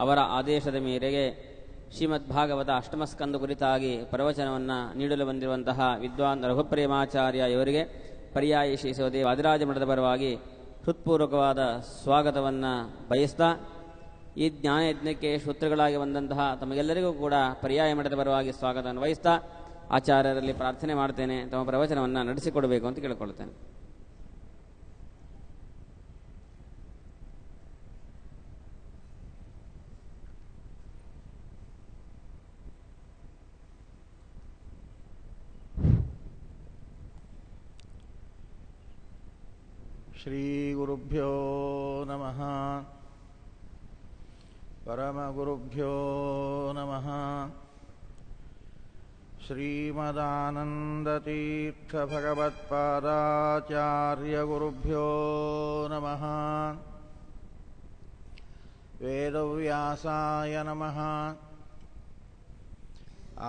ಅವರ ಆದೇಶದ ಮೇರೆಗೆ ಶ್ರೀಮದ್ ಭಾಗವತ ಅಷ್ಟಮಸ್ಕಂದ ಕುರಿತಾಗಿ ಪ್ರವಚನವನ್ನು ನೀಡಲು ಬಂದಿರುವಂತಹ ವಿದ್ವಾನ್ ರಘುಪ್ರೇಮಾಚಾರ್ಯ ಇವರಿಗೆ ಪರ್ಯಾಯ ಶ್ರೀ ಸೋದೆ ವಾದಿರಾಜ ಮಠದ ಪರವಾಗಿ ಹೃತ್ಪೂರ್ವಕವಾದ ಸ್ವಾಗತವನ್ನು ಬಯಸ್ತಾ ಈ ಜ್ಞಾನಯಜ್ಞಕ್ಕೆ ಶ್ರೋತೃಗಳಾಗಿ ಬಂದಂತಹ ತಮಗೆಲ್ಲರಿಗೂ ಕೂಡ ಪರ್ಯಾಯ ಮಠದ ಪರವಾಗಿ ಸ್ವಾಗತವನ್ನು ವಹಿಸ್ತಾ ಆಚಾರ್ಯರಲ್ಲಿ ಪ್ರಾರ್ಥನೆ ಮಾಡ್ತೇನೆ, ತಮ್ಮ ಪ್ರವಚನವನ್ನು ನಡೆಸಿಕೊಡಬೇಕು ಅಂತ ಕೇಳಿಕೊಳ್ಳುತ್ತೇನೆ. ಶ್ರೀ ಗುರುಭ್ಯೋ ನಮಃ. ಪರಮಗುರುಭ್ಯೋ ನಮಃ. ಶ್ರೀಮದಾನಂದತೀರ್ಥಭಗವತ್ಪಾದಾಚಾರ್ಯಗುರುಭ್ಯೋ ನಮಃ. ವೇದವ್ಯಾಸಾಯ ನಮಃ.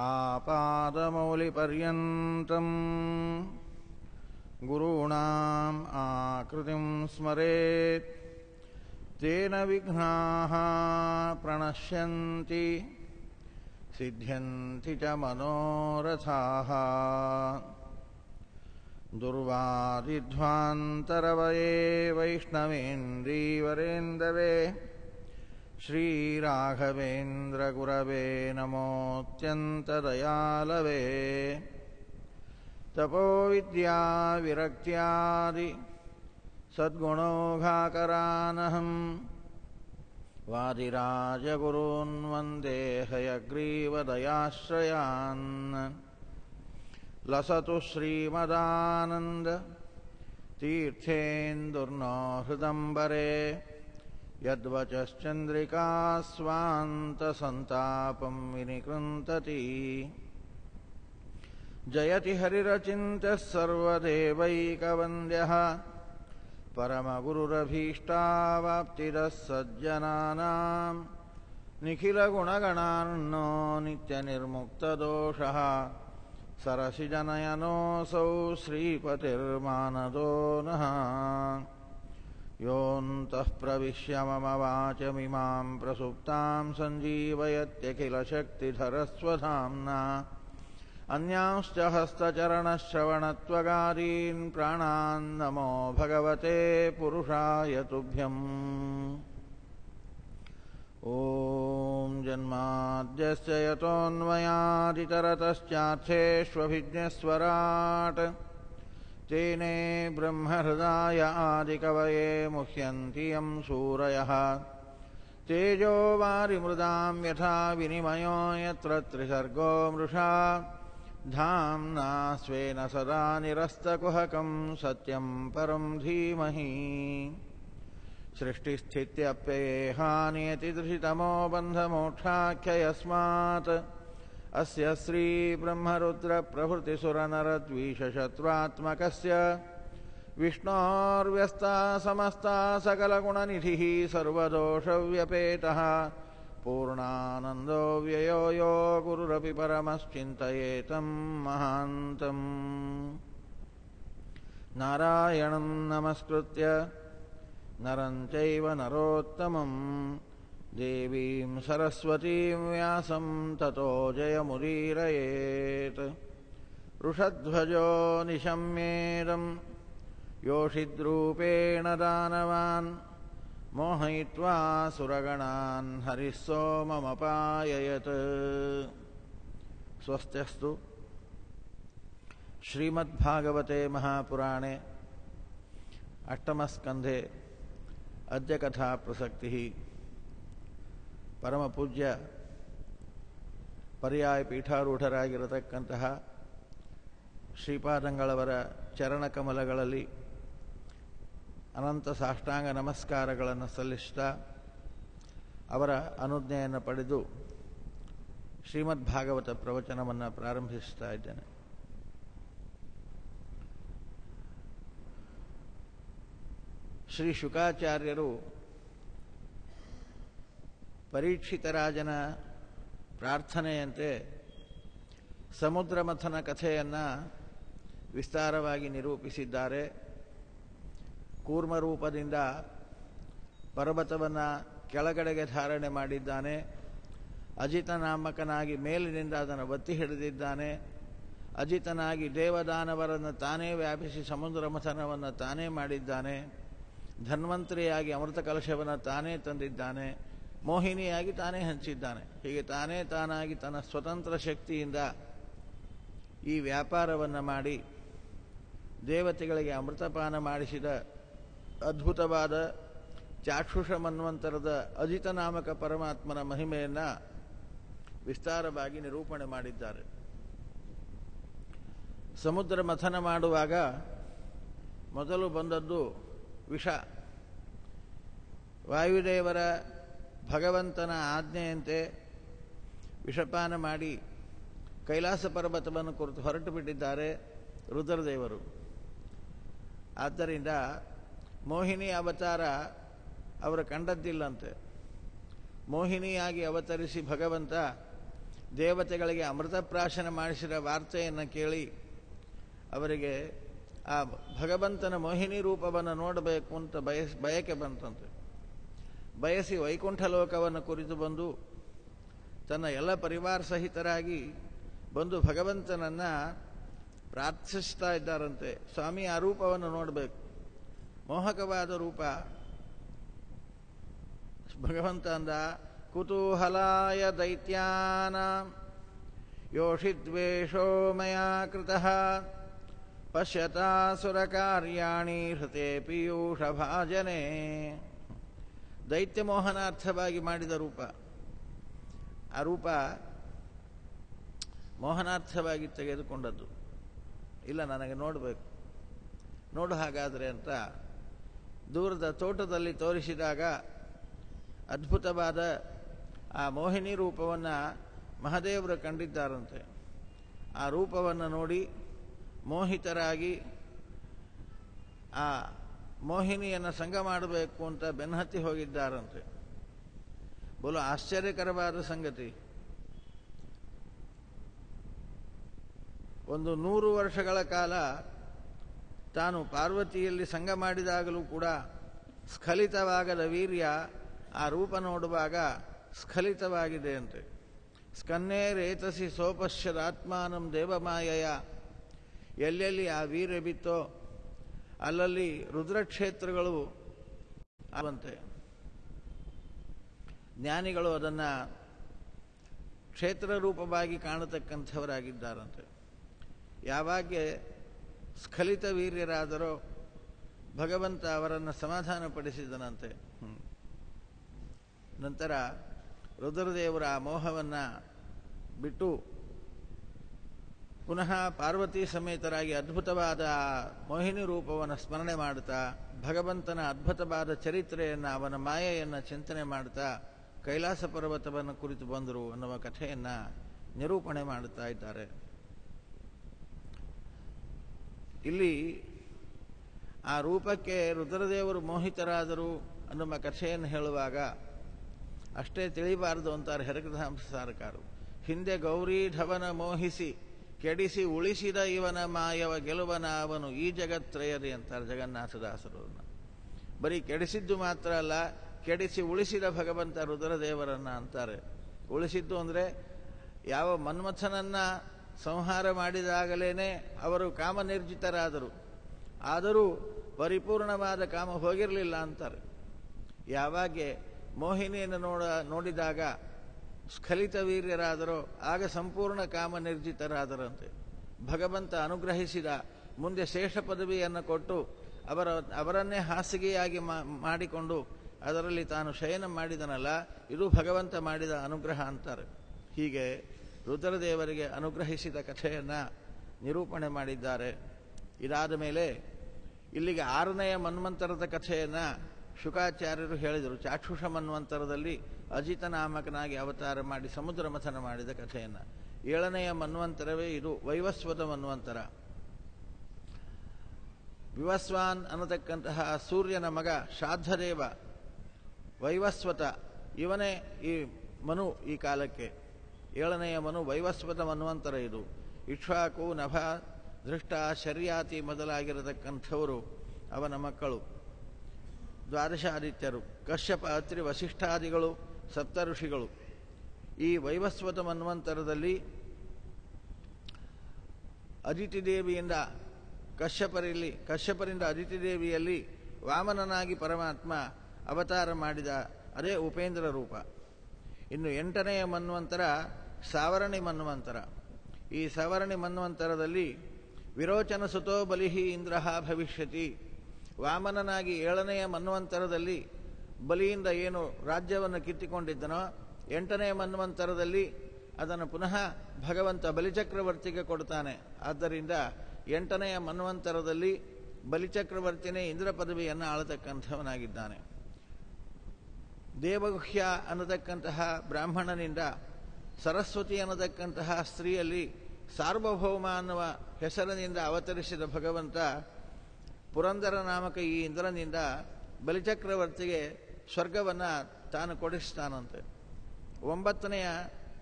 ಆಪಾದಮೌಲಿಪರ್ಯಂತಂ ಗುರುಣಾಂ ಆಕೃತಿಂ ಸ್ಮರೇತ್ ತೇನ ವಿಘ್ನಾಃ ಪ್ರಣಶ್ಯಂತಿ ಸಿದ್ಧ್ಯಂತಿ ಚ ಮನೋರಥಾಃ. ದುರ್ವಾದಿಧ್ವಾಂತರವಯೇ ವೈಷ್ಣವೇಂದ್ರೀವರೇಂದವೇ ಶ್ರೀರಾಘವೇಂದ್ರ ಗುರವೇ ನಮೋತ್ಯಂತದಯಾಲವೇ. ತಪೋವಿದ್ಯಾ ವಿರಕ್ತ್ಯಾದಿ ಸದ್ಗುಣೋಘಾಕರಾನಹಂ ವಾದಿರಾಜಗುರೂನ್ ವಂದೇ ಹಯಗ್ರೀವದಯಾಶ್ರಯಾನ್. ಲಸತು ಶ್ರೀಮದಾನಂದ ತೀರ್ಥೇಂದುರ್ನೋ ಹೃದಂಬರೆ ಯದ್ವಚಶ್ಚಂದ್ರಿಕಾ ಸ್ವಾಂತಸಂತಾಪಂ ವಿನಿಕೃಂತತಿ. ಜಯತಿ ಹರಿರಚಿಂತ್ಯಃ ಸರ್ವದೇವೈಕವಂದ್ಯಃ ಪರಮಗುರುರಭೀಷ್ಟಾವಾಪ್ತಿದಃ ಸಜ್ಜನಾನಾಂ. ನಿಖಿಲಗುಣಗಣಾರ್ಣೋ ನಿತ್ಯನಿರ್ಮುಕ್ತದೋಷಃ ಸರಸಿಜನಯನೋऽಸೌ ಶ್ರೀಪತಿರ್ಮಾನದೋ ನಃ. ಯೋऽन्तಃ ಪ್ರವಿಶ್ಯ ಮಮ ವಾಚಮಿಮಾಂ ಪ್ರಸುಪ್ತಾಂ ಸಂಜೀವಯತ್ಯಖಿಲಶಕ್ತಿಧರಸ್ವಧಾಮ್ನಾ. ಅನ್ಯಾಂಶ್ಚ ಹಸ್ತಚರಣಶ್ರವಣತ್ವಗಾದೀನ್ ಪ್ರಾಣಾನ್ ನಮೋ ಭಗವತೆ ಪುರುಷಾಯ ತುಭ್ಯಂ. ಓಂ ಜನ್ಮಾದ್ಯಸ್ಯ ಯತೋನ್ಮಯಾದಿತರತಶ್ಚಾರ್ಥೇಷ್ವಭಿಜ್ಞಸ್ವರಾಟ್ ತೇನೇ ಬ್ರಹ್ಮಹೃದಾಯ ಆದಿಕವಯೇ ಮುಹ್ಯಂತಿ ಯಂ ಸೂರಯಃ. ತೇಜೋ ವಾರಿಮೃದಾಂ ಯಥಾ ವಿನಿಮಯೋ ಯತ್ರ ತ್ರಿಸರ್ಗೋ ಮೃಷಾ. ಧಾಮ್ನಾ ಸ್ವೇನ ಸದಾ ನಿರಸ್ತಕುಹಕಂ ಸತ್ಯಂ ಪರಂ ಧೀಮಹಿ. ಸೃಷ್ಟಿಸ್ಥಿತ್ಯಪ್ಯಯೇಹಾನಿಯತಿದೃಶಿತಮೋ ಬಂಧಮೋಕ್ಷಾಖ್ಯಯಸ್ಮಾತ್ ಅಸ್ಯ ಶ್ರೀ ಬ್ರಹ್ಮರುದ್ರ ಪ್ರಭೃತಿಸುರನರದ್ವೀಷಶತ್ರುತ್ಮಕಸ್ಯ ವಿಷ್ಣೋರ್ವ್ಯಸ್ತಾ ಸಮಸ್ತಾ ಸಕಲಗುಣನಿಧಿಃ ಸರ್ವದೋಷವ್ಯಪೇತಃ ಪೂರ್ಣಾನಂದೋ ವ್ಯಯೋ ಯೋ ಗುರುರಪಿ ಪರಮಶ್ಚಿಂತಯೇತಂ ಮಹಾಂತಂ. ನಾರಾಯಣಂ ನಮಸ್ಕೃತ್ಯ ನರಂ ಚೈವ ನರೋತ್ತಮಂ ದೇವೀಂ ಸರಸ್ವತೀಂ ವ್ಯಾಸಂ ತತೋ ಜಯಮುದೀರಯೇತ್. ವೃಷಧ್ವಜೋ ನಿಶಮ್ಯೇದಂ ಯೋಷಿದ್ರೂಪೇಣ ದಾನವಾನ್ ಮೋಹಯಿತ್ವಾ ಸುರಗಣಾನ್ ಹರಿಃ ಸೋಮಮಪಾಯಯತ್. ಸ್ವಸ್ತ್ಯಸ್ತು. ಶ್ರೀಮದ್ಭಾಗವತೆ ಮಹಾಪುರಾಣೆ ಅಷ್ಟಮಸ್ಕಂಧೆ ಅದ್ಯ ಕಥಾ ಪ್ರಸಕ್ತಿಃ. ಪರಮಪೂಜ್ಯ ಪರ್ಯಾಯ ಪೀಠಾರೂಢರಾಗಿರತಕ್ಕಂತಹ ಶ್ರೀಪಾದಂಗಳವರ ಚರಣಕಮಲಗಳಲ್ಲಿ ಅನಂತ ಸಾಷ್ಟಾಂಗ ನಮಸ್ಕಾರಗಳನ್ನು ಸಲ್ಲಿಸ್ತಾ ಅವರ ಅನುಜ್ಞೆಯನ್ನು ಪಡೆದು ಶ್ರೀಮದ್ಭಾಗವತ ಪ್ರವಚನವನ್ನು ಪ್ರಾರಂಭಿಸ್ತಾ ಇದ್ದೇನೆ. ಶ್ರೀ ಶುಕಾಚಾರ್ಯರು ಪರೀಕ್ಷಿತರಾಜನ ಪ್ರಾರ್ಥನೆಯಂತೆ ಸಮುದ್ರ ಮಥನ ಕಥೆಯನ್ನು ವಿಸ್ತಾರವಾಗಿ ನಿರೂಪಿಸಿದ್ದಾರೆ. ಕೂರ್ಮರೂಪದಿಂದ ಪರ್ವತವನ್ನು ಕೆಳಗಡೆಗೆ ಧಾರಣೆ ಮಾಡಿದ್ದಾನೆ. ಅಜಿತನಾಮಕನಾಗಿ ಮೇಲಿನಿಂದ ಅದನ್ನು ಒತ್ತಿ ಹಿಡಿದಿದ್ದಾನೆ. ಅಜಿತನಾಗಿ ದೇವದಾನವರನ್ನು ತಾನೇ ವ್ಯಾಪಿಸಿ ಸಮುದ್ರ ಮಥನವನ್ನು ತಾನೇ ಮಾಡಿದ್ದಾನೆ. ಧನ್ವಂತರಿಯಾಗಿ ಅಮೃತ ಕಲಶವನ್ನು ತಾನೇ ತಂದಿದ್ದಾನೆ. ಮೋಹಿನಿಯಾಗಿ ತಾನೇ ಹಂಚಿದ್ದಾನೆ. ಹೀಗೆ ತಾನೇ ತಾನಾಗಿ ತನ್ನ ಸ್ವತಂತ್ರ ಶಕ್ತಿಯಿಂದ ಈ ವ್ಯಾಪಾರವನ್ನು ಮಾಡಿ ದೇವತೆಗಳಿಗೆ ಅಮೃತಪಾನ ಮಾಡಿಸಿದ ಅದ್ಭುತವಾದ ಚಾಕ್ಷುಷ ಮನ್ವಂತರದ ಅಜಿತನಾಮಕ ಪರಮಾತ್ಮನ ಮಹಿಮೆಯನ್ನು ವಿಸ್ತಾರವಾಗಿ ನಿರೂಪಣೆ ಮಾಡಿದ್ದಾರೆ. ಸಮುದ್ರ ಮಥನ ಮಾಡುವಾಗ ಮೊದಲು ಬಂದದ್ದು ವಿಷ. ವಾಯುದೇವರ ಭಗವಂತನ ಆಜ್ಞೆಯಂತೆ ವಿಷಪಾನ ಮಾಡಿ ಕೈಲಾಸ ಪರ್ವತವನ್ನು ಕುರಿತು ಹೊರಟು ಬಿಟ್ಟಿದ್ದಾರೆ ರುದ್ರದೇವರು. ಆದ್ದರಿಂದ ಮೋಹಿನಿ ಅವತಾರ ಅವರು ಕಂಡದ್ದಿಲ್ಲಂತೆ. ಮೋಹಿನಿಯಾಗಿ ಅವತರಿಸಿ ಭಗವಂತ ದೇವತೆಗಳಿಗೆ ಅಮೃತಪ್ರಾಶನ ಮಾಡಿಸಿದ ವಾರ್ತೆಯನ್ನು ಕೇಳಿ ಅವರಿಗೆ ಆ ಭಗವಂತನ ಮೋಹಿನಿ ರೂಪವನ್ನು ನೋಡಬೇಕು ಅಂತ ಬಯಕೆ ಬಂತಂತೆ. ಬಯಸಿ ವೈಕುಂಠ ಲೋಕವನ್ನು ಕುರಿತು ಬಂದು ತನ್ನ ಎಲ್ಲ ಪರಿವಾರ ಸಹಿತರಾಗಿ ಬಂದು ಭಗವಂತನನ್ನು ಪ್ರಾರ್ಥಿಸ್ತಾ ಇದ್ದಾರಂತೆ. ಸ್ವಾಮಿ, ಆ ರೂಪವನ್ನು ನೋಡಬೇಕು. ಮೋಹಕವಾದ ರೂಪ. ಭಗವಂತ ಅಂದ, ಕುತೂಹಲಾಯ ದೈತ್ಯಾನ ಯೋಷಿದ್ವೇಷೋ ಮಯಾ ಕೃತಃ ಪಶ್ಯತಾಸುರ ಕಾರ್ಯಾಣಿ ಹೃತೆ ಪೀಯೂಷ ಭಾಜನೆ. ದೈತ್ಯ ಮೋಹನಾರ್ಥವಾಗಿ ಮಾಡಿದ ರೂಪ. ಆ ರೂಪ ಮೋಹನಾರ್ಥವಾಗಿ ತೆಗೆದುಕೊಂಡದ್ದು. ಇಲ್ಲ, ನನಗೆ ನೋಡಬೇಕು, ನೋಡು ಹಾಗಾದರೆ ಅಂತ ದೂರದ ತೋಟದಲ್ಲಿ ತೋರಿಸಿದಾಗ ಅದ್ಭುತವಾದ ಆ ಮೋಹಿನಿ ರೂಪವನ್ನು ಮಹಾದೇವರು ಕಂಡಿದ್ದಾರಂತೆ. ಆ ರೂಪವನ್ನು ನೋಡಿ ಮೋಹಿತರಾಗಿ ಆ ಮೋಹಿನಿಯನ್ನು ಸಂಗ ಮಾಡಬೇಕು ಅಂತ ಬೆನ್ನಹತ್ತಿ ಹೋಗಿದ್ದಾರಂತೆ. ಬೋಲು ಆಶ್ಚರ್ಯಕರವಾದ ಸಂಗತಿ. 100 ವರ್ಷಗಳ ಕಾಲ ತಾನು ಪಾರ್ವತಿಯಲ್ಲಿ ಸಂಗ ಮಾಡಿದಾಗಲೂ ಕೂಡ ಸ್ಖಲಿತವಾಗದ ವೀರ್ಯ ಆ ರೂಪ ನೋಡುವಾಗ ಸ್ಖಲಿತವಾಗಿದೆ ಅಂತೆ. ಸ್ಕನ್ನೇ ರೇತಸಿ ಸೋಪಶ್ಯದಾತ್ಮಾನಂ ದೇವಮಾಯಯ. ಎಲ್ಲೆಲ್ಲಿ ಆ ವೀರ್ಯ ಬಿತ್ತೋ ಅಲ್ಲಲ್ಲಿ ರುದ್ರಕ್ಷೇತ್ರಗಳು ಆವಂತೆ. ಜ್ಞಾನಿಗಳು ಅದನ್ನು ಕ್ಷೇತ್ರ ರೂಪವಾಗಿ ಕಾಣತಕ್ಕಂಥವರಾಗಿದ್ದಾರಂತೆ. ಯಾವಾಗ ಸ್ಖಲಿತ ವೀರ್ಯರಾದರೋ ಭಗವಂತ ಅವರನ್ನು ಸಮಾಧಾನಪಡಿಸಿದನಂತೆ. ನಂತರ ರುದ್ರದೇವರ ಆ ಮೋಹವನ್ನು ಬಿಟ್ಟು ಪುನಃ ಪಾರ್ವತಿ ಸಮೇತರಾಗಿ ಅದ್ಭುತವಾದ ಮೋಹಿನಿ ರೂಪವನ್ನು ಸ್ಮರಣೆ ಮಾಡುತ್ತಾ ಭಗವಂತನ ಅದ್ಭುತವಾದ ಚರಿತ್ರೆಯನ್ನು, ಅವನ ಮಾಯೆಯನ್ನು ಚಿಂತನೆ ಮಾಡುತ್ತಾ ಕೈಲಾಸ ಪರ್ವತವನ್ನು ಕುರಿತು ಬಂದರು ಅನ್ನುವ ಕಥೆಯನ್ನು ನಿರೂಪಣೆ ಮಾಡುತ್ತಾ ಇದ್ದಾರೆ. ಇಲ್ಲಿ ಆ ರೂಪಕ್ಕೆ ರುದ್ರದೇವರು ಮೋಹಿತರಾದರು ಅನ್ನುವ ಕಥೆಯನ್ನು ಹೇಳುವಾಗ ಅಷ್ಟೇ ತಿಳಿಬಾರದು ಅಂತಾರೆ ಹೆರಕಧಾಂಸಾರಕಾರು. ಹಿಂದೆ ಗೌರೀಢವನ ಮೋಹಿಸಿ ಕೆಡಿಸಿ ಉಳಿಸಿದ ಇವನ ಮಾಯವ ಗೆಲುವನ ಅವನು ಈ ಜಗತ್ರಯದಿ ಅಂತಾರೆ ಜಗನ್ನಾಥದಾಸರು. ಬರೀ ಕೆಡಿಸಿದ್ದು ಮಾತ್ರ ಅಲ್ಲ, ಕೆಡಿಸಿ ಉಳಿಸಿದ ಭಗವಂತ ರುದ್ರದೇವರನ್ನ ಅಂತಾರೆ. ಉಳಿಸಿದ್ದು ಅಂದರೆ ಯಾವ ಮನ್ಮಥನನ್ನ ಸಂಹಾರ ಮಾಡಿದಾಗಲೇ ಅವರು ಕಾಮನಿರ್ಜಿತರಾದರು. ಆದರೂ ಪರಿಪೂರ್ಣವಾದ ಕಾಮ ಹೋಗಿರಲಿಲ್ಲ ಅಂತಾರೆ. ಯಾವಾಗ ಮೋಹಿನಿಯನ್ನು ನೋಡಿದಾಗ ಸ್ಖಲಿತ ವೀರ್ಯರಾದರೋ ಆಗ ಸಂಪೂರ್ಣ ಕಾಮ ನಿರ್ಜಿತರಾದರಂತೆ. ಭಗವಂತ ಅನುಗ್ರಹಿಸಿದ. ಮುಂದೆ ಶೇಷ ಪದವಿಯನ್ನು ಕೊಟ್ಟು ಅವರನ್ನೇ ಹಾಸಿಗೆಯಾಗಿ ಮಾಡಿಕೊಂಡು ಅದರಲ್ಲಿ ತಾನು ಶಯನ ಮಾಡಿದನಲ್ಲ, ಇದು ಭಗವಂತ ಮಾಡಿದ ಅನುಗ್ರಹ ಅಂತಾರೆ. ಹೀಗೆ ರುದ್ರದೇವರಿಗೆ ಅನುಗ್ರಹಿಸಿದ ಕಥೆಯನ್ನು ನಿರೂಪಣೆ ಮಾಡಿದ್ದಾರೆ. ಇದಾದ ಮೇಲೆ ಇಲ್ಲಿಗೆ 6ನೆಯ ಮನ್ವಂತರದ ಕಥೆಯನ್ನು ಶುಕಾಚಾರ್ಯರು ಹೇಳಿದರು. ಚಾಕ್ಷುಷ ಮನ್ವಂತರದಲ್ಲಿ ಅಜಿತನಾಮಕನಾಗಿ ಅವತಾರ ಮಾಡಿ ಸಮುದ್ರ ಮಥನ ಮಾಡಿದ ಕಥೆಯನ್ನು. 7ನೆಯ ಮನ್ವಂತರವೇ ಇದು, ವೈವಸ್ವತ ಮನ್ವಂತರ. ವಿವಸ್ವಾನ್ ಅನ್ನತಕ್ಕಂತಹ ಸೂರ್ಯನ ಮಗ ಶ್ರಾದ್ದದೇವ ವೈವಸ್ವತ, ಇವನೇ ಈ ಮನು. ಈ ಕಾಲಕ್ಕೆ 7ನೆಯ ಮನು ವೈವಸ್ವತ ಮನ್ವಂತರ ಇದು. ಇಕ್ಷ್ವಾಕು, ನಭ, ದೃಷ್ಟ, ಶರ್ಯಾತಿ ಮೊದಲಾಗಿರತಕ್ಕಂಥವರು ಅವನ ಮಕ್ಕಳು. ದ್ವಾದಶಾದಿತ್ಯರು, ಕಶ್ಯಪ, ಅತ್ರಿ, ವಸಿಷ್ಠಾದಿಗಳು, ಸಪ್ತ ಋಷಿಗಳು. ಈ ವೈವಸ್ವತ ಮನ್ವಂತರದಲ್ಲಿ ಅದಿತಿ ದೇವಿಯಿಂದ ಕಶ್ಯಪರಿಂದ ಅದಿತಿ ದೇವಿಯಲ್ಲಿ ವಾಮನನಾಗಿ ಪರಮಾತ್ಮ ಅವತಾರ ಮಾಡಿದ ಅದೇ ಉಪೇಂದ್ರ ರೂಪ. ಇನ್ನು 8ನೆಯ ಮನ್ವಂತರ ಸಾವರ್ಣಿ ಮನ್ವಂತರ. ಈ ಸವರ್ಣಿ ಮನ್ವಂತರದಲ್ಲಿ ವಿರೋಚನ ಸುತೋ ಬಲಿಹಿ ಇಂದ್ರ ಭವಿಷ್ಯತಿ. ವಾಮನನಾಗಿ 7ನೆಯ ಮನ್ವಂತರದಲ್ಲಿ ಬಲಿಯಿಂದ ಏನು ರಾಜ್ಯವನ್ನು ಕಿತ್ತಿಕೊಂಡಿದ್ದನೋ 8ನೆಯ ಮನ್ವಂತರದಲ್ಲಿ ಅದನ್ನು ಪುನಃ ಭಗವಂತ ಬಲಿಚಕ್ರವರ್ತಿಗೆ ಕೊಡ್ತಾನೆ. ಆದ್ದರಿಂದ 8ನೆಯ ಮನ್ವಂತರದಲ್ಲಿ ಬಲಿಚಕ್ರವರ್ತಿನೇ ಇಂದ್ರ ಪದವಿಯನ್ನು ಆಳತಕ್ಕಂಥವನಾಗಿದ್ದಾನೆ. ದೇವಗುಹ್ಯ ಅನ್ನತಕ್ಕಂತಹ ಬ್ರಾಹ್ಮಣನಿಂದ ಸರಸ್ವತಿ ಅನ್ನತಕ್ಕಂತಹ ಸ್ತ್ರೀಯಲ್ಲಿ ಸಾರ್ವಭೌಮ ಅನ್ನುವ ಹೆಸರಿನಿಂದ ಅವತರಿಸಿದ ಭಗವಂತ ಪುರಂದರ ನಾಮಕ ಈ ಇಂದ್ರನಿಂದ ಬಲಿಚಕ್ರವರ್ತಿಗೆ ಸ್ವರ್ಗವನ್ನು ತಾನು ಕೊಡಿಸ್ತಾನಂತೆ. 9ನೆಯ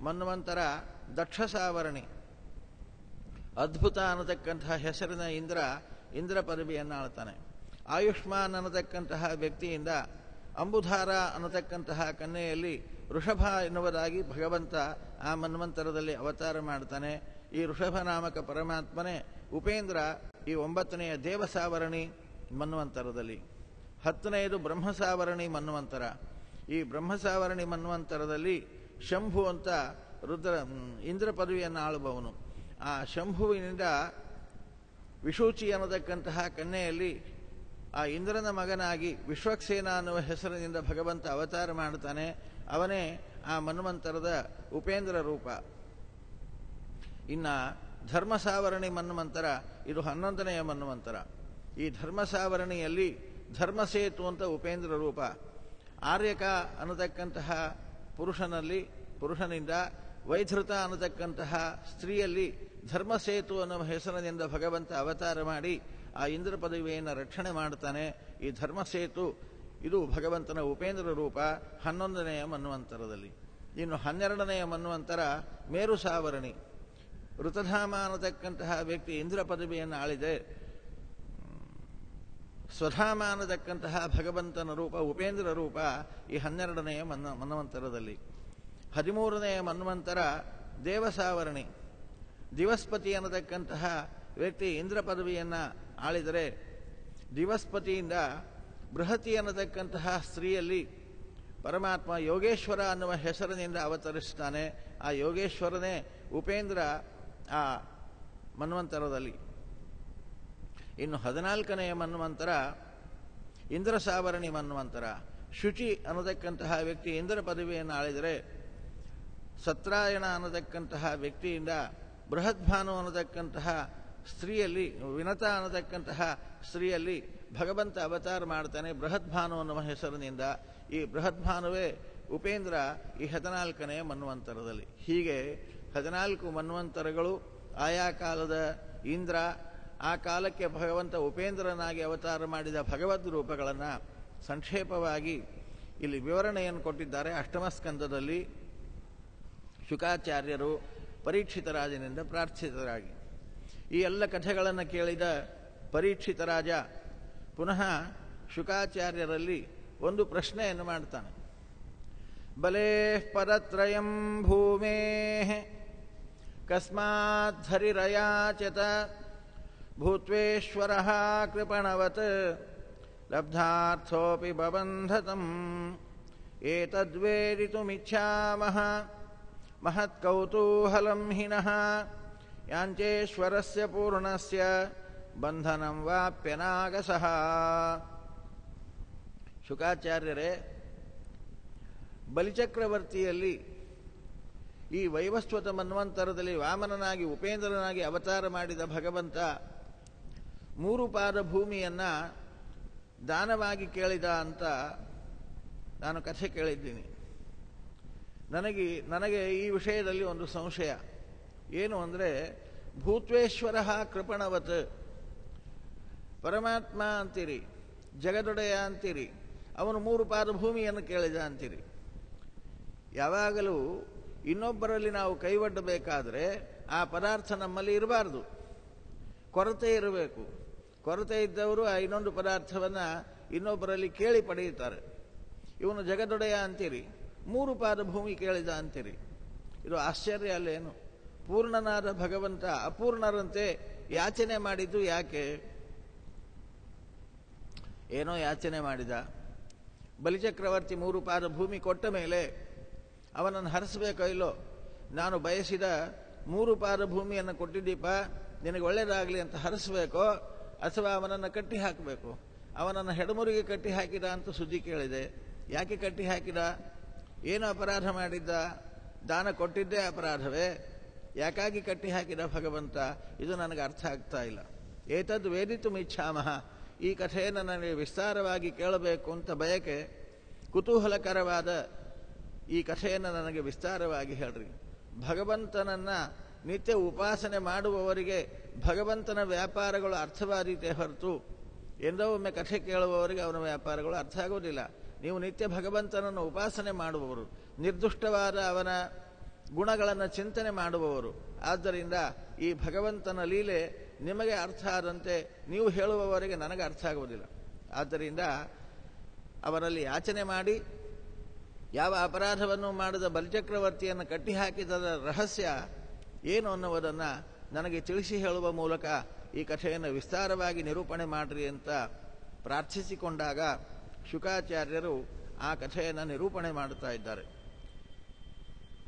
ಮನ್ವಂತರ ದಕ್ಷ ಸಾವರ್ಣಿ, ಅದ್ಭುತ ಅನ್ನತಕ್ಕಂತಹ ಹೆಸರಿನ ಇಂದ್ರ ಪದವಿಯನ್ನು ಆಳ್ತಾನೆ. ಆಯುಷ್ಮಾನ್ ಅನ್ನತಕ್ಕಂತಹ ವ್ಯಕ್ತಿಯಿಂದ ಅಂಬುಧಾರ ಅನ್ನತಕ್ಕಂತಹ ಕನ್ಯೆಯಲ್ಲಿ ಋಷಭ ಎನ್ನುವುದಾಗಿ ಭಗವಂತ ಆ ಮನ್ವಂತರದಲ್ಲಿ ಅವತಾರ ಮಾಡ್ತಾನೆ. ಈ ಋಷಭ ನಾಮಕ ಪರಮಾತ್ಮನೇ ಉಪೇಂದ್ರ ಈ 9ನೆಯ ದೇವಸಾವರಣಿ ಮನ್ವಂತರದಲ್ಲಿ. 10ನೆಯದು ಬ್ರಹ್ಮಸಾವರಣಿ ಮನ್ವಂತರ. ಈ ಬ್ರಹ್ಮಸಾವರಣಿ ಮನ್ವಂತರದಲ್ಲಿ ಶಂಭು ಅಂತ ಇಂದ್ರ ಪದವಿಯನ್ನು ಆಳುವವನು. ಆ ಶಂಭುವಿನಿಂದ ವಿಶೂಚಿ ಅನ್ನತಕ್ಕಂತಹ ಕನ್ಯೆಯಲ್ಲಿ ಆ ಇಂದ್ರನ ಮಗನಾಗಿ ವಿಶ್ವಕ್ಸೇನ ಅನ್ನುವ ಹೆಸರಿನಿಂದ ಭಗವಂತ ಅವತಾರ ಮಾಡ್ತಾನೆ. ಅವನೇ ಆ ಮನ್ವಂತರದ ಉಪೇಂದ್ರ ರೂಪ. ಇನ್ನು ಧರ್ಮಸಾವರಣಿ ಮನ್ವಂತರ, ಇದು 11ನೆಯ ಮನ್ವಂತರ. ಈ ಧರ್ಮಸಾವರಣಿಯಲ್ಲಿ ಧರ್ಮಸೇತು ಅಂತ ಉಪೇಂದ್ರ ರೂಪ. ಆರ್ಯಕ ಅನ್ನತಕ್ಕಂತಹ ಪುರುಷನಿಂದ ವೈಧೃತ ಅನ್ನತಕ್ಕಂತಹ ಸ್ತ್ರೀಯಲ್ಲಿ ಧರ್ಮಸೇತು ಅನ್ನುವ ಹೆಸರಿನಿಂದ ಭಗವಂತ ಅವತಾರ ಮಾಡಿ ಆ ಇಂದ್ರ ಪದವಿಯನ್ನು ರಕ್ಷಣೆ ಮಾಡ್ತಾನೆ. ಈ ಧರ್ಮಸೇತು ಇದು ಭಗವಂತನ ಉಪೇಂದ್ರ ರೂಪ 11ನೆಯ ಮನ್ವಂತರದಲ್ಲಿ. ಇನ್ನು 12ನೆಯ ಮನ್ವಂತರ ಮೇರು ಸಾವರಣಿ. ಋತಧಾಮ ಅನ್ನತಕ್ಕಂತಹ ವ್ಯಕ್ತಿ ಇಂದ್ರ ಪದವಿಯನ್ನು ಆಳಿದೆ. ಸ್ವಧಾಮ ಅನ್ನತಕ್ಕಂತಹ ಭಗವಂತನ ರೂಪ ಉಪೇಂದ್ರ ರೂಪ ಈ 12ನೆಯ ಮನ್ವಂತರದಲ್ಲಿ. 13ನೆಯ ಮನ್ವಂತರ ದೇವಸಾವರಣಿ. ದಿವಸ್ಪತಿ ಅನ್ನತಕ್ಕಂತಹ ವ್ಯಕ್ತಿ ಇಂದ್ರ ಪದವಿಯನ್ನು ಆಳಿದರೆ ದಿವಸ್ಪತಿಯಿಂದ ಬೃಹತಿ ಅನ್ನತಕ್ಕಂತಹ ಸ್ತ್ರೀಯಲ್ಲಿ ಪರಮಾತ್ಮ ಯೋಗೇಶ್ವರ ಅನ್ನುವ ಹೆಸರಿನಿಂದ ಅವತರಿಸ್ತಾನೆ. ಆ ಯೋಗೇಶ್ವರನೇ ಉಪೇಂದ್ರ ಆ ಮನ್ವಂತರದಲ್ಲಿ. ಇನ್ನು 14ನೆಯ ಮನ್ವಂತರ ಇಂದ್ರ ಸಾವರಣಿ ಮನ್ವಂತರ. ಶುಚಿ ಅನ್ನತಕ್ಕಂತಹ ವ್ಯಕ್ತಿ ಇಂದ್ರ ಪದವಿಯನ್ನು ಆಳಿದರೆ ಸತ್ರಾಯಣ ಅನ್ನತಕ್ಕಂತಹ ವ್ಯಕ್ತಿಯಿಂದ ಬೃಹದ್ಭಾನು ಅನ್ನತಕ್ಕಂತಹ ಸ್ತ್ರೀಯಲ್ಲಿ, ವಿನತ ಅನ್ನತಕ್ಕಂತಹ ಸ್ತ್ರೀಯಲ್ಲಿ ಭಗವಂತ ಅವತಾರ ಮಾಡ್ತಾನೆ ಬೃಹದ್ಭಾನು ಅನ್ನುವ ಹೆಸರಿನಿಂದ. ಈ ಬೃಹದ್ಭಾನುವೇ ಉಪೇಂದ್ರ ಈ 14ನೆಯ ಮನ್ವಂತರದಲ್ಲಿ. ಹೀಗೆ 14 ಮನ್ವಂತರಗಳು ಆಯಾ ಕಾಲದ ಇಂದ್ರ, ಆ ಕಾಲಕ್ಕೆ ಭಗವಂತ ಉಪೇಂದ್ರನಾಗಿ ಅವತಾರ ಮಾಡಿದ ಭಗವದ್ ರೂಪಗಳನ್ನು ಸಂಕ್ಷೇಪವಾಗಿ ಇಲ್ಲಿ ವಿವರಣೆಯನ್ನು ಕೊಟ್ಟಿದ್ದಾರೆ. 8ಮ ಸ್ಕಂದದಲ್ಲಿ ಶುಕಾಚಾರ್ಯರು ಪರೀಕ್ಷಿತ ರಾಜನಿಂದ ಪ್ರಾರ್ಥಿತರಾಗಿ ಈ ಎಲ್ಲ ಕಥೆಗಳನ್ನು ಕೇಳಿದ ಪರೀಕ್ಷಿತ ರಾಜ ಪುನಃ ಶುಕಾಚಾರ್ಯರಲ್ಲಿ ಒಂದು ಪ್ರಶ್ನೆಯನ್ನು ಮಾಡ್ತಾನೆ. ಬಲೇ ಪದತ್ರಯಂ ಭೂಮೇ ಕಸ್ಮಾದ್ಧರಿರಯಾಚತ ಭೂತ್ವೇಶ್ವರ ಕೃಪಣವತ್ ಲಬ್ಧಾರ್ಥೋಪಿ ಬಬಂಧತಂ ಏತದ್ವೇದಿತುಮಿಚ್ಛಾಮಃ ಮಹತ್ಕೌತೂಹಲಂ ಹಿನಃ ಯಾಂಚೇಶ್ವರಸ್ಯ ಪೂರ್ಣಸ್ಯ ಬಂಧನಂ ವಾಪ್ಯನಾಗಸಃ. ಶುಕಾಚಾರ್ಯರೇ, ಬಲಿಚಕ್ರವರ್ತಿಯಲ್ಲಿ ಈ ವೈವಸ್ವತ ಮನ್ವಂತರದಲ್ಲಿ ವಾಮನನಾಗಿ ಉಪೇಂದ್ರನಾಗಿ ಅವತಾರ ಮಾಡಿದ ಭಗವಂತ 3 ಪಾದ ಭೂಮಿಯನ್ನು ದಾನವಾಗಿ ಕೇಳಿದ ಅಂತ ನಾನು ಕಥೆ ಕೇಳಿದ್ದೀನಿ. ನನಗೆ ಈ ವಿಷಯದಲ್ಲಿ ಒಂದು ಸಂಶಯ ಏನು ಅಂದರೆ, ಭೂತ್ವೇಶ್ವರ ಕೃಪಣವತ್, ಪರಮಾತ್ಮ ಅಂತೀರಿ, ಜಗದೊಡೆಯ ಅಂತೀರಿ, ಅವನು 3 ಪಾದ ಭೂಮಿಯನ್ನು ಕೇಳಿದ ಅಂತೀರಿ. ಯಾವಾಗಲೂ ಇನ್ನೊಬ್ಬರಲ್ಲಿ ನಾವು ಕೈವಡ್ಡಬೇಕಾದ್ರೆ ಆ ಪದಾರ್ಥ ನಮ್ಮಲ್ಲಿ ಇರಬಾರ್ದು, ಕೊರತೆ ಇರಬೇಕು. ಕೊರತೆ ಇದ್ದವರು ಆ ಇನ್ನೊಂದು ಪದಾರ್ಥವನ್ನು ಇನ್ನೊಬ್ಬರಲ್ಲಿ ಕೇಳಿ ಪಡೆಯುತ್ತಾರೆ. ಇವನು ಜಗದೊಡೆಯ ಅಂತೀರಿ, 3 ಪಾದ ಭೂಮಿ ಕೇಳಿದ ಅಂತೀರಿ. ಇದು ಆಶ್ಚರ್ಯ ಅಲ್ಲೇನು? ಪೂರ್ಣನಾದ ಭಗವಂತ ಅಪೂರ್ಣರಂತೆ ಯಾಚನೆ ಮಾಡಿದ್ದು ಯಾಕೆ? ಏನೋ ಯಾಚನೆ ಮಾಡಿದ. ಬಲಿಚಕ್ರವರ್ತಿ 3 ಪಾದ ಭೂಮಿ ಕೊಟ್ಟ ಮೇಲೆ ಅವನನ್ನು ಹರಿಸಬೇಕೋ ಇಲ್ಲೋ? ನಾನು ಬಯಸಿದ 3 ಪಾದ ಭೂಮಿಯನ್ನು ಕೊಟ್ಟಿದ್ದೀಪ, ನಿನಗೆ ಒಳ್ಳೆಯದಾಗಲಿ ಅಂತ ಹರಿಸಬೇಕೋ ಅಥವಾ ಅವನನ್ನು ಕಟ್ಟಿ ಹಾಕಬೇಕು? ಅವನನ್ನು ಹೆಡಮುರಿಗೆ ಕಟ್ಟಿ ಹಾಕಿದ ಅಂತ ಸುದ್ದಿ ಕೇಳಿದೆ. ಯಾಕೆ ಕಟ್ಟಿ ಹಾಕಿದ? ಏನು ಅಪರಾಧ ಮಾಡಿದ್ದ? ದಾನ ಕೊಟ್ಟಿದ್ದೇ ಅಪರಾಧವೇ? ಯಾಕಾಗಿ ಕಟ್ಟಿ ಹಾಕಿದ ಭಗವಂತ? ಇದು ನನಗೆ ಅರ್ಥ ಆಗ್ತಾ ಇಲ್ಲ. ಏತದ್ ವೇದಿತು ಮಿಚ್ಛಾಮಹ, ಈ ಕಥೆಯನ್ನು ನನಗೆ ವಿಸ್ತಾರವಾಗಿ ಕೇಳಬೇಕು ಅಂತ ಬಯಕೆ. ಕುತೂಹಲಕರವಾದ ಈ ಕಥೆಯನ್ನು ನನಗೆ ವಿಸ್ತಾರವಾಗಿ ಹೇಳ್ರಿ. ಭಗವಂತನನ್ನು ನಿತ್ಯ ಉಪಾಸನೆ ಮಾಡುವವರಿಗೆ ಭಗವಂತನ ವ್ಯಾಪಾರಗಳು ಅರ್ಥವಾದೀತೆ ಹೊರತು ಎಂದೋ ಒಮ್ಮೆ ಕಥೆ ಕೇಳುವವರಿಗೆ ಅವನ ವ್ಯಾಪಾರಗಳು ಅರ್ಥ ಆಗೋದಿಲ್ಲ. ನೀವು ನಿತ್ಯ ಭಗವಂತನನ್ನು ಉಪಾಸನೆ ಮಾಡುವವರು, ನಿರ್ದುಷ್ಟವಾದ ಅವನ ಗುಣಗಳನ್ನು ಚಿಂತನೆ ಮಾಡುವವರು. ಆದ್ದರಿಂದ ಈ ಭಗವಂತನ ಲೀಲೆ ನಿಮಗೆ ಅರ್ಥ ಆದಂತೆ ನೀವು ಹೇಳುವವರೆಗೆ ನನಗೆ ಅರ್ಥ ಆಗುವುದಿಲ್ಲ. ಆದ್ದರಿಂದ ಅವರಲ್ಲಿ ಯಾಚನೆ ಮಾಡಿ ಯಾವ ಅಪರಾಧವನ್ನು ಮಾಡಿದ ಬಲಿಚಕ್ರವರ್ತಿಯನ್ನು ಕಟ್ಟಿ ಹಾಕಿದ ರಹಸ್ಯ ಏನು ಅನ್ನುವುದನ್ನು ನನಗೆ ತಿಳಿಸಿ ಹೇಳುವ ಮೂಲಕ ಈ ಕಥೆಯನ್ನು ವಿಸ್ತಾರವಾಗಿ ನಿರೂಪಣೆ ಮಾಡ್ರಿ ಅಂತ ಪ್ರಾರ್ಥಿಸಿಕೊಂಡಾಗ ಶುಕಾಚಾರ್ಯರು ಆ ಕಥೆಯನ್ನು ನಿರೂಪಣೆ ಮಾಡುತ್ತಾ ಇದ್ದಾರೆ.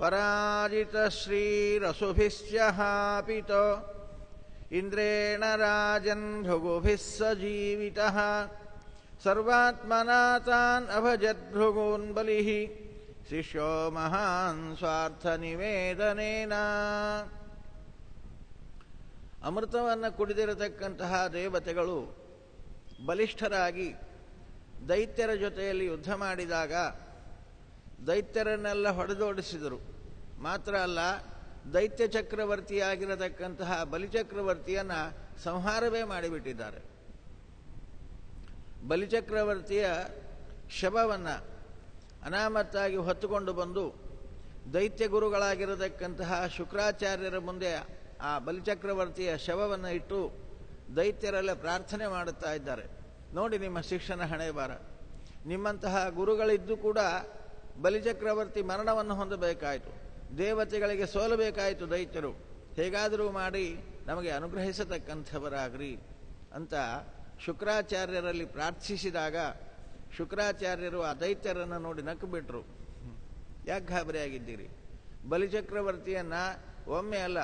ಪರಾಜಿತ ಶ್ರೀರಸುಭಿಶ್ಚಹಾಪಿತೋ ಇಂದ್ರೇಣ ರಾಜನ್ ಭೃಗುಭಿಃ ಸಜೀವಿತಃ ಸರ್ವಾತ್ಮನಾ ತಾನ್ ಅಭಜದ್ಭೃಗೂನ್ ಬಲಿಃ ಶಿಷ್ಯೋ ಮಹಾನ್ ಸ್ವಾರ್ಥ ನಿವೇದನೇನ. ಅಮೃತವನ್ನು ಕುಡಿದಿರತಕ್ಕಂತಹ ದೇವತೆಗಳು ಬಲಿಷ್ಠರಾಗಿ ದೈತ್ಯರ ಜೊತೆಯಲ್ಲಿ ಯುದ್ಧ ಮಾಡಿದಾಗ ದೈತ್ಯರನ್ನೆಲ್ಲ ಹೊಡೆದೋಡಿಸಿದರು. ಮಾತ್ರ ಅಲ್ಲ, ದೈತ್ಯ ಚಕ್ರವರ್ತಿಯಾಗಿರತಕ್ಕಂತಹ ಬಲಿಚಕ್ರವರ್ತಿಯನ್ನು ಸಂಹಾರವೇ ಮಾಡಿಬಿಟ್ಟಿದ್ದಾರೆ. ಬಲಿಚಕ್ರವರ್ತಿಯ ಶವವನ್ನು ಅನಾಮತ್ತಾಗಿ ಹೊತ್ತುಕೊಂಡು ಬಂದು ದೈತ್ಯ ಗುರುಗಳಾಗಿರತಕ್ಕಂತಹ ಶುಕ್ರಾಚಾರ್ಯರ ಮುಂದೆ ಆ ಬಲಿಚಕ್ರವರ್ತಿಯ ಶವವನ್ನು ಇಟ್ಟು ದೈತ್ಯರೆಲ್ಲ ಪ್ರಾರ್ಥನೆ ಮಾಡುತ್ತಾ ಇದ್ದಾರೆ. ನೋಡಿ ನಿಮ್ಮ ಶಿಷ್ಯನ ಹಣೆಬಾರ. ನಿಮ್ಮಂತಹ ಗುರುಗಳಿದ್ದು ಕೂಡ ಬಲಿಚಕ್ರವರ್ತಿ ಮರಣವನ್ನು ಹೊಂದಬೇಕಾಯಿತು, ದೇವತೆಗಳಿಗೆ ಸೋಲಬೇಕಾಯಿತು ದೈತ್ಯರು. ಹೇಗಾದರೂ ಮಾಡಿ ನಮಗೆ ಅನುಗ್ರಹಿಸತಕ್ಕಂಥವರಾಗ್ರಿ ಅಂತ ಶುಕ್ರಾಚಾರ್ಯರಲ್ಲಿ ಪ್ರಾರ್ಥಿಸಿದಾಗ ಶುಕ್ರಾಚಾರ್ಯರು ಆ ದೈತ್ಯರನ್ನು ನೋಡಿ ನಕ್ಕು ಬಿಟ್ರು. ಯಾಕೆ ಗಾಬರಿಯಾಗಿದ್ದೀರಿ? ಬಲಿಚಕ್ರವರ್ತಿಯನ್ನ ಒಮ್ಮೆ ಅಲ್ಲ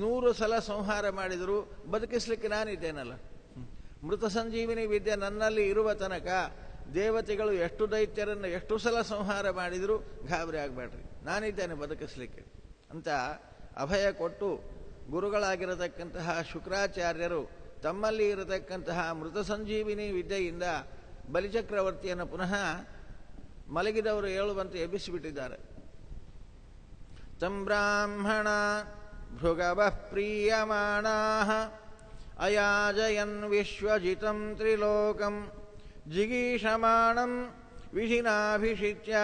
100 ಸಲ ಸಂಹಾರ ಮಾಡಿದರೂ ಬದುಕಿಸ್ಲಿಕ್ಕೆ ನಾನಿದ್ದೇನಲ್ಲ. ಮೃತ ಸಂಜೀವಿನಿ ವಿದ್ಯೆ ನನ್ನಲ್ಲಿ ಇರುವ ತನಕ ದೇವತೆಗಳು ಎಷ್ಟು ದೈತ್ಯರನ್ನು ಎಷ್ಟು ಸಲ ಸಂಹಾರ ಮಾಡಿದರೂ ಗಾಬರಿ ಆಗಬೇಡ್ರಿ, ನಾನಿದ್ದೇನೆ ಬದುಕಿಸ್ಲಿಕ್ಕೆ ಅಂತ ಅಭಯ ಕೊಟ್ಟು ಗುರುಗಳಾಗಿರತಕ್ಕಂತಹ ಶುಕ್ರಾಚಾರ್ಯರು ತಮ್ಮಲ್ಲಿ ಇರತಕ್ಕಂತಹ ಮೃತ ಸಂಜೀವಿನಿ ವಿದ್ಯೆಯಿಂದ ಬಲಿಚಕ್ರವರ್ತಿಯನ್ನು ಪುನಃ ಮಲಗಿದವರು ಹೇಳುವಂತೆ ಎಬ್ಬಿಸಿಬಿಟ್ಟಿದ್ದಾರೆ. ತಂ ಬ್ರಾಹ್ಮಣ ಭೃಗವಃ ಪ್ರೀಯಮಾಣಾಃ ಅಯಾಜಯನ್ ವಿಶ್ವಜಿತಂ ತ್ರಿಲೋಕಂ ಜಿಗೀಷಮಾಣಂ ವಿಧಿನಾಭಿಷಿಚ್ಯ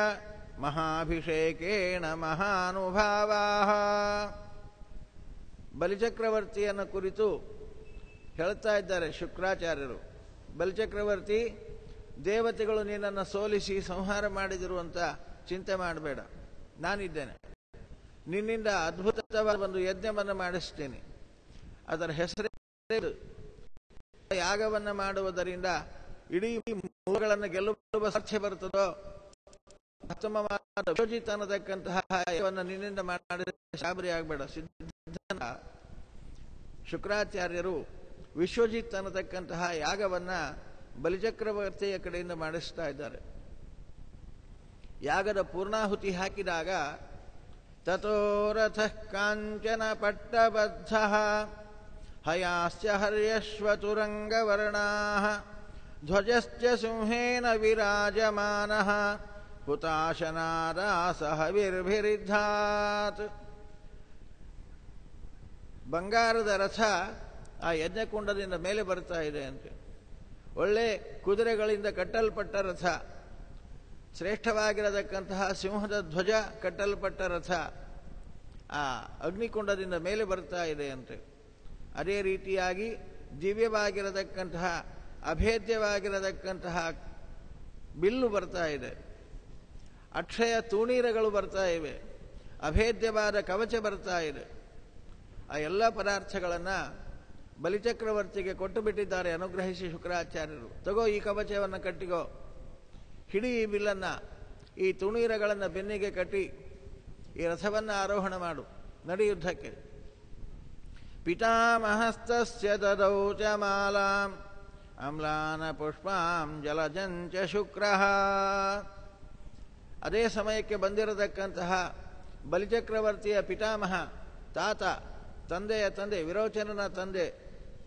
ಮಹಾಭಿಷೇಕೇಣ ಮಹಾನುಭಾವಾಃ. ಬಲಿಚಕ್ರವರ್ತಿಯನ್ನು ಕುರಿತು ಹೇಳ್ತಾ ಇದ್ದಾರೆ ಶುಕ್ರಾಚಾರ್ಯರು. ಬಲಿಚಕ್ರವರ್ತಿ, ದೇವತೆಗಳು ನಿನ್ನನ್ನು ಸೋಲಿಸಿ ಸಂಹಾರ ಮಾಡಿದರು ಅಂತ ಚಿಂತೆ ಮಾಡಬೇಡ, ನಾನಿದ್ದೇನೆ. ನಿನ್ನಿಂದ ಅದ್ಭುತವಾದ ಒಂದು ಯಜ್ಞವನ್ನು ಮಾಡಿಸ್ತೇನೆ. ಅದರ ಹೆಸರೇ ಯಾಗವನ್ನು ಮಾಡುವುದರಿಂದ ಇಡೀ ಮೂಲಗಳನ್ನು ಗೆಲ್ಲುವ ಸಾಧ್ಯ ಬರುತ್ತದೋ ಉತ್ತಮವಾದ ಯೋಜಿತ ಅನ್ನತಕ್ಕಂತಹ ಯಾಗವನ್ನು ನಿನ್ನಿಂದ ಮಾಡಿದ ಗಾಬರಿ ಆಗಬೇಡ. ಸಿದ್ಧ ಶುಕ್ರಾಚಾರ್ಯರು ವಿಶ್ವಜಿತ್ ಅನ್ನತಕ್ಕಂತಹ ಯಾಗವನ್ನ ಬಲಿಚಕ್ರವರ್ತಿಯ ಕಡೆಯಿಂದ ಮಾಡಿಸ್ತಾ ಇದ್ದಾರೆ. ಯಾಗದ ಪೂರ್ಣಾಹುತಿ ಹಾಕಿದಾಗ ತತೋ ರಥಃ ಕಾಂಚನ ಪಟ್ಟಬದ್ಧಃ ಹಯಾಶ್ಚ ಹರ್ಯಶ್ವತುರಂಗವರ್ಣಾಃ ಧ್ವಜಶ್ಚ ಸಿಂಹೇನ ವಿರಾಜಮಾನಃ ಹುತಾಶನಾದಾಸಃ ವಿರ್ಭಿರಿದ್ಧಾತ್. ಬಂಗಾರದ ರಥ ಆ ಯಜ್ಞಕುಂಡದಿಂದ ಮೇಲೆ ಬರ್ತಾ ಇದೆ ಅಂತೆ. ಒಳ್ಳೆ ಕುದುರೆಗಳಿಂದ ಕಟ್ಟಲ್ಪಟ್ಟ ರಥ, ಶ್ರೇಷ್ಠವಾಗಿರತಕ್ಕಂತಹ ಸಿಂಹದ ಧ್ವಜ ಕಟ್ಟಲ್ಪಟ್ಟ ರಥ ಆ ಅಗ್ನಿಕುಂಡದಿಂದ ಮೇಲೆ ಬರ್ತಾ ಇದೆ ಅಂತೆ. ಅದೇ ರೀತಿಯಾಗಿ ದಿವ್ಯವಾಗಿರತಕ್ಕಂತಹ ಅಭೇದ್ಯವಾಗಿರತಕ್ಕಂತಹ ಬಿಲ್ಲು ಬರ್ತಾ ಇದೆ, ಅಕ್ಷಯ ತೂಣೀರಗಳು ಬರ್ತಾ ಇವೆ, ಅಭೇದ್ಯವಾದ ಕವಚ ಬರ್ತಾ ಇದೆ. ಆ ಎಲ್ಲ ಪದಾರ್ಥಗಳನ್ನು ಬಲಿಚಕ್ರವರ್ತಿಗೆ ಕೊಟ್ಟು ಬಿಟ್ಟಿದ್ದಾರೆ ಅನುಗ್ರಹಿಸಿ ಶುಕ್ರಾಚಾರ್ಯರು. ತಗೋ ಈ ಕವಚವನ್ನು ಕಟ್ಟಿಗೋ, ಹಿಡಿ ಈ ಬಿಲ್ಲನ್ನು, ಈ ತುಣೀರಗಳನ್ನು ಬೆನ್ನಿಗೆ ಕಟ್ಟಿ ಈ ರಥವನ್ನು ಆರೋಹಣ ಮಾಡು, ನಡಿ ಯುದ್ಧಕ್ಕೆ. ಪಿತಾಮಹಸ್ತಸ್ಯ ದದೌ ಚ ಮಾಲಾಂ ಅಮ್ಲಾನ ಪುಷ್ಪಾಂ ಜಲಜಂಚ ಶುಕ್ರಃ. ಅದೇ ಸಮಯಕ್ಕೆ ಬಂದಿರತಕ್ಕಂತಹ ಬಲಿಚಕ್ರವರ್ತಿಯ ಪಿತಾಮಹ, ತಾತ, ತಂದೆಯ ತಂದೆ, ವಿರೋಚನನ ತಂದೆ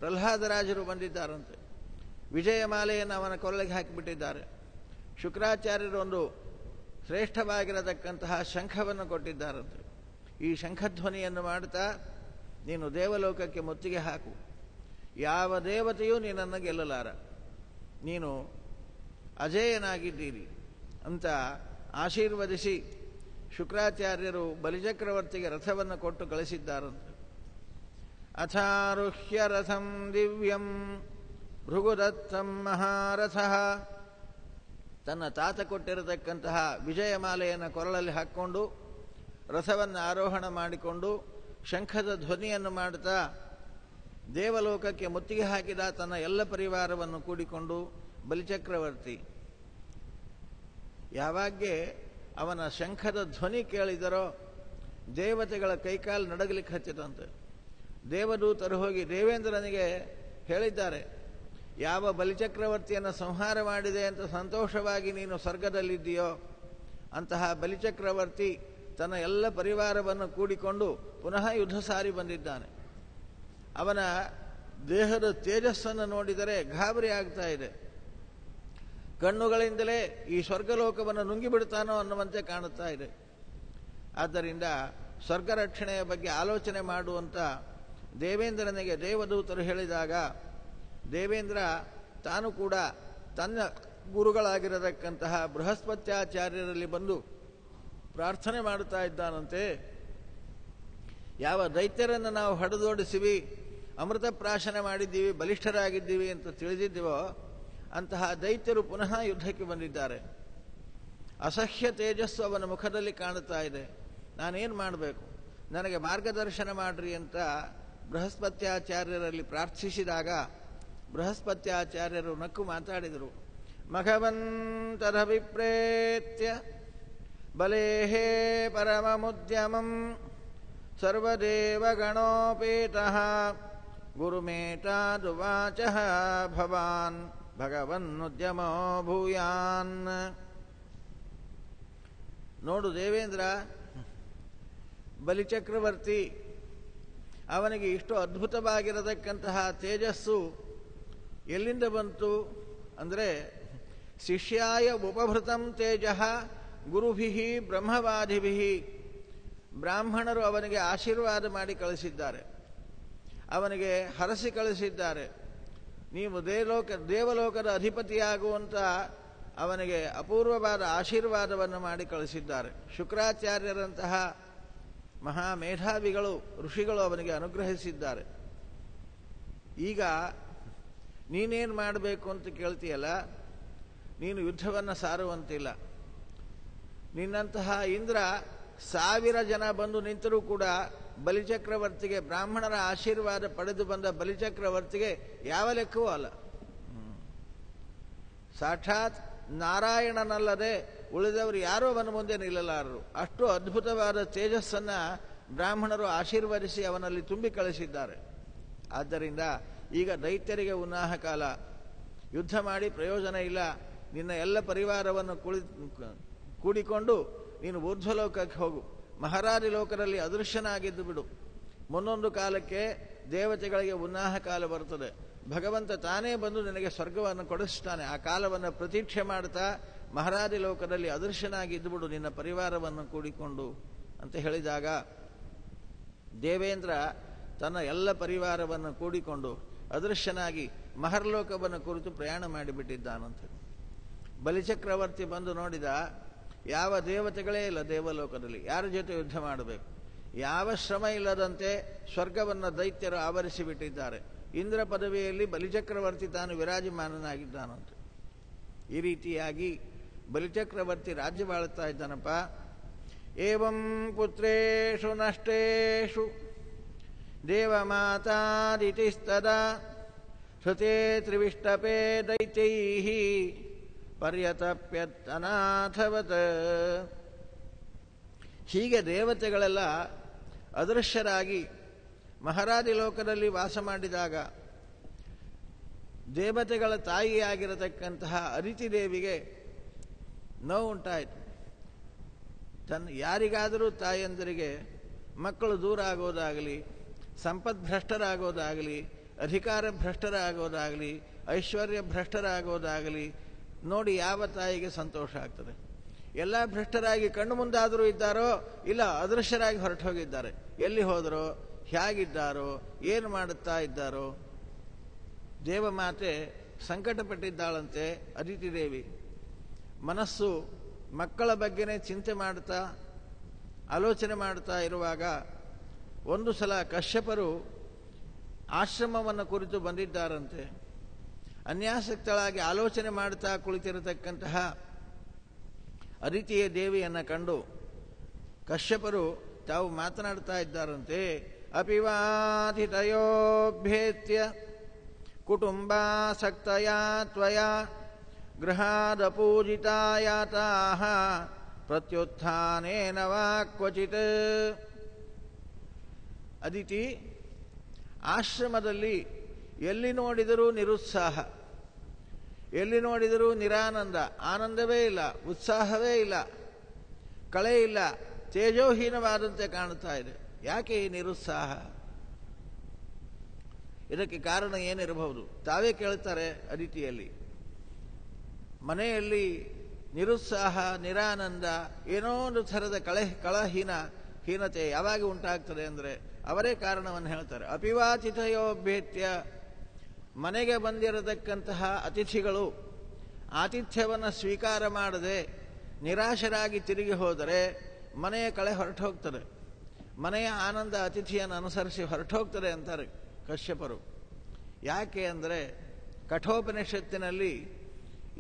ಪ್ರಹ್ಲಾದರಾಜರು ಬಂದಿದ್ದಾರಂತೆ. ವಿಜಯಮಾಲೆಯನ್ನು ಅವನ ಕೊರಳಿಗೆ ಹಾಕಿಬಿಟ್ಟಿದ್ದಾರೆ. ಶುಕ್ರಾಚಾರ್ಯರು ಒಂದು ಶ್ರೇಷ್ಠವಾಗಿರತಕ್ಕಂತಹ ಶಂಖವನ್ನು ಕೊಟ್ಟಿದ್ದಾರಂತೆ. ಈ ಶಂಖಧ್ವನಿಯನ್ನು ಮಾಡುತ್ತಾ ನೀನು ದೇವಲೋಕಕ್ಕೆ ಮುತ್ತಿಗೆ ಹಾಕು, ಯಾವ ದೇವತೆಯೂ ನಿನ್ನನ್ನು ಗೆಲ್ಲಲಾರ, ನೀನು ಅಜೇಯನಾಗಿದ್ದೀರಿ ಅಂತ ಆಶೀರ್ವದಿಸಿ ಶುಕ್ರಾಚಾರ್ಯರು ಬಲಿಚಕ್ರವರ್ತಿಗೆ ರಥವನ್ನು ಕೊಟ್ಟು ಕಳಿಸಿದ್ದಾರಂತೆ. ಅಥಾರುಹ್ಯ ರಥಂ ದಿವ್ಯಂ ಭೃಗುದತ್ತಂ ಮಹಾರಥಃ. ತನ್ನ ತಾತ ಕೊಟ್ಟಿರತಕ್ಕಂತಹ ವಿಜಯಮಾಲೆಯನ್ನು ಕೊರಳಲ್ಲಿ ಹಾಕ್ಕೊಂಡು ರಥವನ್ನು ಆರೋಹಣ ಮಾಡಿಕೊಂಡು ಶಂಖದ ಧ್ವನಿಯನ್ನು ಮಾಡುತ್ತಾ ದೇವಲೋಕಕ್ಕೆ ಮುತ್ತಿಗೆ ಹಾಕಿದ ತನ್ನ ಎಲ್ಲ ಪರಿವಾರವನ್ನು ಕೂಡಿಕೊಂಡು ಬಲಿಚಕ್ರವರ್ತಿ ಯಾವಾಗ್ಗೆ ಅವನ ಶಂಖದ ಧ್ವನಿ ಕೇಳಿದರೋ ದೇವತೆಗಳ ಕೈಕಾಲು ನಡಗಲಿಕ್ಕೆ ಹಚ್ಚಿದಂತೆ. ದೇವದೂತರು ಹೋಗಿ ದೇವೇಂದ್ರನಿಗೆ ಹೇಳಿದ್ದಾರೆ, ಯಾವ ಬಲಿಚಕ್ರವರ್ತಿಯನ್ನು ಸಂಹಾರ ಮಾಡಿದೆ ಅಂತ ಸಂತೋಷವಾಗಿ ನೀನು ಸ್ವರ್ಗದಲ್ಲಿದ್ದೀಯೋ ಅಂತಹ ಬಲಿಚಕ್ರವರ್ತಿ ತನ್ನ ಎಲ್ಲ ಪರಿವಾರವನ್ನು ಕೂಡಿಕೊಂಡು ಪುನಃ ಯುದ್ಧ ಸಾರಿ ಬಂದಿದ್ದಾನೆ. ಅವನ ದೇಹದ ತೇಜಸ್ಸನ್ನು ನೋಡಿದರೆ ಗಾಬರಿ ಆಗ್ತಾ ಇದೆ. ಕಣ್ಣುಗಳಿಂದಲೇ ಈ ಸ್ವರ್ಗಲೋಕವನ್ನು ನುಂಗಿಬಿಡ್ತಾನೋ ಅನ್ನುವಂತೆ ಕಾಣುತ್ತಾ ಇದೆ. ಆದ್ದರಿಂದ ಸ್ವರ್ಗ ರಕ್ಷಣೆಯ ಬಗ್ಗೆ ಆಲೋಚನೆ ಮಾಡುವಂತ ದೇವೇಂದ್ರನಿಗೆ ದೇವದೂತರು ಹೇಳಿದಾಗ ದೇವೇಂದ್ರ ತಾನು ಕೂಡ ತನ್ನ ಗುರುಗಳಾಗಿರತಕ್ಕಂತಹ ಬೃಹಸ್ಪತ್ಯಾಚಾರ್ಯರಲ್ಲಿ ಬಂದು ಪ್ರಾರ್ಥನೆ ಮಾಡುತ್ತಾ ಇದ್ದಾನಂತೆ. ಯಾವ ದೈತ್ಯರನ್ನು ನಾವು ಹೊಡೆದೋಡಿಸಿವಿ, ಅಮೃತ ಪ್ರಾಶನ ಮಾಡಿದ್ದೀವಿ, ಬಲಿಷ್ಠರಾಗಿದ್ದೀವಿ ಅಂತ ತಿಳಿದಿದ್ದೀವೋ ಅಂತಹ ದೈತ್ಯರು ಪುನಃ ಯುದ್ಧಕ್ಕೆ ಬಂದಿದ್ದಾರೆ. ಅಸಹ್ಯ ತೇಜಸ್ಸು ಅವನ ಮುಖದಲ್ಲಿ ಕಾಣುತ್ತಾ ಇದೆ. ನಾನೇನು ಮಾಡಬೇಕು, ನನಗೆ ಮಾರ್ಗದರ್ಶನ ಮಾಡ್ರಿ ಅಂತ ಬೃಹಸ್ಪತ್ಯಾಚಾರ್ಯರಲ್ಲಿ ಪ್ರಾರ್ಥಿಸಿದಾಗ ಬೃಹಸ್ಪತ್ಯಾಚಾರ್ಯರು ನಕ್ಕು ಮಾತಾಡಿದರು. ಮಘವಂತದಭಿಪ್ರೇತ್ಯ ಬಲೇಹೇ ಪರಮಮುದ್ಯಮಂ ಸರ್ವದೇವಗಣೋಪೇತಃ ಗುರುಮೇಟಾದುವಾಚಃ ಭವಾನ್ ಭಗವನ್ನುದ್ಯಮೋ ಭೂಯಾನ್. ನೋಡು ದೇವೇಂದ್ರ, ಬಲಿಚಕ್ರವರ್ತಿ ಅವನಿಗೆ ಇಷ್ಟು ಅದ್ಭುತವಾಗಿರತಕ್ಕಂತಹ ತೇಜಸ್ಸು ಎಲ್ಲಿಂದ ಬಂತು ಅಂದರೆ ಶಿಷ್ಯಾಯ ಉಪಭೃತಂ ತೇಜಃ ಗುರುಭಿ ಬ್ರಹ್ಮವಾದಿಭಿ. ಬ್ರಾಹ್ಮಣರು ಅವನಿಗೆ ಆಶೀರ್ವಾದ ಮಾಡಿ ಕಳಿಸಿದ್ದಾರೆ, ಅವನಿಗೆ ಹರಸಿ ಕಳಿಸಿದ್ದಾರೆ. ನೀವು ದೇವಲೋಕದ ಅಧಿಪತಿಯಾಗುವಂತ ಅವನಿಗೆ ಅಪೂರ್ವವಾದ ಆಶೀರ್ವಾದವನ್ನು ಮಾಡಿ ಕಳಿಸಿದ್ದಾರೆ. ಶುಕ್ರಾಚಾರ್ಯರಂತಹ ಮಹಾಮೇಧಾವಿಗಳು ಋಷಿಗಳು ಅವನಿಗೆ ಅನುಗ್ರಹಿಸಿದ್ದಾರೆ. ಈಗ ನೀನೇನು ಮಾಡಬೇಕು ಅಂತ ಕೇಳ್ತೀಯಲ್ಲ, ನೀನು ಯುದ್ಧವನ್ನು ಸಾರುವಂತಿಲ್ಲ. ನಿನ್ನಂತಹ ಇಂದ್ರ 1000 ಜನ ಬಂದು ನಿಂತರೂ ಕೂಡ ಬಲಿಚಕ್ರವರ್ತಿಗೆ, ಬ್ರಾಹ್ಮಣರ ಆಶೀರ್ವಾದ ಪಡೆದು ಬಂದ ಬಲಿಚಕ್ರವರ್ತಿಗೆ ಯಾವ ಲೆಕ್ಕವೂ ಅಲ್ಲ. ಸಾಕ್ಷಾತ್ ನಾರಾಯಣನಲ್ಲದೆ ಉಳಿದವರು ಯಾರೂ ಅವನ ಮುಂದೆ ನಿಲ್ಲಲಾರರು. ಅಷ್ಟು ಅದ್ಭುತವಾದ ತೇಜಸ್ಸನ್ನ ಬ್ರಾಹ್ಮಣರು ಆಶೀರ್ವದಿಸಿ ಅವನಲ್ಲಿ ತುಂಬಿ ಕಳಿಸಿದ್ದಾರೆ. ಆದ್ದರಿಂದ ಈಗ ದೈತ್ಯರಿಗೆ ಉನ್ನಾಹ ಕಾಲ, ಯುದ್ಧ ಮಾಡಿ ಪ್ರಯೋಜನ ಇಲ್ಲ. ನಿನ್ನ ಎಲ್ಲ ಪರಿವಾರವನ್ನು ಕೂಡಿಕೊಂಡು ನೀನು ಊರ್ಧ್ವಲೋಕಕ್ಕೆ ಹೋಗು, ಮಹಾರಾಜ ಲೋಕದಲ್ಲಿ ಅದೃಶ್ಯನಾಗಿದ್ದು ಬಿಡು. ಮುಂದೊಂದು ಕಾಲಕ್ಕೆ ದೇವತೆಗಳಿಗೆ ಉನ್ನಾಹ ಕಾಲ ಬರುತ್ತದೆ. ಭಗವಂತ ತಾನೇ ಬಂದು ನಿನಗೆ ಸ್ವರ್ಗವನ್ನು ಕೊಡಿಸ್ತಾನೆ. ಆ ಕಾಲವನ್ನು ಪ್ರತೀಕ್ಷೆ ಮಾಡ್ತಾ ಮಹಾರಾಜ ಲೋಕದಲ್ಲಿ ಅದೃಶ್ಯನಾಗಿದ್ದು ಬಿಡು ನಿನ್ನ ಪರಿವಾರವನ್ನು ಕೂಡಿಕೊಂಡು ಅಂತ ಹೇಳಿದಾಗ ದೇವೇಂದ್ರ ತನ್ನ ಎಲ್ಲ ಪರಿವಾರವನ್ನು ಕೂಡಿಕೊಂಡು ಅದೃಶ್ಯನಾಗಿ ಮಹರ್ಲೋಕವನ್ನು ಕುರಿತು ಪ್ರಯಾಣ ಮಾಡಿಬಿಟ್ಟಿದ್ದಾನಂತೆ. ಬಲಿಚಕ್ರವರ್ತಿ ಬಂದು ನೋಡಿದ, ಯಾವ ದೇವತೆಗಳೇ ಇಲ್ಲ ದೇವಲೋಕದಲ್ಲಿ, ಯಾರ ಜೊತೆ ಯುದ್ಧ ಮಾಡಬೇಕು? ಯಾವ ಶ್ರಮ ಇಲ್ಲದಂತೆ ಸ್ವರ್ಗವನ್ನು ದೈತ್ಯರು ಆವರಿಸಿಬಿಟ್ಟಿದ್ದಾರೆ. ಇಂದ್ರ ಪದವಿಯಲ್ಲಿ ಬಲಿಚಕ್ರವರ್ತಿ ತಾನು ವಿರಾಜಮಾನನಾಗಿದ್ದಾನಂತೆ. ಈ ರೀತಿಯಾಗಿ ಬಲಿಚಕ್ರವರ್ತಿ ರಾಜ್ಯ ಬಾಳುತ್ತಾ ಇದ್ದಾನಪ್ಪ. ಏವಂ ಪುತ್ರೇಷು ನಷ್ಟೇಷು ದೇವಮಾತಾದಿತಿಸ್ತದಾ ಶ್ರುತೇ ತ್ರಿವಿಷ್ಟಪೇ ದೈತ್ಯೈಃ ಪರ್ಯತಪ್ಯತ್. ಹೀಗೆ ದೇವತೆಗಳೆಲ್ಲ ಅದೃಶ್ಯರಾಗಿ ಮಹಾರಾಜ ಲೋಕದಲ್ಲಿ ವಾಸ ಮಾಡಿದಾಗ ದೇವತೆಗಳ ತಾಯಿಯಾಗಿರತಕ್ಕಂತಹ ಅದಿತಿ ದೇವಿಗೆ ನೋವುಂಟಾಯಿತು. ಯಾರಿಗಾದರೂ ತಾಯಂದರಿಗೆ ಮಕ್ಕಳು ದೂರ ಆಗೋದಾಗಲಿ, ಸಂಪದ್ಭ್ರಷ್ಟರಾಗೋದಾಗಲಿ, ಅಧಿಕಾರ ಭ್ರಷ್ಟರಾಗೋದಾಗಲಿ, ಐಶ್ವರ್ಯ ಭ್ರಷ್ಟರಾಗೋದಾಗಲಿ ನೋಡಿ ಯಾವ ತಾಯಿಗೆ ಸಂತೋಷ ಆಗ್ತದೆ? ಎಲ್ಲ ಭ್ರಷ್ಟರಾಗಿ ಕಣ್ಣು ಮುಂದಾದರೂ ಇದ್ದಾರೋ ಇಲ್ಲ ಅದೃಶ್ಯರಾಗಿ ಹೊರಟು ಹೋಗಿದ್ದಾರೆ. ಎಲ್ಲಿ ಹೋದರೋ, ಹೇಗಿದ್ದಾರೋ, ಏನು ಮಾಡುತ್ತಾ ಇದ್ದಾರೋ. ದೇವಮಾತೆ ಸಂಕಟಪಟ್ಟಿದ್ದಾಳಂತೆ ಅದಿತಿ ದೇವಿ. ಮನಸ್ಸು ಮಕ್ಕಳ ಬಗ್ಗೆನೇ ಚಿಂತೆ ಮಾಡ್ತಾ ಆಲೋಚನೆ ಮಾಡ್ತಾ ಇರುವಾಗ ಒಂದು ಸಲ ಕಶ್ಯಪರು ಆಶ್ರಮವನ್ನು ಕುರಿತು ಬಂದಿದ್ದಾರಂತೆ. ಅನ್ಯಾಸಕ್ತಳಾಗಿ ಆಲೋಚನೆ ಮಾಡ್ತಾ ಕುಳಿತಿರತಕ್ಕಂತಹ ಅದಿತಿಯ ದೇವಿಯನ್ನು ಕಂಡು ಕಶ್ಯಪರು ತಾವು ಮಾತನಾಡ್ತಾ ಇದ್ದಾರಂತೆ. ಅಪಿವಾಧಿತಯೋಭ್ಯೇತ್ಯ ಕುಟುಂಬಾಸಕ್ತಯಾ ತ್ವಯಾ ಗೃಹಾದ ಪೂಜಿತಾಯಾತಾಃ ಪ್ರತ್ಯುತ್ಥಾನೇನ ವಾ ಕ್ವಚಿತ್. ಅದಿತಿ, ಆಶ್ರಮದಲ್ಲಿ ಎಲ್ಲಿ ನೋಡಿದರೂ ನಿರುತ್ಸಾಹ, ಎಲ್ಲಿ ನೋಡಿದರೂ ನಿರಾನಂದ, ಆನಂದವೇ ಇಲ್ಲ, ಉತ್ಸಾಹವೇ ಇಲ್ಲ, ಕಳೆ ಇಲ್ಲ, ತೇಜೋಹೀನವಾದಂತೆ ಕಾಣುತ್ತಾ ಇದೆ. ಯಾಕೆ ಈ ನಿರುತ್ಸಾಹ? ಇದಕ್ಕೆ ಕಾರಣ ಏನಿರಬಹುದು? ತಾವೇ ಕೇಳ್ತಾರೆ ಅದಿತಿಯಲ್ಲಿ. ಮನೆಯಲ್ಲಿ ನಿರುತ್ಸಾಹ, ನಿರಾನಂದ, ಏನೋ ಒಂದು ಥರದ ಹೀನತೆ ಯಾವಾಗ ಉಂಟಾಗ್ತದೆ ಅಂದರೆ ಅವರೇ ಕಾರಣವನ್ನು ಹೇಳ್ತಾರೆ. ಅಪಿವಾತಿಥಯೋಭ್ಯೇತ್ಯ, ಮನೆಗೆ ಬಂದಿರತಕ್ಕಂತಹ ಅತಿಥಿಗಳು ಆತಿಥ್ಯವನ್ನು ಸ್ವೀಕಾರ ಮಾಡದೆ ನಿರಾಶರಾಗಿ ತಿರುಗಿ ಹೋದರೆ ಮನೆಯ ಕಳೆ ಹೊರಟು ಹೋಗ್ತದೆ. ಮನೆಯ ಆನಂದ ಅತಿಥಿಯನ್ನು ಅನುಸರಿಸಿ ಹೊರಟು ಹೋಗ್ತದೆ ಅಂತಾರೆ ಕಶ್ಯಪರು. ಯಾಕೆ ಅಂದರೆ ಕಠೋಪನಿಷತ್ತಿನಲ್ಲಿ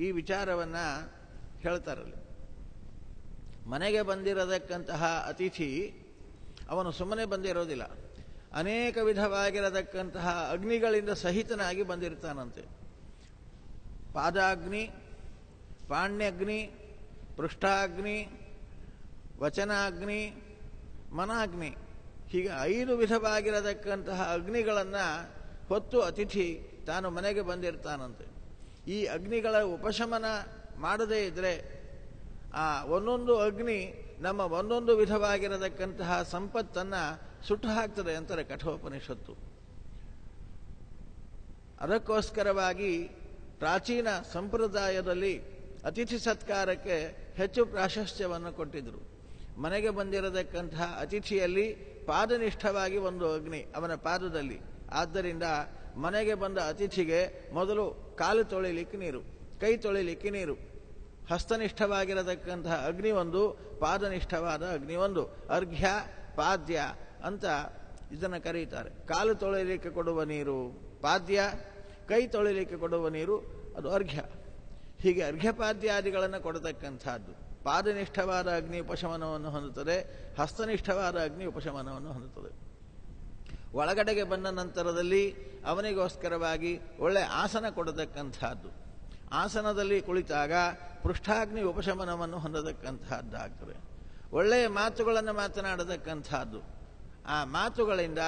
ಈ ವಿಚಾರವನ್ನು ಹೇಳ್ತಾರಲ್ಲಿ. ಮನೆಗೆ ಬಂದಿರತಕ್ಕಂತಹ ಅತಿಥಿ ಅವನು ಸುಮ್ಮನೆ ಬಂದಿರೋದಿಲ್ಲ, ಅನೇಕ ವಿಧವಾಗಿರತಕ್ಕಂತಹ ಅಗ್ನಿಗಳಿಂದ ಸಹಿತನಾಗಿ ಬಂದಿರ್ತಾನಂತೆ. ಪಾದಾಗ್ನಿ, ಪಾಣ್ಯಗ್ನಿ, ಪೃಷ್ಠಾಗ್ನಿ, ವಚನಾಗ್ನಿ, ಮನಾಗ್ನಿ, ಹೀಗೆ 5 ವಿಧವಾಗಿರತಕ್ಕಂತಹ ಅಗ್ನಿಗಳನ್ನು ಹೊತ್ತು ಅತಿಥಿ ತಾನು ಮನೆಗೆ ಬಂದಿರ್ತಾನಂತೆ. ಈ ಅಗ್ನಿಗಳ ಉಪಶಮನ ಮಾಡದೇ ಇದ್ದರೆ ಆ ಒಂದೊಂದು ಅಗ್ನಿ ನಮ್ಮ ಒಂದೊಂದು ವಿಧವಾಗಿರತಕ್ಕಂತಹ ಸಂಪತ್ತನ್ನು ಸುಟ್ಟು ಹಾಕ್ತದೆ ಅಂತಾರೆ ಕಠೋಪನಿಷತ್ತು. ಅದಕ್ಕೋಸ್ಕರವಾಗಿ ಪ್ರಾಚೀನ ಸಂಪ್ರದಾಯದಲ್ಲಿ ಅತಿಥಿ ಸತ್ಕಾರಕ್ಕೆ ಹೆಚ್ಚು ಪ್ರಾಶಸ್ತ್ಯವನ್ನು ಕೊಟ್ಟಿದ್ದರು. ಮನೆಗೆ ಬಂದಿರತಕ್ಕಂತಹ ಅತಿಥಿಯಲ್ಲಿ ಪಾದನಿಷ್ಠವಾಗಿ ಒಂದು ಅಗ್ನಿ ಅವನ ಪಾದದಲ್ಲಿ. ಆದ್ದರಿಂದ ಮನೆಗೆ ಬಂದ ಅತಿಥಿಗೆ ಮೊದಲು ಕಾಲು ತೊಳಿಲಿಕ್ಕೆ ನೀರು, ಕೈ ತೊಳಿಲಿಕ್ಕೆ ನೀರು, ಹಸ್ತನಿಷ್ಠವಾಗಿರತಕ್ಕಂತಹ ಅಗ್ನಿ ಒಂದು, ಪಾದನಿಷ್ಠವಾದ ಅಗ್ನಿ ಒಂದು. ಅರ್ಘ್ಯ, ಪಾದ್ಯ ಅಂತ ಇದನ್ನು ಕರೀತಾರೆ. ಕಾಲು ತೊಳಿಲಿಕ್ಕೆ ಕೊಡುವ ನೀರು ಪಾದ್ಯ, ಕೈ ತೊಳಿಲಿಕ್ಕೆ ಕೊಡುವ ನೀರು ಅದು ಅರ್ಘ್ಯ. ಹೀಗೆ ಅರ್ಘ್ಯಪಾದ್ಯಾದಿಗಳನ್ನು ಕೊಡತಕ್ಕಂಥದ್ದು. ಪಾದನಿಷ್ಠವಾದ ಅಗ್ನಿ ಉಪಶಮನವನ್ನು ಹೊಂದುತ್ತದೆ, ಹಸ್ತನಿಷ್ಠವಾದ ಅಗ್ನಿ ಉಪಶಮನವನ್ನು ಹೊಂದುತ್ತದೆ. ಒಳಗಡೆಗೆ ಬಂದ ನಂತರದಲ್ಲಿ ಅವನಿಗೋಸ್ಕರವಾಗಿ ಒಳ್ಳೆ ಆಸನ ಕೊಡತಕ್ಕಂಥದ್ದು. ಆಸನದಲ್ಲಿ ಕುಳಿತಾಗ ಪೃಷ್ಠಾಗ್ನಿ ಉಪಶಮನವನ್ನು ಹೊಂದತಕ್ಕಂತಹದ್ದಾಗ್ತದೆ. ಒಳ್ಳೆಯ ಮಾತುಗಳನ್ನು ಮಾತನಾಡತಕ್ಕಂಥದ್ದು. ಆ ಮಾತುಗಳಿಂದ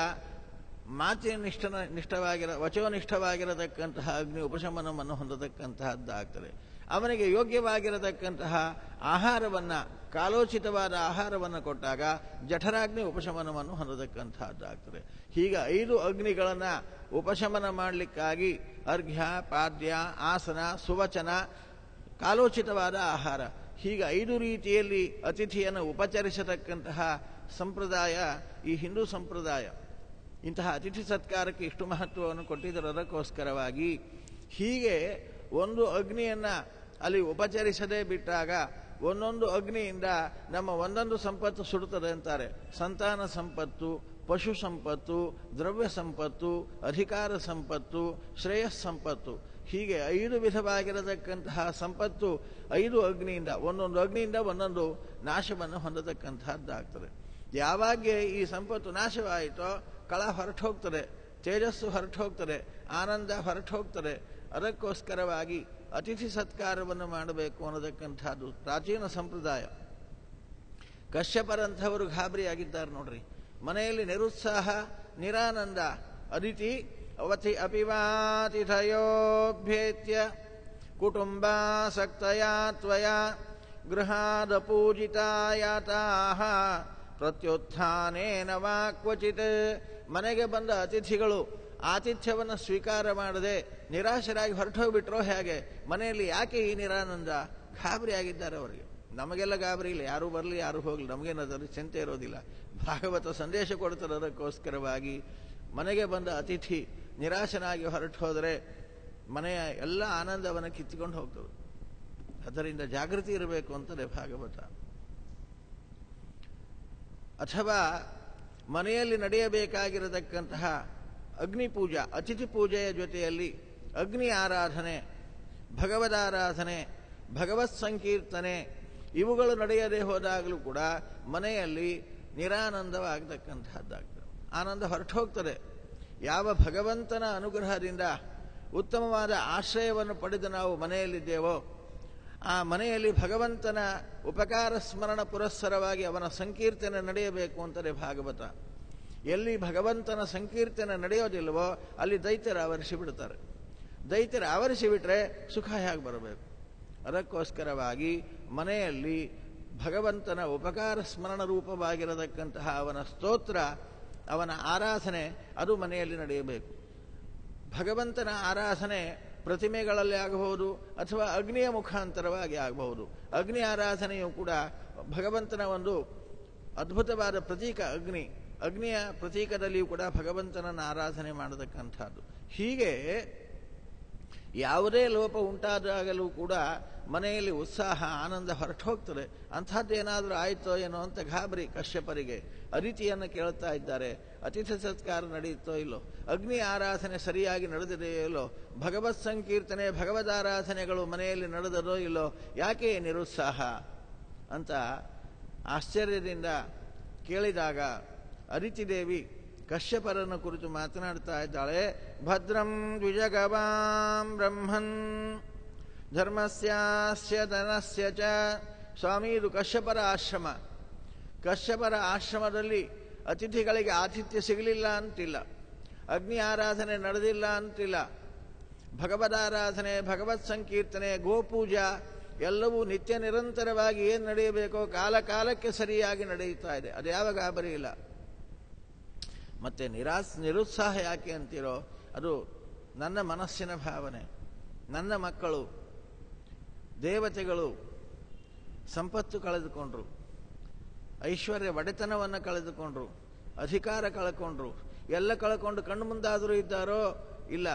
ವಚೋನಿಷ್ಠವಾಗಿರತಕ್ಕಂತಹ ಅಗ್ನಿ ಉಪಶಮನವನ್ನು ಹೊಂದತಕ್ಕಂತಹದ್ದಾಗ್ತದೆ. ಅವನಿಗೆ ಯೋಗ್ಯವಾಗಿರತಕ್ಕಂತಹ ಆಹಾರವನ್ನು, ಕಾಲೋಚಿತವಾದ ಆಹಾರವನ್ನು ಕೊಟ್ಟಾಗ ಜಠರಾಗ್ನಿ ಉಪಶಮನವನ್ನು ಹೊಂದತಕ್ಕಂತಹದ್ದಾಗ್ತದೆ. ಹೀಗೆ 5 ಅಗ್ನಿಗಳನ್ನು ಉಪಶಮನ ಮಾಡಲಿಕ್ಕಾಗಿ ಅರ್ಘ್ಯ, ಪಾದ್ಯ, ಆಸನ, ಸುವಚನ, ಕಾಲೋಚಿತವಾದ ಆಹಾರ, ಹೀಗೆ 5 ರೀತಿಯಲ್ಲಿ ಅತಿಥಿಯನ್ನು ಉಪಚರಿಸತಕ್ಕಂತಹ ಸಂಪ್ರದಾಯ ಈ ಹಿಂದೂ ಸಂಪ್ರದಾಯ. ಇಂತಹ ಅತಿಥಿ ಸತ್ಕಾರಕ್ಕೆ ಇಷ್ಟು ಮಹತ್ವವನ್ನು ಕೊಟ್ಟಿದ್ದರದಕ್ಕೋಸ್ಕರವಾಗಿ ಹೀಗೆ ಒಂದು ಅಗ್ನಿಯನ್ನು ಅಲ್ಲಿ ಉಪಚರಿಸದೇ ಬಿಟ್ಟಾಗ ಒಂದೊಂದು ಅಗ್ನಿಯಿಂದ ನಮ್ಮ ಒಂದೊಂದು ಸಂಪತ್ತು ಸುಡುತ್ತದೆ ಅಂತಾರೆ. ಸಂತಾನ ಸಂಪತ್ತು, ಪಶು ಸಂಪತ್ತು, ದ್ರವ್ಯ ಸಂಪತ್ತು, ಅಧಿಕಾರ ಸಂಪತ್ತು, ಶ್ರೇಯಸ್ ಸಂಪತ್ತು, ಹೀಗೆ 5 ವಿಧವಾಗಿರತಕ್ಕಂತಹ ಸಂಪತ್ತು 5 ಅಗ್ನಿಯಿಂದ, ಒಂದೊಂದು ಅಗ್ನಿಯಿಂದ ಒಂದೊಂದು ನಾಶವನ್ನು ಹೊಂದತಕ್ಕಂತಹದ್ದಾಗ್ತದೆ. ಯಾವಾಗ ಈ ಸಂಪತ್ತು ನಾಶವಾಯಿತೋ ಕಳ ಹೊರಟು ಹೋಗ್ತದೆ, ತೇಜಸ್ಸು ಹೊರಟು ಹೋಗ್ತದೆ, ಆನಂದ ಹೊರಟು ಹೋಗ್ತದೆ. ಅದಕ್ಕೋಸ್ಕರವಾಗಿ ಅತಿಥಿ ಸತ್ಕಾರವನ್ನು ಮಾಡಬೇಕು ಅನ್ನೋದಕ್ಕಂಥದ್ದು ಪ್ರಾಚೀನ ಸಂಪ್ರದಾಯ. ಕಶ್ಯಪರಂಥವರು ಗಾಬರಿಯಾಗಿದ್ದಾರೆ ನೋಡ್ರಿ. ಮನೆಯಲ್ಲಿ ನಿರುತ್ಸಾಹ, ನಿರಾನಂದ. ಅದಿತಿ ಅವತಿ ಅಪಿವಾತಿಥಯೋಭ್ಯೇತ್ಯ ಕುಟುಂಬಾಸಕ್ತಯ ತ್ವಯ ಗೃಹಾದ ಪೂಜಿತಾಯಾತಾಹ ಪ್ರತ್ಯುತ್ಥಾನೇನ ವಾ ಕ್ವಚಿತ್. ಮನೆಗೆ ಬಂದ ಅತಿಥಿಗಳು ಆತಿಥ್ಯವನ್ನು ಸ್ವೀಕಾರ ಮಾಡದೆ ನಿರಾಶರಾಗಿ ಹೊರಟೋಗ್ಬಿಟ್ರೋ ಹೇಗೆ? ಮನೆಯಲ್ಲಿ ಯಾಕೆ ಈ ನಿರಾನಂದ? ಗಾಬರಿ ಆಗಿದ್ದಾರೆ ಅವರಿಗೆ. ನಮಗೆಲ್ಲ ಗಾಬರಿ ಇಲ್ಲ, ಯಾರು ಬರಲಿ ಯಾರು ಹೋಗಲಿ, ನಮಗೇನದರ ಚಿಂತೆ ಇರೋದಿಲ್ಲ. ಭಾಗವತ ಸಂದೇಶ ಕೊಡ್ತಾರೆ. ಅದಕ್ಕೋಸ್ಕರವಾಗಿ ಮನೆಗೆ ಬಂದ ಅತಿಥಿ ನಿರಾಶನಾಗಿ ಹೊರಟು ಹೋದರೆ ಮನೆಯ ಎಲ್ಲ ಆನಂದವನ್ನು ಕಿತ್ತುಕೊಂಡು ಹೋಗ್ತದೆ. ಅದರಿಂದ ಜಾಗೃತಿ ಇರಬೇಕು ಅಂತಲೇ ಭಾಗವತ. ಅಥವಾ ಮನೆಯಲ್ಲಿ ನಡೆಯಬೇಕಾಗಿರತಕ್ಕಂತಹ ಅಗ್ನಿ ಪೂಜಾ, ಅತಿಥಿ ಪೂಜೆಯ ಜೊತೆಯಲ್ಲಿ ಅಗ್ನಿ ಆರಾಧನೆ, ಭಗವದಾರಾಧನೆ, ಭಗವತ್ ಸಂಕೀರ್ತನೆ ಇವುಗಳು ನಡೆಯದೇ ಹೋದಾಗಲೂ ಕೂಡ ಮನೆಯಲ್ಲಿ ನಿರಾನಂದವಾಗತಕ್ಕಂತಹದ್ದಾಗ್ತದೆ. ಆನಂದ ಹೊರಟು ಹೋಗ್ತದೆ. ಯಾವ ಭಗವಂತನ ಅನುಗ್ರಹದಿಂದ ಉತ್ತಮವಾದ ಆಶ್ರಯವನ್ನು ಪಡೆದು ನಾವು ಮನೆಯಲ್ಲಿದ್ದೇವೋ ಆ ಮನೆಯಲ್ಲಿ ಭಗವಂತನ ಉಪಕಾರ ಸ್ಮರಣ ಪುರಸ್ಸರವಾಗಿ ಅವನ ಸಂಕೀರ್ತನೆ ನಡೆಯಬೇಕು ಅಂತಲೇ ಭಾಗವತ. ಎಲ್ಲಿ ಭಗವಂತನ ಸಂಕೀರ್ತನೆ ನಡೆಯೋದಿಲ್ವೋ ಅಲ್ಲಿ ದೈತ್ಯರು ಆವರಿಸಿ ಬಿಡ್ತಾರೆ. ದೈತ್ಯರು ಆವರಿಸಿ ಬಿಟ್ರೆ ಸುಖ ಹೇಗೆ ಬರಬೇಕು? ಅದಕ್ಕೋಸ್ಕರವಾಗಿ ಮನೆಯಲ್ಲಿ ಭಗವಂತನ ಉಪಕಾರ ಸ್ಮರಣ ರೂಪವಾಗಿರತಕ್ಕಂತಹ ಅವನ ಸ್ತೋತ್ರ, ಅವನ ಆರಾಧನೆ ಅದು ಮನೆಯಲ್ಲಿ ನಡೆಯಬೇಕು. ಭಗವಂತನ ಆರಾಧನೆ ಪ್ರತಿಮೆಗಳಲ್ಲಿ ಆಗಬಹುದು ಅಥವಾ ಅಗ್ನಿಯ ಮುಖಾಂತರವಾಗಿ ಆಗಬಹುದು. ಅಗ್ನಿ ಆರಾಧನೆಯು ಕೂಡ ಭಗವಂತನ ಒಂದು ಅದ್ಭುತವಾದ ಪ್ರತೀಕ. ಅಗ್ನಿಯ ಪ್ರತೀಕದಲ್ಲಿಯೂ ಕೂಡ ಭಗವಂತನನ್ನು ಆರಾಧನೆ ಮಾಡತಕ್ಕಂಥದ್ದು. ಹೀಗೆ ಯಾವುದೇ ಲೋಪ ಉಂಟಾದಾಗಲೂ ಕೂಡ ಮನೆಯಲ್ಲಿ ಉತ್ಸಾಹ, ಆನಂದ ಹೊರಟು ಹೋಗ್ತದೆ. ಅಂಥದ್ದೇನಾದರೂ ಆಯಿತೋ ಏನೋ ಅಂತ ಗಾಬರಿ ಕಶ್ಯಪರಿಗೆ. ಅದಿತಿಯನ್ನು ಕೇಳ್ತಾ ಇದ್ದಾರೆ, ಅತಿಥಿ ಸತ್ಕಾರ ನಡೆಯುತ್ತೋ ಇಲ್ಲೋ, ಅಗ್ನಿ ಆರಾಧನೆ ಸರಿಯಾಗಿ ನಡೆದಿದೆಯೋ ಇಲ್ಲೋ, ಭಗವತ್ ಸಂಕೀರ್ತನೆ ಭಗವದಾರಾಧನೆಗಳು ಮನೆಯಲ್ಲಿ ನಡೆದದೋ ಇಲ್ಲೋ, ಯಾಕೆ ನಿರುತ್ಸಾಹ ಅಂತ ಆಶ್ಚರ್ಯದಿಂದ ಕೇಳಿದಾಗ ಅದಿತಿ ದೇವಿ ಕಶ್ಯಪರನ್ನು ಕುರಿತು ಮಾತನಾಡ್ತಾ ಇದ್ದಾಳೆ. ಭದ್ರಂ ದ್ವಿಜಗವಾಂ ಬ್ರಹ್ಮನ್ ಧರ್ಮಸ್ಯಾಸ್ಯ ಧನಸ್ಯ ಚ. ಸ್ವಾಮಿ, ಇದು ಕಶ್ಯಪರ ಆಶ್ರಮ. ಕಶ್ಯಪರ ಆಶ್ರಮದಲ್ಲಿ ಅತಿಥಿಗಳಿಗೆ ಆತಿಥ್ಯ ಸಿಗಲಿಲ್ಲ ಅಂತಿಲ್ಲ, ಅಗ್ನಿ ಆರಾಧನೆ ನಡೆದಿಲ್ಲ ಅಂತಿಲ್ಲ. ಭಗವದಾರಾಧನೆ, ಭಗವತ್ ಸಂಕೀರ್ತನೆ, ಗೋಪೂಜಾ ಎಲ್ಲವೂ ನಿತ್ಯ ನಿರಂತರವಾಗಿ ಏನು ನಡೆಯಬೇಕೋ ಕಾಲ ಕಾಲಕ್ಕೆ ಸರಿಯಾಗಿ ನಡೆಯುತ್ತಾ ಇದೆ. ಅದು ಯಾವ ಗಾಬರಿ ಇಲ್ಲ. ಮತ್ತೆ ನಿರುತ್ಸಾಹ ಯಾಕೆ ಅಂತೀರೋ, ಅದು ನನ್ನ ಮನಸ್ಸಿನ ಭಾವನೆ. ನನ್ನ ಮಕ್ಕಳು ದೇವತೆಗಳು ಸಂಪತ್ತು ಕಳೆದುಕೊಂಡ್ರು, ಐಶ್ವರ್ಯ ಒಡೆತನವನ್ನು ಕಳೆದುಕೊಂಡ್ರು, ಅಧಿಕಾರ ಕಳ್ಕೊಂಡ್ರು, ಎಲ್ಲ ಕಳ್ಕೊಂಡು ಕಣ್ಣು ಮುಂದಾದರೂ ಇದ್ದಾರೋ ಇಲ್ಲ,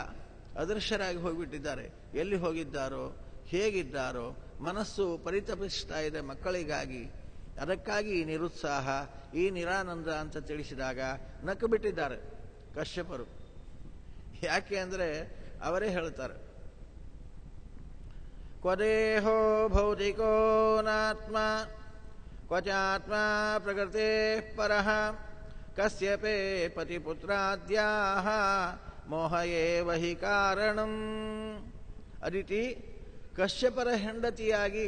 ಅದೃಶ್ಯರಾಗಿ ಹೋಗಿಬಿಟ್ಟಿದ್ದಾರೆ. ಎಲ್ಲಿ ಹೋಗಿದ್ದಾರೋ, ಹೇಗಿದ್ದಾರೋ, ಮನಸ್ಸು ಪರಿತಪಿಸ್ತಾ ಇದೆ ಮಕ್ಕಳಿಗಾಗಿ. ಅದಕ್ಕಾಗಿ ಈ ನಿರುತ್ಸಾಹ, ಈ ನಿರಾನಂದ ಅಂತ ತಿಳಿಸಿದಾಗ ನಕ್ಕು ಬಿಟ್ಟಿದ್ದಾರೆ ಕಶ್ಯಪರು. ಯಾಕೆ ಅಂದರೆ ಅವರೇ ಹೇಳ್ತಾರೆ, ಕ್ವದೇಹೋ ಭೌತಿಕೋ ನಾತ್ಮ ಕ್ವಚಾತ್ಮ ಪ್ರಕೃತೆ ಪರಃ ಕಸ್ಯಪೇ ಪತಿಪುತ್ರಾದ್ಯಾಹ ಮೋಹಯೇವ ಹಿ ಕಾರಣಂ. ಅದಿತಿ, ಕಶ್ಯಪರ ಹೆಂಡತಿಯಾಗಿ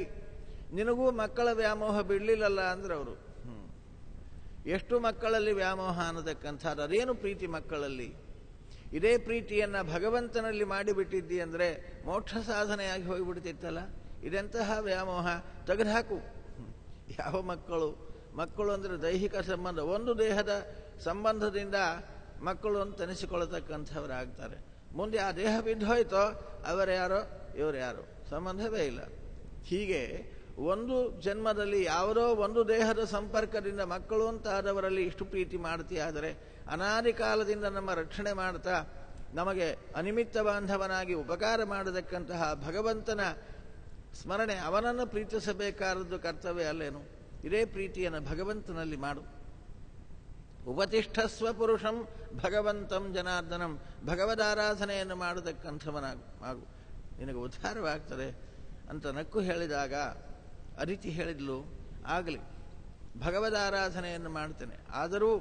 ನಿನಗೂ ಮಕ್ಕಳ ವ್ಯಾಮೋಹ ಬಿಡಲಿಲ್ಲಲ್ಲ ಅಂದ್ರೆ ಅವರು. ಎಷ್ಟು ಮಕ್ಕಳಲ್ಲಿ ವ್ಯಾಮೋಹ ಅನ್ನೋದಕ್ಕಂಥದ್ದು, ಅದೇನು ಪ್ರೀತಿ ಮಕ್ಕಳಲ್ಲಿ. ಇದೇ ಪ್ರೀತಿಯನ್ನು ಭಗವಂತನಲ್ಲಿ ಮಾಡಿಬಿಟ್ಟಿದ್ದಿ ಅಂದರೆ ಮೋಕ್ಷ ಸಾಧನೆಯಾಗಿ ಹೋಗಿಬಿಡ್ತಿತ್ತಲ್ಲ. ಇದೆಂತಹ ವ್ಯಾಮೋಹ, ತೆಗೆದುಹಾಕು. ಯಾವ ಮಕ್ಕಳು ಅಂದರೆ ದೈಹಿಕ ಸಂಬಂಧ, ಒಂದು ದೇಹದ ಸಂಬಂಧದಿಂದ ಮಕ್ಕಳು ಅಂತ ಅನಿಸಿಕೊಳ್ಳತಕ್ಕಂಥವರಾಗ್ತಾರೆ. ಮುಂದೆ ಆ ದೇಹ ಬಿದ್ದೋಯ್ತೋ ಅವರ್ಯಾರೋ ಇವರು ಯಾರೋ, ಸಂಬಂಧವೇ ಇಲ್ಲ. ಹೀಗೆ ಒಂದು ಜನ್ಮದಲ್ಲಿ ಯಾವುದೋ ಒಂದು ದೇಹದ ಸಂಪರ್ಕದಿಂದ ಮಕ್ಕಳು ಅಂತಾದವರಲ್ಲಿ ಇಷ್ಟು ಪ್ರೀತಿ ಮಾಡ್ತೀಯಾದರೆ, ಅನಾದಿ ಕಾಲದಿಂದ ನಮ್ಮ ರಕ್ಷಣೆ ಮಾಡ್ತಾ ನಮಗೆ ಅನಿಮಿತ್ತ ಬಾಂಧವನಾಗಿ ಉಪಕಾರ ಮಾಡತಕ್ಕಂತಹ ಭಗವಂತನ ಸ್ಮರಣೆ, ಅವನನ್ನು ಪ್ರೀತಿಸಬೇಕಾದದ್ದು ಕರ್ತವ್ಯ ಅಲ್ಲೇನು? ಇದೇ ಪ್ರೀತಿಯನ್ನು ಭಗವಂತನಲ್ಲಿ ಮಾಡು. ಉಪತಿಷ್ಠಸ್ವ ಪುರುಷಂ ಭಗವಂತಂ ಜನಾರ್ದನಂ. ಭಗವದಾರಾಧನೆಯನ್ನು ಮಾಡತಕ್ಕಂಥವನಾಗು. ನಿನಗೆ ಉದ್ಧಾರವಾಗ್ತದೆ ಅಂತ ನಕ್ಕು ಹೇಳಿದಾಗ ಅದಿತಿ ಹೇಳಿದ್ಲು, ಆಗಲಿ ಭಗವದಾರಾಧನೆಯನ್ನು ಮಾಡ್ತೇನೆ, ಆದರೂ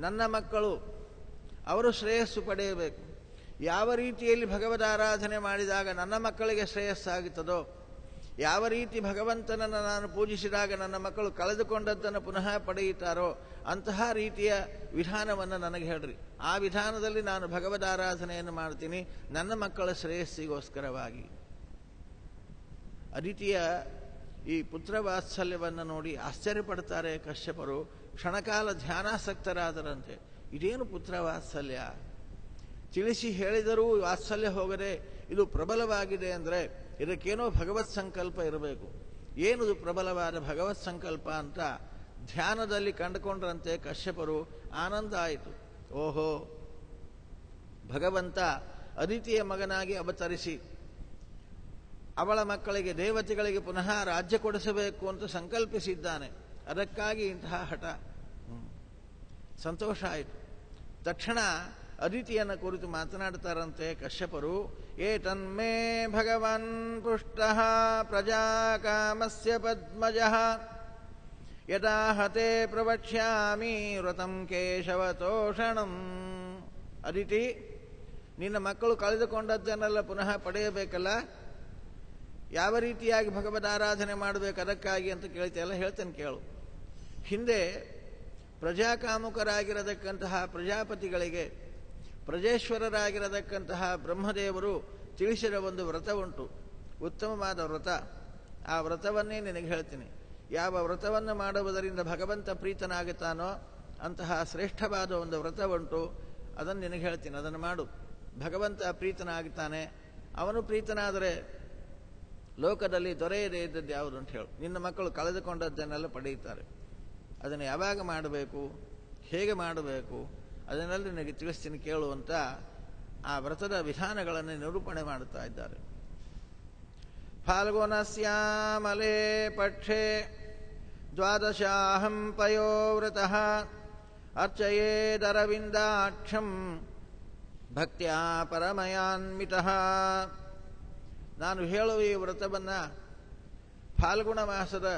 ನನ್ನ ಮಕ್ಕಳು ಅವರು ಶ್ರೇಯಸ್ಸು ಪಡೆಯಬೇಕು. ಯಾವ ರೀತಿಯಲ್ಲಿ ಭಗವದಾರಾಧನೆ ಮಾಡಿದಾಗ ನನ್ನ ಮಕ್ಕಳಿಗೆ ಶ್ರೇಯಸ್ಸಾಗುತ್ತದೋ, ಯಾವ ರೀತಿ ಭಗವಂತನನ್ನು ನಾನು ಪೂಜಿಸಿದಾಗ ನನ್ನ ಮಕ್ಕಳು ಕಳೆದುಕೊಂಡದ್ದನ್ನು ಪುನಃ ಪಡೆಯುತ್ತಾರೋ ಅಂತಹ ರೀತಿಯ ವಿಧಾನವನ್ನು ನನಗೆ ಹೇಳ್ರಿ. ಆ ವಿಧಾನದಲ್ಲಿ ನಾನು ಭಗವದಾರಾಧನೆಯನ್ನು ಮಾಡ್ತೀನಿ ನನ್ನ ಮಕ್ಕಳ ಶ್ರೇಯಸ್ಸಿಗೋಸ್ಕರವಾಗಿ. ಅದಿತಿಯ ಈ ಪುತ್ರ ವಾತ್ಸಲ್ಯವನ್ನು ನೋಡಿ ಆಶ್ಚರ್ಯಪಡ್ತಾರೆ ಕಶ್ಯಪರು. ಕ್ಷಣಕಾಲ ಧ್ಯಾನಾಸಕ್ತರಾದರಂತೆ. ಇದೇನು ಪುತ್ರ ವಾತ್ಸಲ್ಯ? ತಿಳಿಸಿ ಹೇಳಿದರೂ ವಾತ್ಸಲ್ಯ ಹೋಗದೆ ಇದು ಪ್ರಬಲವಾಗಿದೆ ಅಂದರೆ ಇದಕ್ಕೇನೋ ಭಗವತ್ ಸಂಕಲ್ಪ ಇರಬೇಕು. ಏನದು ಪ್ರಬಲವಾದ ಭಗವತ್ ಸಂಕಲ್ಪ ಅಂತ ಧ್ಯಾನದಲ್ಲಿ ಕಂಡುಕೊಂಡ್ರಂತೆ ಕಶ್ಯಪರು. ಆನಂದ ಆಯಿತು. ಓಹೋ, ಭಗವಂತ ಅದಿತಿಯ ಮಗನಾಗಿ ಅವತರಿಸಿ ಅವಳ ಮಕ್ಕಳಿಗೆ ದೇವತೆಗಳಿಗೆ ಪುನಃ ರಾಜ್ಯ ಕೊಡಿಸಬೇಕು ಅಂತ ಸಂಕಲ್ಪಿಸಿದ್ದಾನೆ. ಅದಕ್ಕಾಗಿ ಇಂತಹ ಹಠ. ಸಂತೋಷ ಆಯಿತು. ತಕ್ಷಣ ಅದಿತಿಯನ್ನು ಕುರಿತು ಮಾತನಾಡ್ತಾರಂತೆ ಕಶ್ಯಪರು. ಏತನ್ಮೇ ಭಗವಾನ್ ಪುಷ್ಟಃ ಪ್ರಜಾಕಾಮಸ್ಯ ಪದ್ಮಜಃ ಯದಾ ಹತೆ ಪ್ರವಕ್ಷ್ಯಾಮಿ ವ್ರತಂ ಕೇಶವತೋಷಣಂ. ಅದಿತಿ, ನಿನ್ನ ಮಕ್ಕಳು ಕಳೆದುಕೊಂಡದ್ದನ್ನೆಲ್ಲ ಪುನಃ ಪಡೆಯಬೇಕಲ್ಲ, ಯಾವ ರೀತಿಯಾಗಿ ಭಗವದಾರಾಧನೆ ಮಾಡಬೇಕು ಅದಕ್ಕಾಗಿ ಅಂತ ಕೇಳ್ತೀಯಲ್ಲ, ಹೇಳ್ತೇನೆ ಕೇಳು. ಹಿಂದೆ ಪ್ರಜಾಕಾಮುಕರಾಗಿರತಕ್ಕಂತಹ ಪ್ರಜಾಪತಿಗಳಿಗೆ ಪ್ರಜೇಶ್ವರರಾಗಿರತಕ್ಕಂತಹ ಬ್ರಹ್ಮದೇವರು ತಿಳಿಸಿದ ಒಂದು ವ್ರತ ಉಂಟು, ಉತ್ತಮವಾದ ವ್ರತ. ಆ ವ್ರತವನ್ನೇ ನಿನಗೆ ಹೇಳ್ತೀನಿ. ಯಾವ ವ್ರತವನ್ನು ಮಾಡುವುದರಿಂದ ಭಗವಂತ ಪ್ರೀತನಾಗುತ್ತಾನೋ ಅಂತಹ ಶ್ರೇಷ್ಠವಾದ ಒಂದು ವ್ರತ ಉಂಟು, ಅದನ್ನು ನಿನಗೆ ಹೇಳ್ತೀನಿ. ಅದನ್ನು ಮಾಡು. ಭಗವಂತ ಪ್ರೀತನಾಗುತ್ತಾನೆ. ಅವನು ಪ್ರೀತನಾದರೆ ಲೋಕದಲ್ಲಿ ದೊರೆಯದೇ ಇದ್ದದ್ದು ಯಾವುದು ಅಂತ ಹೇಳು. ನಿನ್ನ ಮಕ್ಕಳು ಕಳೆದುಕೊಂಡದ್ದನ್ನೆಲ್ಲ ಪಡೆಯುತ್ತಾರೆ. ಅದನ್ನು ಯಾವಾಗ ಮಾಡಬೇಕು, ಹೇಗೆ ಮಾಡಬೇಕು ಅದನ್ನೆಲ್ಲ ನಿನಗೆ ತಿಳಿಸ್ತೀನಿ ಕೇಳು ಅಂತ ಆ ವ್ರತದ ವಿಧಾನಗಳನ್ನು ನಿರೂಪಣೆ ಮಾಡುತ್ತಾ ಇದ್ದಾರೆ. ಫಾಲ್ಗುಣಸ್ಯಾಮಲೇ ಪಕ್ಷೆ ದ್ವಾದಶಾಹಂ ಪಯೋವ್ರತಃ ಅರ್ಚಯೇದರವಿಂದಾಕ್ಷಂ ಭಕ್ತ್ಯಾ ಪರಮಯಾನ್ವಿತಃ. ನಾನು ಹೇಳುವ ಈ ವ್ರತವನ್ನು ಫಾಲ್ಗುಣ ಮಾಸದ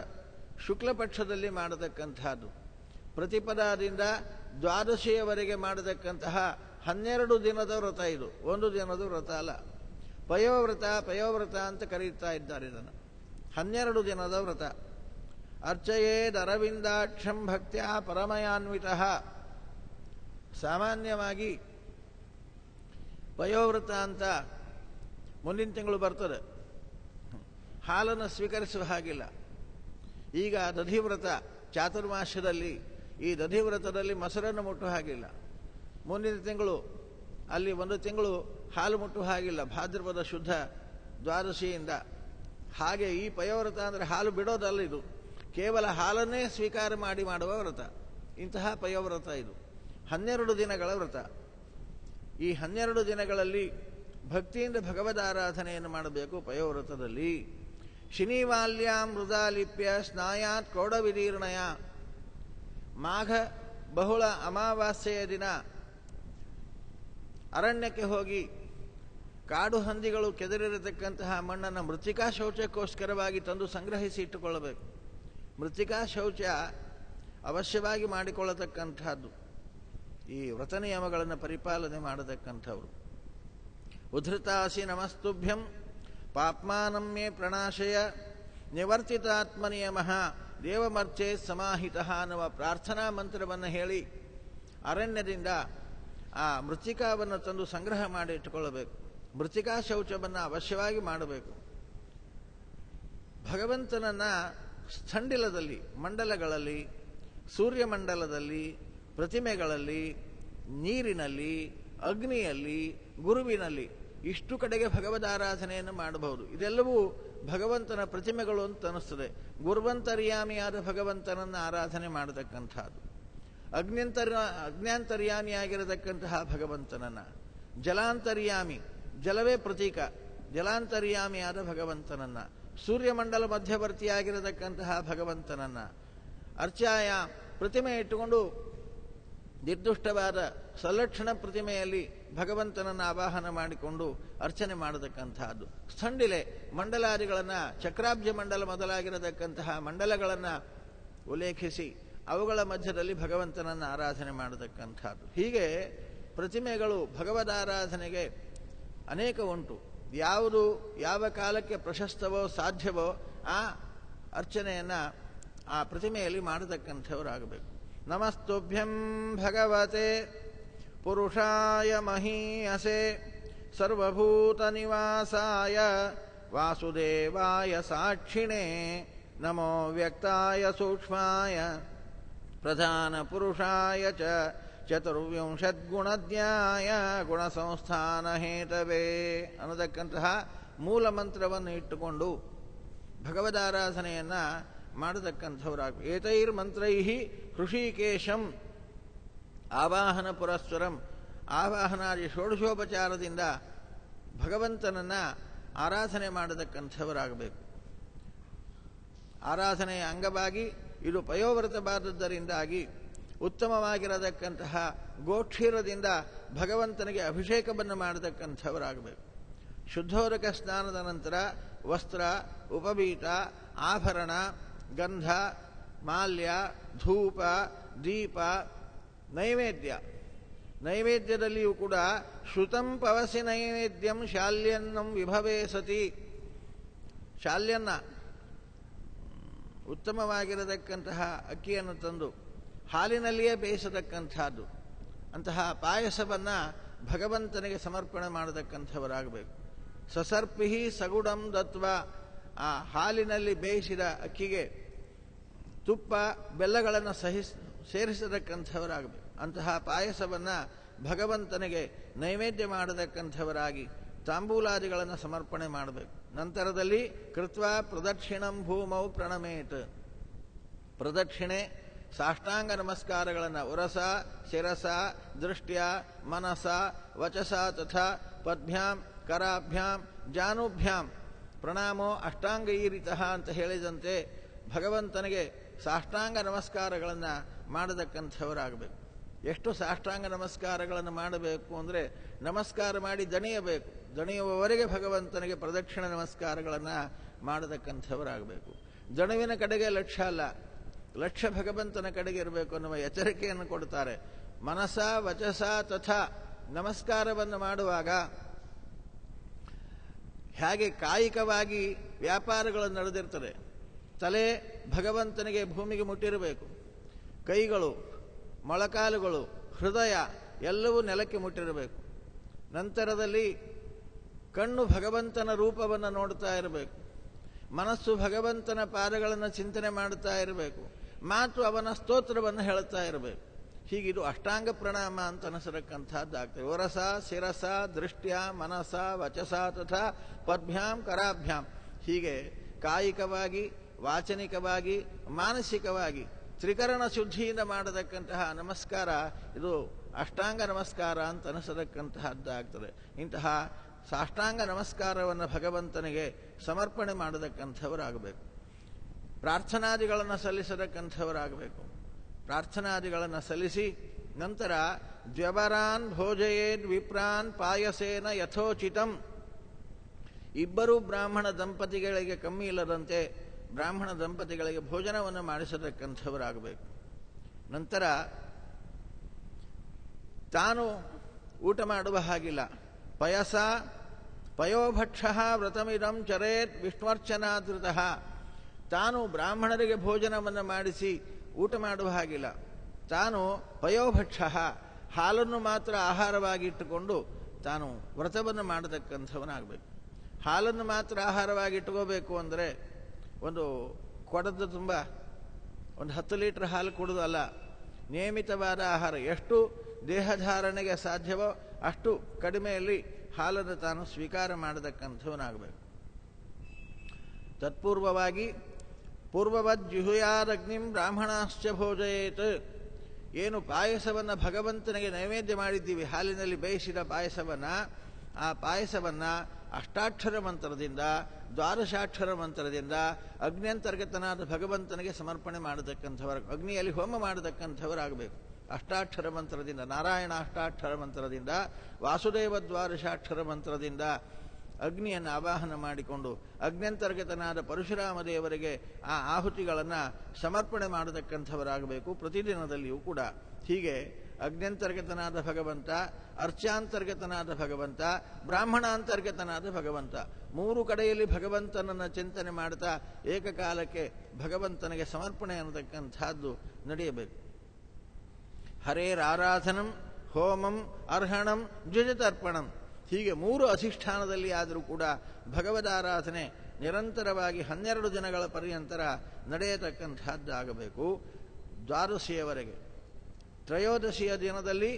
ಶುಕ್ಲ ಪಕ್ಷದಲ್ಲಿ ಮಾಡತಕ್ಕಂಥದ್ದು. ಪ್ರತಿಪದಾದಿಂದ ದ್ವಾದಶಿಯವರೆಗೆ ಮಾಡತಕ್ಕಂತಹ 12 ದಿನದ ವ್ರತ ಇದು, ಒಂದು ದಿನದ ವ್ರತ ಅಲ್ಲ. ಪಯೋವ್ರತ ಅಂತ ಕರೆಯುತ್ತಾ ಇದ್ದಾರೆ ಇದನ್ನು. 12 ದಿನದ ವ್ರತ. ಅರ್ಚಯೇದ್ ಅರವಿಂದಾಕ್ಷಂ ಭಕ್ತ್ಯಾ ಪರಮಯಾನ್ವಿತಃ. ಸಾಮಾನ್ಯವಾಗಿ ಪಯೋವ್ರತ ಅಂತ ಮುಂದಿನ ತಿಂಗಳು ಬರ್ತದೆ. ಹಾಲನ್ನು ಸ್ವೀಕರಿಸುವ ಹಾಗಿಲ್ಲ. ಈಗ ದಧಿವ್ರತ ಚಾತುರ್ಮಾಸ್ಯದಲ್ಲಿ, ಈ ದಧಿವ್ರತದಲ್ಲಿ ಮೊಸರನ್ನು ಮುಟ್ಟುವ ಹಾಗಿಲ್ಲ. ಮುಂದಿನ ತಿಂಗಳು ಅಲ್ಲಿ 1 ತಿಂಗಳು ಹಾಲು ಮುಟ್ಟುವ ಹಾಗಿಲ್ಲ, ಭಾದ್ರಪದ ಶುದ್ಧ ದ್ವಾದಶಿಯಿಂದ. ಹಾಗೆ ಈ ಪಯೋವ್ರತ ಅಂದರೆ ಹಾಲು ಬಿಡೋದಲ್ಲ, ಇದು ಕೇವಲ ಹಾಲನ್ನೇ ಸ್ವೀಕಾರ ಮಾಡಿ ಮಾಡುವ ವ್ರತ. ಇಂತಹ ಪಯೋವ್ರತ ಇದು. 12 ದಿನಗಳ ವ್ರತ. ಈ 12 ದಿನಗಳಲ್ಲಿ ಭಕ್ತಿಯಿಂದ ಭಗವದಾರಾಧನೆಯನ್ನು ಮಾಡಬೇಕು. ಪಯೋವ್ರತದಲ್ಲಿ ಶಿನಿವಾಲ್ಯಾಂ ಮೃದಾಲಿಪ್ಯ ಸ್ನಾಯಾತ್ ಕ್ರೋಢವಿದೀರ್ಣಯ. ಮಾಘ ಬಹುಳ ಅಮಾವಾಸ್ಯೆಯ ದಿನ ಅರಣ್ಯಕ್ಕೆ ಹೋಗಿ ಕಾಡು ಹಂದಿಗಳು ಕೆದರಿರತಕ್ಕಂತಹ ಮಣ್ಣನ್ನು ಮೃತ್ತಿಕಾ ಶೌಚಕ್ಕೋಸ್ಕರವಾಗಿ ತಂದು ಸಂಗ್ರಹಿಸಿ ಇಟ್ಟುಕೊಳ್ಳಬೇಕು. ಮೃತ್ತಿಕಾ ಶೌಚ ಅವಶ್ಯವಾಗಿ ಮಾಡಿಕೊಳ್ಳತಕ್ಕಂಥದ್ದು. ಈ ವ್ರತ ನಿಯಮಗಳನ್ನು ಪರಿಪಾಲನೆ ಮಾಡತಕ್ಕಂಥವ್ರು. ಉದ್ಧತಾಸಿ ನಮಸ್ತುಭ್ಯಂ ಪಾಪ್ಮಾನಂ ಮೇ ಪ್ರಣಾಶಯ ನಿವರ್ತಿತಾತ್ಮನಿಯಮಃ ದೇವಮರ್ಚೆ ಸಮಾಹಿತ ಅನ್ನುವ ಪ್ರಾರ್ಥನಾ ಮಂತ್ರವನ್ನು ಹೇಳಿ ಅರಣ್ಯದಿಂದ ಆ ಮೃತ್ತಿಕಾವನ್ನು ತಂದು ಸಂಗ್ರಹ ಮಾಡಿ ಇಟ್ಟುಕೊಳ್ಳಬೇಕು. ಮೃತ್ತಿಕಾ ಶೌಚವನ್ನು ಅವಶ್ಯವಾಗಿ ಮಾಡಬೇಕು. ಭಗವಂತನನ್ನ ಸ್ಥಂಡಿಲದಲ್ಲಿ, ಮಂಡಲಗಳಲ್ಲಿ, ಸೂರ್ಯಮಂಡಲದಲ್ಲಿ, ಪ್ರತಿಮೆಗಳಲ್ಲಿ, ನೀರಿನಲ್ಲಿ, ಅಗ್ನಿಯಲ್ಲಿ, ಗುರುವಿನಲ್ಲಿ ಇಷ್ಟು ಕಡೆಗೆ ಭಗವದಾರಾಧನೆಯನ್ನು ಮಾಡಬಹುದು. ಇದೆಲ್ಲವೂ ಭಗವಂತನ ಪ್ರತಿಮೆಗಳು ಅಂತ ಅನಿಸ್ತದೆ. ಗುರುವಂತರ್ಯಾಮಿಯಾದ ಭಗವಂತನನ್ನು ಆರಾಧನೆ ಮಾಡತಕ್ಕಂಥದ್ದು. ಅಜ್ಞಾಂತರ್ಯಾಮಿಯಾಗಿರತಕ್ಕಂತಹ ಭಗವಂತನನ್ನು, ಜಲಾಂತರ್ಯಾಮಿ, ಜಲವೇ ಪ್ರತೀಕ, ಜಲಾಂತರ್ಯಾಮಿಯಾದ ಭಗವಂತನನ್ನ, ಸೂರ್ಯಮಂಡಲ ಮಧ್ಯವರ್ತಿಯಾಗಿರತಕ್ಕಂತಹ ಭಗವಂತನನ್ನ, ಅರ್ಚಾಯ ಪ್ರತಿಮೆ ಇಟ್ಟುಕೊಂಡು ನಿರ್ದುಷ್ಟವಾದ ಸಲಕ್ಷಣ ಪ್ರತಿಮೆಯಲ್ಲಿ ಭಗವಂತನನ್ನು ಆವಾಹನ ಮಾಡಿಕೊಂಡು ಅರ್ಚನೆ ಮಾಡತಕ್ಕಂತಹದ್ದು. ಸ್ಥಂಡಿಲೆ ಮಂಡಲಾದಿಗಳನ್ನು, ಚಕ್ರಾಬ್ಜ ಮಂಡಲ ಮೊದಲಾಗಿರತಕ್ಕಂತಹ ಮಂಡಲಗಳನ್ನು ಉಲ್ಲೇಖಿಸಿ ಅವುಗಳ ಮಧ್ಯದಲ್ಲಿ ಭಗವಂತನನ್ನು ಆರಾಧನೆ ಮಾಡತಕ್ಕಂಥದ್ದು. ಹೀಗೆ ಪ್ರತಿಮೆಗಳು ಭಗವದಾರಾಧನೆಗೆ ಅನೇಕ ಉಂಟು. ಯಾವುದು ಯಾವ ಕಾಲಕ್ಕೆ ಪ್ರಶಸ್ತವೋ ಸಾಧ್ಯವೋ ಆ ಅರ್ಚನೆಯನ್ನು ಆ ಪ್ರತಿಮೆಯಲ್ಲಿ ಮಾಡತಕ್ಕಂಥವರಾಗಬೇಕು. ನಮಸ್ತುಭ್ಯಂ ಭಗವತೆ ಪುರುಷಾಯ ಮಹೀಯಸೆ ಸರ್ವಭೂತ ನಿವಾಸಾಯ ವಾಸುದೇವಾಯ ಸಾಕ್ಷಿಣೇ ನಮೋ ವ್ಯಕ್ತಾಯ ಸೂಕ್ಷ್ಮಾಯ ಪ್ರಧಾನ ಪುರುಷಾಯ ಚ ಚತುರ್ವಿಂಶದ್ಗುಣಜ್ಞಾಯ ಗುಣಸಂಸ್ಥಾನ ಹೇತವೇ ಅನ್ನತಕ್ಕಂತಹ ಮೂಲ ಮಂತ್ರವನ್ನು ಇಟ್ಟುಕೊಂಡು ಭಗವದಾರಾಧನೆಯನ್ನು ಮಾಡತಕ್ಕಂಥವರಾಗಬೇಕು. ಏತೈರ್ ಮಂತ್ರೈ ಹೃಷಿಕೇಶಂ ಆವಾಹನ ಪುರಸ್ವರಂ, ಆವಾಹನಾದಿ ಷೋಡಶೋಪಚಾರದಿಂದ ಭಗವಂತನನ್ನು ಆರಾಧನೆ ಮಾಡತಕ್ಕಂಥವರಾಗಬೇಕು. ಆರಾಧನೆಯ ಅಂಗವಾಗಿ ಇದು ಪಯೋವ್ರತವಾದದ್ದರಿಂದಾಗಿ ಉತ್ತಮವಾಗಿರತಕ್ಕಂತಹ ಗೋಕ್ಷೀರದಿಂದ ಭಗವಂತನಿಗೆ ಅಭಿಷೇಕವನ್ನು ಮಾಡತಕ್ಕಂಥವರಾಗಬೇಕು. ಶುದ್ಧೋದಕ ಸ್ನಾನದ ನಂತರ ವಸ್ತ್ರ, ಉಪವೀತ, ಆಭರಣ, ಗಂಧ, ಮಾಲ್ಯ, ಧೂಪ, ದೀಪ, ನೈವೇದ್ಯದಲ್ಲಿಯೂ ಕೂಡ ಶ್ರುತಂ ಪವಸಿ ನೈವೇದ್ಯಂ ಶಾಲ್ಯನ್ನಂ ವಿಭವೇ ಸತಿ, ಶಾಲ್ಯನ್ನ ಉತ್ತಮವಾಗಿರತಕ್ಕಂತಹ ಅಕ್ಕಿಯನ್ನು ತಂದು ಹಾಲಿನಲ್ಲಿಯೇ ಬೇಯಿಸತಕ್ಕಂಥದ್ದು. ಅಂತಹ ಪಾಯಸವನ್ನು ಭಗವಂತನಿಗೆ ಸಮರ್ಪಣೆ ಮಾಡತಕ್ಕಂಥವರಾಗಬೇಕು. ಸಸರ್ಪಿ ಸಗುಡಂ ದತ್ವ, ಆ ಹಾಲಿನಲ್ಲಿ ಬೇಯಿಸಿದ ಅಕ್ಕಿಗೆ ತುಪ್ಪ ಬೆಲ್ಲಗಳನ್ನು ಸೇರಿಸತಕ್ಕಂಥವರಾಗಬೇಕು. ಅಂತಹ ಪಾಯಸವನ್ನು ಭಗವಂತನಿಗೆ ನೈವೇದ್ಯ ಮಾಡತಕ್ಕಂಥವರಾಗಿ ತಾಂಬೂಲಾದಿಗಳನ್ನು ಸಮರ್ಪಣೆ ಮಾಡಬೇಕು. ನಂತರದಲ್ಲಿ ಕೃತ್ವ ಪ್ರದಕ್ಷಿಣಂ ಭೂಮೌ ಪ್ರಣಮೇತ್, ಪ್ರದಕ್ಷಿಣೆ ಸಾಷ್ಟಾಂಗ ನಮಸ್ಕಾರಗಳನ್ನು ಉರಸ, ಶಿರಸ, ದೃಷ್ಟ್ಯ, ಮನಸ, ವಚಸ ತಥಾ ಪದ್ಭ್ಯಾಂ, ಕರಾಭ್ಯಾಂ, ಜಾನುಭ್ಯಾಂ ಪ್ರಣಾಮೋ ಅಷ್ಟಾಂಗೈರಿತಃ ಅಂತ ಹೇಳಿದಂತೆ ಭಗವಂತನಿಗೆ ಸಾಷ್ಟಾಂಗ ನಮಸ್ಕಾರಗಳನ್ನು ಮಾಡತಕ್ಕಂಥವರಾಗಬೇಕು. ಎಷ್ಟು ಸಾಷ್ಟಾಂಗ ನಮಸ್ಕಾರಗಳನ್ನು ಮಾಡಬೇಕು ಅಂದರೆ ನಮಸ್ಕಾರ ಮಾಡಿ ದಣಿಯಬೇಕು. ದಣಿಯುವವರೆಗೆ ಭಗವಂತನಿಗೆ ಪ್ರದಕ್ಷಿಣ ನಮಸ್ಕಾರಗಳನ್ನು ಮಾಡತಕ್ಕಂಥವರಾಗಬೇಕು. ದಣುವಿನ ಕಡೆಗೆ ಲಕ್ಷ್ಯ ಅಲ್ಲ, ಲಕ್ಷ್ಯ ಭಗವಂತನ ಕಡೆಗೆ ಇರಬೇಕು ಅನ್ನುವ ಎಚ್ಚರಿಕೆಯನ್ನು ಕೊಡ್ತಾರೆ. ಮನಸ ವಚಸ ತಥಾ ನಮಸ್ಕಾರವನ್ನು ಮಾಡುವಾಗ ಹೇಗೆ ಕಾಯಿಕವಾಗಿ ವ್ಯಾಪಾರಗಳು ನಡೆದಿರ್ತದೆ, ತಲೆ ಭಗವಂತನಿಗೆ ಭೂಮಿಗೆ ಮುಟ್ಟಿರಬೇಕು, ಕೈಗಳು, ಮೊಳಕಾಲುಗಳು, ಹೃದಯ ಎಲ್ಲವೂ ನೆಲಕ್ಕೆ ಮುಟ್ಟಿರಬೇಕು. ನಂತರದಲ್ಲಿ ಕಣ್ಣು ಭಗವಂತನ ರೂಪವನ್ನು ನೋಡ್ತಾ ಇರಬೇಕು, ಮನಸ್ಸು ಭಗವಂತನ ಪಾದಗಳನ್ನು ಚಿಂತನೆ ಮಾಡುತ್ತಾ ಇರಬೇಕು, ಮಾತು ಅವನ ಸ್ತೋತ್ರವನ್ನು ಹೇಳುತ್ತಾ ಇರಬೇಕು. ಹೀಗಿದು ಅಷ್ಟಾಂಗ ಪ್ರಣಾಮ ಅಂತ ಅನಿಸತಕ್ಕಂಥದ್ದಾಗ್ತದೆ. ವರಸ, ಶಿರಸ, ದೃಷ್ಟ್ಯ, ಮನಸ, ವಚಸ ತಥಾ ಪದ್ಭ್ಯಾಂ, ಕರಾಭ್ಯಾಂ, ಹೀಗೆ ಕಾಯಿಕವಾಗಿ, ವಾಚನಿಕವಾಗಿ, ಮಾನಸಿಕವಾಗಿ ತ್ರಿಕರಣ ಶುದ್ಧಿಯಿಂದ ಮಾಡತಕ್ಕಂತಹ ನಮಸ್ಕಾರ ಇದು ಅಷ್ಟಾಂಗ ನಮಸ್ಕಾರ ಅಂತ ಅನಿಸತಕ್ಕಂತಹದ್ದಾಗ್ತದೆ. ಇಂತಹ ಸಾಷ್ಟಾಂಗ ನಮಸ್ಕಾರವನ್ನು ಭಗವಂತನಿಗೆ ಸಮರ್ಪಣೆ ಮಾಡತಕ್ಕಂಥವರಾಗಬೇಕು. ಪ್ರಾರ್ಥನಾದಿಗಳನ್ನು ಸಲ್ಲಿಸತಕ್ಕಂಥವರಾಗಬೇಕು. ಪ್ರಾರ್ಥನಾದಿಗಳನ್ನು ಸಲ್ಲಿಸಿ ನಂತರ ಜ್ವಬರಾನ್ ಭೋಜಯೇದ್ ವಿಪ್ರಾನ್ ಪಾಯಸೇನ ಯಥೋಚಿತಂ, ಇಬ್ಬರು ಬ್ರಾಹ್ಮಣ ದಂಪತಿಗಳಿಗೆ ಕಮ್ಮಿ ಇಲ್ಲದಂತೆ ಬ್ರಾಹ್ಮಣ ದಂಪತಿಗಳಿಗೆ ಭೋಜನವನ್ನು ಮಾಡಿಸತಕ್ಕಂಥವರಾಗಬೇಕು. ನಂತರ ತಾನು ಊಟ ಮಾಡುವ ಹಾಗಿಲ್ಲ. ಪಯಸ ಪಯೋಭಕ್ಷ ವ್ರತಮಿದಂ ಚರೇತ್ ವಿಷ್ಣುರ್ಚನಾದೃತಃ, ತಾನು ಬ್ರಾಹ್ಮಣರಿಗೆ ಭೋಜನವನ್ನು ಮಾಡಿಸಿ ಊಟ ಮಾಡುವ ಹಾಗಿಲ್ಲ. ತಾನು ಪಯೋಭಕ್ಷ, ಹಾಲನ್ನು ಮಾತ್ರ ಆಹಾರವಾಗಿ ಇಟ್ಟುಕೊಂಡು ತಾನು ವ್ರತವನ್ನು ಮಾಡತಕ್ಕಂಥವನಾಗಬೇಕು. ಹಾಲನ್ನು ಮಾತ್ರ ಆಹಾರವಾಗಿ ಇಟ್ಕೋಬೇಕು ಅಂದರೆ ಒಂದು ಕೊಡದ ತುಂಬ ಒಂದು 10 ಲೀಟರ್ ಹಾಲು ಕೊಡೋದಲ್ಲ, ನಿಯಮಿತವಾದ ಆಹಾರ, ಎಷ್ಟು ದೇಹಧಾರಣೆಗೆ ಸಾಧ್ಯವೋ ಅಷ್ಟು ಕಡಿಮೆಯಲ್ಲಿ ಹಾಲನ್ನು ತಾನು ಸ್ವೀಕಾರ ಮಾಡತಕ್ಕಂಥವನಾಗಬೇಕು. ತತ್ಪೂರ್ವವಾಗಿ ಪೂರ್ವವದ್ ಜಿಹುಯಾದಗ್ನಿಂ ಬ್ರಾಹ್ಮಣಾಶ್ಚ ಭೋಜಯೇತ್, ಏನು ಪಾಯಸವನ್ನು ಭಗವಂತನಿಗೆ ನೈವೇದ್ಯ ಮಾಡಿದ್ದೀವಿ, ಹಾಲಿನಲ್ಲಿ ಬೇಯಿಸಿದ ಪಾಯಸವನ್ನು, ಆ ಪಾಯಸವನ್ನು ಅಷ್ಟಾಕ್ಷರ ಮಂತ್ರದಿಂದ, ದ್ವಾದಶಾಕ್ಷರ ಮಂತ್ರದಿಂದ ಅಗ್ನಿಯಂತರ್ಗತನಾದ ಭಗವಂತನಿಗೆ ಸಮರ್ಪಣೆ ಮಾಡತಕ್ಕಂಥವರು, ಅಗ್ನಿಯಲ್ಲಿ ಹೋಮ ಮಾಡತಕ್ಕಂಥವರಾಗಬೇಕು. ಅಷ್ಟಾಕ್ಷರ ಮಂತ್ರದಿಂದ, ನಾರಾಯಣ ಅಷ್ಟಾಕ್ಷರ ಮಂತ್ರದಿಂದ, ವಾಸುದೇವ ದ್ವಾದಶಾಕ್ಷರ ಮಂತ್ರದಿಂದ ಅಗ್ನಿಯನ್ನು ಆವಾಹನ ಮಾಡಿಕೊಂಡು ಅಗ್ನ್ಯಂತರ್ಗತನಾದ ಪರಶುರಾಮ ದೇವರಿಗೆ ಆ ಆಹುತಿಗಳನ್ನು ಸಮರ್ಪಣೆ ಮಾಡತಕ್ಕಂಥವರಾಗಬೇಕು ಪ್ರತಿದಿನದಲ್ಲಿಯೂ ಕೂಡ. ಹೀಗೆ ಅಗ್ನ್ಯಂತರ್ಗತನಾದ ಭಗವಂತ, ಅರ್ಚಾಂತರ್ಗತನಾದ ಭಗವಂತ, ಬ್ರಾಹ್ಮಣಾಂತರ್ಗತನಾದ ಭಗವಂತ, ಮೂರು ಕಡೆಯಲ್ಲಿ ಭಗವಂತನನ್ನು ಚಿಂತನೆ ಮಾಡ್ತಾ ಏಕಕಾಲಕ್ಕೆ ಭಗವಂತನಿಗೆ ಸಮರ್ಪಣೆ ಅನ್ನತಕ್ಕಂಥದ್ದು ನಡೆಯಬೇಕು. ಹರೇರಾರಾಧನಂ, ಹೋಮಂ, ಅರ್ಹಣಂ, ದ್ವಿಜತರ್ಪಣಂ, ಹೀಗೆ ಮೂರು ಅಧಿಷ್ಠಾನದಲ್ಲಿ ಆದರೂ ಕೂಡ ಭಗವದಾರಾಧನೆ ನಿರಂತರವಾಗಿ 12 ದಿನಗಳ ಪರ್ಯಂತರ ನಡೆಯತಕ್ಕಂಥದ್ದಾಗಬೇಕು. ದ್ವಾದಶಿಯವರೆಗೆ, ತ್ರಯೋದಶಿಯ ದಿನದಲ್ಲಿ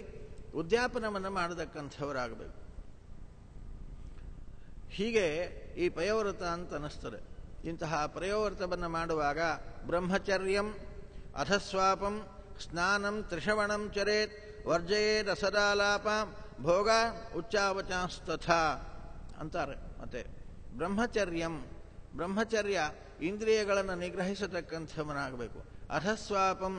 ಉದ್ಯಾಪನವನ್ನು ಮಾಡತಕ್ಕಂಥವರಾಗಬೇಕು. ಹೀಗೆ ಈ ಪಯೋವ್ರತ ಅಂತ ಅನ್ನಿಸ್ತದೆ. ಇಂತಹ ಪಯೋವ್ರತವನ್ನು ಮಾಡುವಾಗ ಬ್ರಹ್ಮಚರ್ಯಂ ಅಧಸ್ವಾಪಂ ಸ್ನಾನಂ ತ್ರಿಷವಣಂ ಚರೇತ್ ವರ್ಜಯೇದ್ ಅಸದಾಲಾಪ ಭೋಗ ಉಚ್ಚಾವಚಾಸ್ತಥಾ ಅಂತಾರೆ. ಮತ್ತೆ ಬ್ರಹ್ಮಚರ್ಯ ಇಂದ್ರಿಯಗಳನ್ನು ನಿಗ್ರಹಿಸತಕ್ಕಂಥವನಾಗಬೇಕು. ಅಧಸ್ವಾಪಂ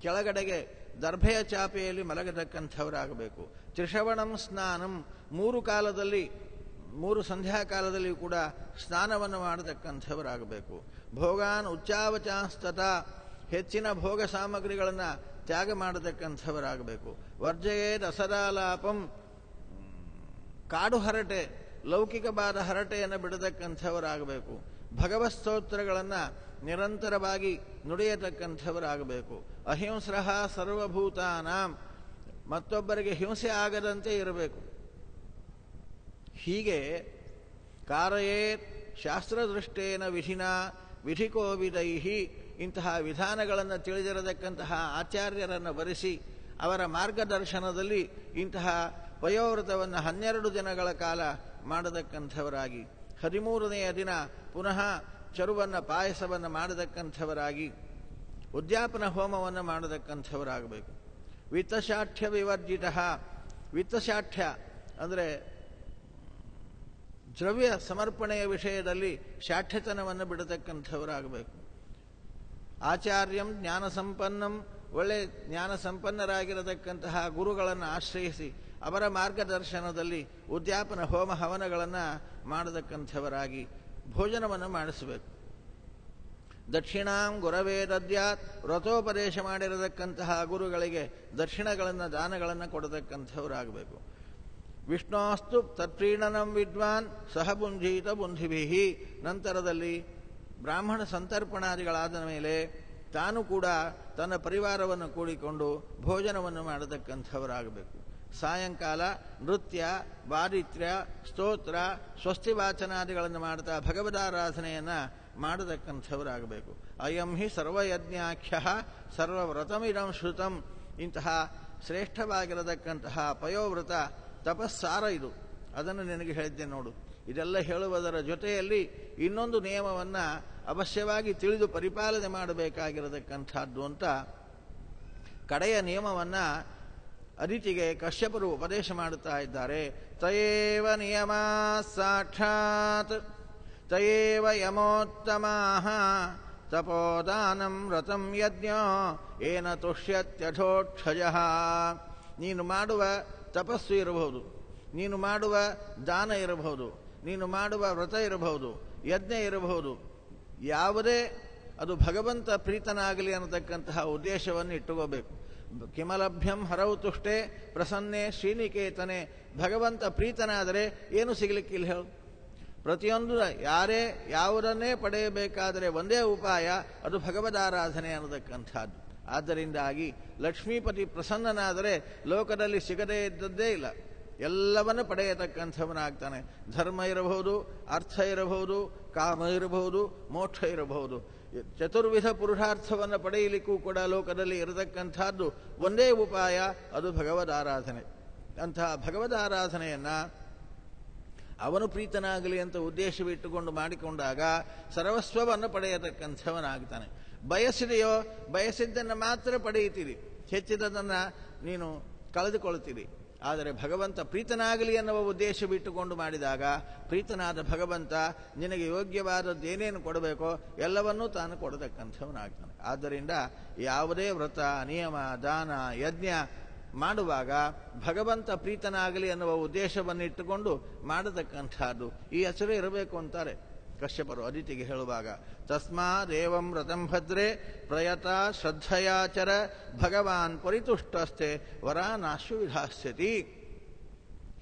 ಕೆಳಗಡೆಗೆ ದರ್ಭೆಯ ಚಾಪೆಯಲ್ಲಿ ಮಲಗತಕ್ಕಂಥವರಾಗಬೇಕು. ತ್ರಿಷವಣಂ ಸ್ನಾನಂ 3 ಕಾಲದಲ್ಲಿ, 3 ಸಂಧ್ಯಾಕಾಲದಲ್ಲಿ ಕೂಡ ಸ್ನಾನವನ್ನು ಮಾಡತಕ್ಕಂಥವರಾಗಬೇಕು. ಭೋಗಾನ್ ಉಚ್ಚಾವಚಾಸ್ತತ ಹೆಚ್ಚಿನ ಭೋಗ ಸಾಮಗ್ರಿಗಳನ್ನು ತ್ಯಾಗ ಮಾಡತಕ್ಕಂಥವರಾಗಬೇಕು. ವರ್ಜಯೇದ್ ಅಸದಾಲಾಪಂ ಕಾಡು ಹರಟೆ, ಲೌಕಿಕವಾದ ಹರಟೆಯನ್ನು ಬಿಡತಕ್ಕಂಥವರಾಗಬೇಕು. ಭಗವತ್ ಸ್ತೋತ್ರಗಳನ್ನು ನಿರಂತರವಾಗಿ ನುಡಿಯತಕ್ಕಂಥವರಾಗಬೇಕು. ಅಹಿಂಸ್ರಃ ಸರ್ವಭೂತಾನಾಂ, ಮತ್ತೊಬ್ಬರಿಗೆ ಹಿಂಸೆ ಆಗದಂತೆ ಇರಬೇಕು. ಹೀಗೆ ಕಾರಯೇತ್ ಶಾಸ್ತ್ರದೃಷ್ಟೇನ ವಿಧಿನಾ ವಿಧಿಕೋವಿದೈಹಿ, ಇಂತಹ ವಿಧಾನಗಳನ್ನು ತಿಳಿದಿರತಕ್ಕಂತಹ ಆಚಾರ್ಯರನ್ನು ಬರೆಸಿ ಅವರ ಮಾರ್ಗದರ್ಶನದಲ್ಲಿ ಇಂತಹ ಪಯೋವ್ರತವನ್ನು 12 ದಿನಗಳ ಕಾಲ ಮಾಡತಕ್ಕಂಥವರಾಗಿ, 13ನೆಯ ದಿನ ಪುನಃ ಚರುವನ್ನು ಪಾಯಸವನ್ನು ಮಾಡತಕ್ಕಂಥವರಾಗಿ ಉದ್ಯಾಪನ ಹೋಮವನ್ನು ಮಾಡತಕ್ಕಂಥವರಾಗಬೇಕು. ವಿತ್ತಶಾಠ್ಯ ವಿವರ್ಜಿತ, ವಿತ್ತಶಾಠ್ಯ ಅಂದರೆ ದ್ರವ್ಯ ಸಮರ್ಪಣೆಯ ವಿಷಯದಲ್ಲಿ ಶಾಠ್ಯತನವನ್ನು ಬಿಡತಕ್ಕಂಥವರಾಗಬೇಕು. ಆಚಾರ್ಯಂ ಜ್ಞಾನ ಸಂಪನ್ನಂ, ಒಳ್ಳೆ ಜ್ಞಾನ ಸಂಪನ್ನರಾಗಿರತಕ್ಕಂತಹ ಗುರುಗಳನ್ನು ಆಶ್ರಯಿಸಿ ಅವರ ಮಾರ್ಗದರ್ಶನದಲ್ಲಿ ಉದ್ಯಾಪನ ಹೋಮ ಹವನಗಳನ್ನು ಮಾಡತಕ್ಕಂಥವರಾಗಿ ಭೋಜನವನ್ನು ಮಾಡಿಸಬೇಕು. ದಕ್ಷಿಣಾಂ ಗುರವೇ ದದ್ಯಾತ್, ವ್ರತೋಪದೇಶ ಮಾಡಿರತಕ್ಕಂತಹ ಗುರುಗಳಿಗೆ ದಕ್ಷಿಣಗಳನ್ನು, ದಾನಗಳನ್ನು ಕೊಡತಕ್ಕಂಥವರಾಗಬೇಕು. ವಿಷ್ಣೋಸ್ತು ತತ್ಪ್ರೀಣನಂ ವಿದ್ವಾನ್ ಸಹ ಬುಂಜೀತ ಬುಂಧಿಭಿಹಿ, ನಂತರದಲ್ಲಿ ಬ್ರಾಹ್ಮಣ ಸಂತರ್ಪಣಾದಿಗಳಾದ ಮೇಲೆ ತಾನು ಕೂಡ ತನ್ನ ಪರಿವಾರವನ್ನು ಕೂಡಿಕೊಂಡು ಭೋಜನವನ್ನು ಮಾಡತಕ್ಕಂಥವರಾಗಬೇಕು. ಸಾಯಂಕಾಲ ನೃತ್ಯ, ವಾದಿತ್ರ್ಯ, ಸ್ತೋತ್ರ, ಸ್ವಸ್ತಿ ವಾಚನಾದಿಗಳನ್ನು ಮಾಡ್ತಾ ಭಗವದಾರಾಧನೆಯನ್ನು ಮಾಡತಕ್ಕಂಥವರಾಗಬೇಕು. ಅಯಂ ಹಿ ಸರ್ವಯಜ್ಞಾಖ್ಯ ಸರ್ವವ್ರತಮಿದಂ ಶ್ರುತಂ, ಇಂತಹ ಶ್ರೇಷ್ಠವಾಗಿರತಕ್ಕಂತಹ ಪಯೋವ್ರತ ತಪಸ್ಸಾರ ಇದು. ಅದನ್ನು ನಿನಗೆ ಹೇಳಿದ್ದೆ ನೋಡು. ಇದೆಲ್ಲ ಹೇಳುವುದರ ಜೊತೆಯಲ್ಲಿ ಇನ್ನೊಂದು ನಿಯಮವನ್ನು ಅವಶ್ಯವಾಗಿ ತಿಳಿದು ಪರಿಪಾಲನೆ ಮಾಡಬೇಕಾಗಿರತಕ್ಕಂಥದ್ದು ಅಂತ ಕಡೆಯ ನಿಯಮವನ್ನು ಅದಿತಿಗೆ ಕಶ್ಯಪರು ಉಪದೇಶ ಮಾಡುತ್ತಾ ಇದ್ದಾರೆ. ತಯೇವ ನಿಯಮ ಸಾಕ್ಷಾತ್ ತಯೇವ ಯಮೋತ್ತಮಾಃ ತಪೋದಾನಂ ವ್ರತಂ ಯಜ್ಞೋ ಏನ ತುಷ್ಯತ್ಯಥೋಕ್ಷಜಃ. ನೀನು ಮಾಡುವ ತಪಸ್ಸು ಇರಬಹುದು, ನೀನು ಮಾಡುವ ದಾನ ಇರಬಹುದು, ನೀನು ಮಾಡುವ ವ್ರತ ಇರಬಹುದು, ಯಜ್ಞ ಇರಬಹುದು, ಯಾವುದೇ ಅದು ಭಗವಂತ ಪ್ರೀತನಾಗಲಿ ಅನ್ನತಕ್ಕಂತಹ ಉದ್ದೇಶವನ್ನು ಇಟ್ಟುಕೋಬೇಕು. ಕಿಮಲಭ್ಯಂ ಹರವು ತುಷ್ಟೇ ಪ್ರಸನ್ನೆ ಶ್ರೀನಿಕೇತನೆ, ಭಗವಂತ ಪ್ರೀತನಾದರೆ ಏನು ಸಿಗಲಿಕ್ಕಿಲ್ಲ ಹೇಳು. ಪ್ರತಿಯೊಂದು ಯಾರೇ ಯಾವುದನ್ನೇ ಪಡೆಯಬೇಕಾದರೆ ಒಂದೇ ಉಪಾಯ, ಅದು ಭಗವದಾರಾಧನೆ ಅನ್ನತಕ್ಕಂಥದ್ದು. ಆದ್ದರಿಂದಾಗಿ ಲಕ್ಷ್ಮೀಪತಿ ಪ್ರಸನ್ನನಾದರೆ ಲೋಕದಲ್ಲಿ ಸಿಗದೇ ಇದ್ದದ್ದೇ ಇಲ್ಲ, ಎಲ್ಲವನ್ನು ಪಡೆಯತಕ್ಕಂಥವನಾಗ್ತಾನೆ. ಧರ್ಮ ಇರಬಹುದು, ಅರ್ಥ ಇರಬಹುದು, ಕಾಮ ಇರಬಹುದು, ಮೋಕ್ಷ ಇರಬಹುದು. ಚತುರ್ವಿಧ ಪುರುಷಾರ್ಥವನ್ನು ಪಡೆಯಲಿಕ್ಕೂ ಕೂಡ ಲೋಕದಲ್ಲಿ ಇರತಕ್ಕಂಥದ್ದು ಒಂದೇ ಉಪಾಯ, ಅದು ಭಗವದಾರಾಧನೆ. ಅಂತಹ ಭಗವದಾರಾಧನೆಯನ್ನು ಅವನು ಪ್ರೀತನಾಗಲಿ ಅಂತ ಉದ್ದೇಶವಿಟ್ಟುಕೊಂಡು ಮಾಡಿಕೊಂಡಾಗ ಸರ್ವಸ್ವವನ್ನು ಪಡೆಯತಕ್ಕಂಥವನಾಗ್ತಾನೆ. ಬಯಸಿದೆಯೋ ಬಯಸಿದ್ದನ್ನು ಮಾತ್ರ ಪಡೆಯುತ್ತೀರಿ, ಹೆಚ್ಚಿದದನ್ನು ನೀನು ಕಳೆದುಕೊಳ್ತೀರಿ. ಆದರೆ ಭಗವಂತ ಪ್ರೀತನಾಗಲಿ ಎನ್ನುವ ಉದ್ದೇಶವಿಟ್ಟುಕೊಂಡು ಮಾಡಿದಾಗ ಪ್ರೀತನಾದ ಭಗವಂತ ನಿನಗೆ ಯೋಗ್ಯವಾದದ್ದು ಏನೇನು ಕೊಡಬೇಕೋ ಎಲ್ಲವನ್ನೂ ತಾನು ಕೊಡತಕ್ಕಂಥವನಾಗ್ತಾನೆ. ಆದ್ದರಿಂದ ಯಾವುದೇ ವ್ರತ, ನಿಯಮ, ದಾನ, ಯಜ್ಞ ಮಾಡುವಾಗ ಭಗವಂತ ಪ್ರೀತನಾಗಲಿ ಎನ್ನುವ ಉದ್ದೇಶವನ್ನಿಟ್ಟುಕೊಂಡು ಮಾಡತಕ್ಕಂಥದ್ದು. ಈ ಹೆಸರು ಇರಬೇಕು ಅಂತಾರೆ ಕಶ್ಯಪರು ಅದಿತಿಗೆ ಹೇಳುವಾಗ. ತಸ್ಮಾದೇವಂ ವ್ರತಂ ಭದ್ರೇ ಪ್ರಯತ ಶ್ರದ್ಧಯಾಚರ ಭಗವಾನ್ ಪರಿತುಷ್ಟಸ್ಥೆ ವರಾನಾಶು ವಿಧಾಸ್ಯತಿ.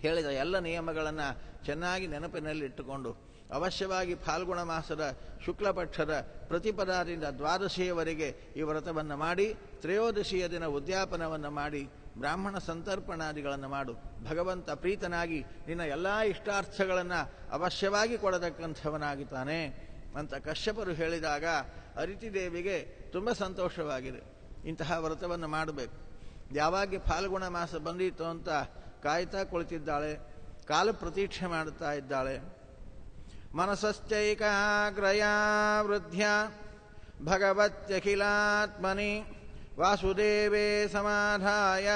ಹೇಳಿದ ಎಲ್ಲ ನಿಯಮಗಳನ್ನು ಚೆನ್ನಾಗಿ ನೆನಪಿನಲ್ಲಿಟ್ಟುಕೊಂಡು ಅವಶ್ಯವಾಗಿ ಫಾಲ್ಗುಣ ಮಾಸದ ಶುಕ್ಲಪಕ್ಷದ ಪ್ರತಿಪದಾದಿಂದ ದ್ವಾದಶಿಯವರೆಗೆ ಈ ವ್ರತವನ್ನು ಮಾಡಿ ತ್ರಯೋದಶಿಯ ದಿನ ಉದ್ಯಾಪನವನ್ನು ಮಾಡಿ ಬ್ರಾಹ್ಮಣ ಸಂತರ್ಪಣಾದಿಗಳನ್ನು ಮಾಡು. ಭಗವಂತ ಪ್ರೀತನಾಗಿ ನಿನ್ನ ಎಲ್ಲ ಇಷ್ಟಾರ್ಥಗಳನ್ನು ಅವಶ್ಯವಾಗಿ ಕೊಡತಕ್ಕಂಥವನಾಗಿದ್ದಾನೆ ಅಂತ ಕಶ್ಯಪರು ಹೇಳಿದಾಗ ಅದಿತಿ ದೇವಿಗೆ ತುಂಬ ಸಂತೋಷವಾಗಿದೆ. ಇಂತಹ ವ್ರತವನ್ನು ಮಾಡಬೇಕು. ಯಾವಾಗ ಫಾಲ್ಗುಣ ಮಾಸ ಬಂದಿತ್ತು ಅಂತ ಕಾಯ್ತಾ ಕುಳಿತಿದ್ದಾಳೆ. ಕಾಲ ಪ್ರತೀಕ್ಷೆ ಮಾಡುತ್ತಾ ಇದ್ದಾಳೆ. ಮನಸಶ್ಚೈಕಾಗ್ರಯ ವೃದ್ಧ್ಯ ಭಗವತ್ಯಖಿಲಾತ್ಮನಿ ವಾಸುದೇವೇ ಸಮಾಧಾಯ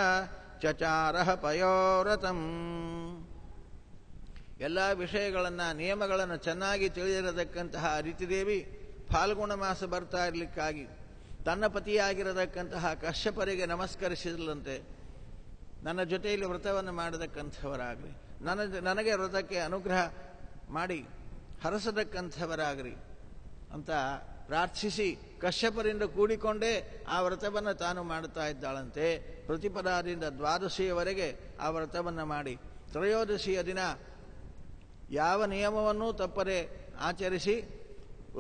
ಚಚಾರಃ ಪಯೋರತಂ. ಎಲ್ಲ ವಿಷಯಗಳನ್ನು, ನಿಯಮಗಳನ್ನು ಚೆನ್ನಾಗಿ ತಿಳಿದಿರತಕ್ಕಂತಹ ಅದಿತಿದೇವಿ ಫಾಲ್ಗುಣ ಮಾಸ ಬರ್ತಾ ಇರಲಿಕ್ಕಾಗಿ ತನ್ನ ಪತಿಯಾಗಿರತಕ್ಕಂತಹ ಕಶ್ಯಪರಿಗೆ ನಮಸ್ಕರಿಸಿದಲಂತೆ. ನನ್ನ ಜೊತೆಯಲ್ಲಿ ವ್ರತವನ್ನು ಮಾಡತಕ್ಕಂಥವರಾಗಲಿ, ನನಗೆ ವ್ರತಕ್ಕೆ ಅನುಗ್ರಹ ಮಾಡಿ ಹರಸತಕ್ಕಂಥವರಾಗಲಿ ಅಂತ ಪ್ರಾರ್ಥಿಸಿ ಕಶ್ಯಪರಿಂದ ಕೂಡಿಕೊಂಡೇ ಆ ವ್ರತವನ್ನು ತಾನು ಮಾಡುತ್ತಾ ಇದ್ದಾಳಂತೆ. ಪ್ರತಿಪದಾದಿಂದ ದ್ವಾದಶಿಯವರೆಗೆ ಆ ವ್ರತವನ್ನು ಮಾಡಿ ತ್ರಯೋದಶಿಯ ದಿನ ಯಾವ ನಿಯಮವನ್ನೂ ತಪ್ಪದೆ ಆಚರಿಸಿ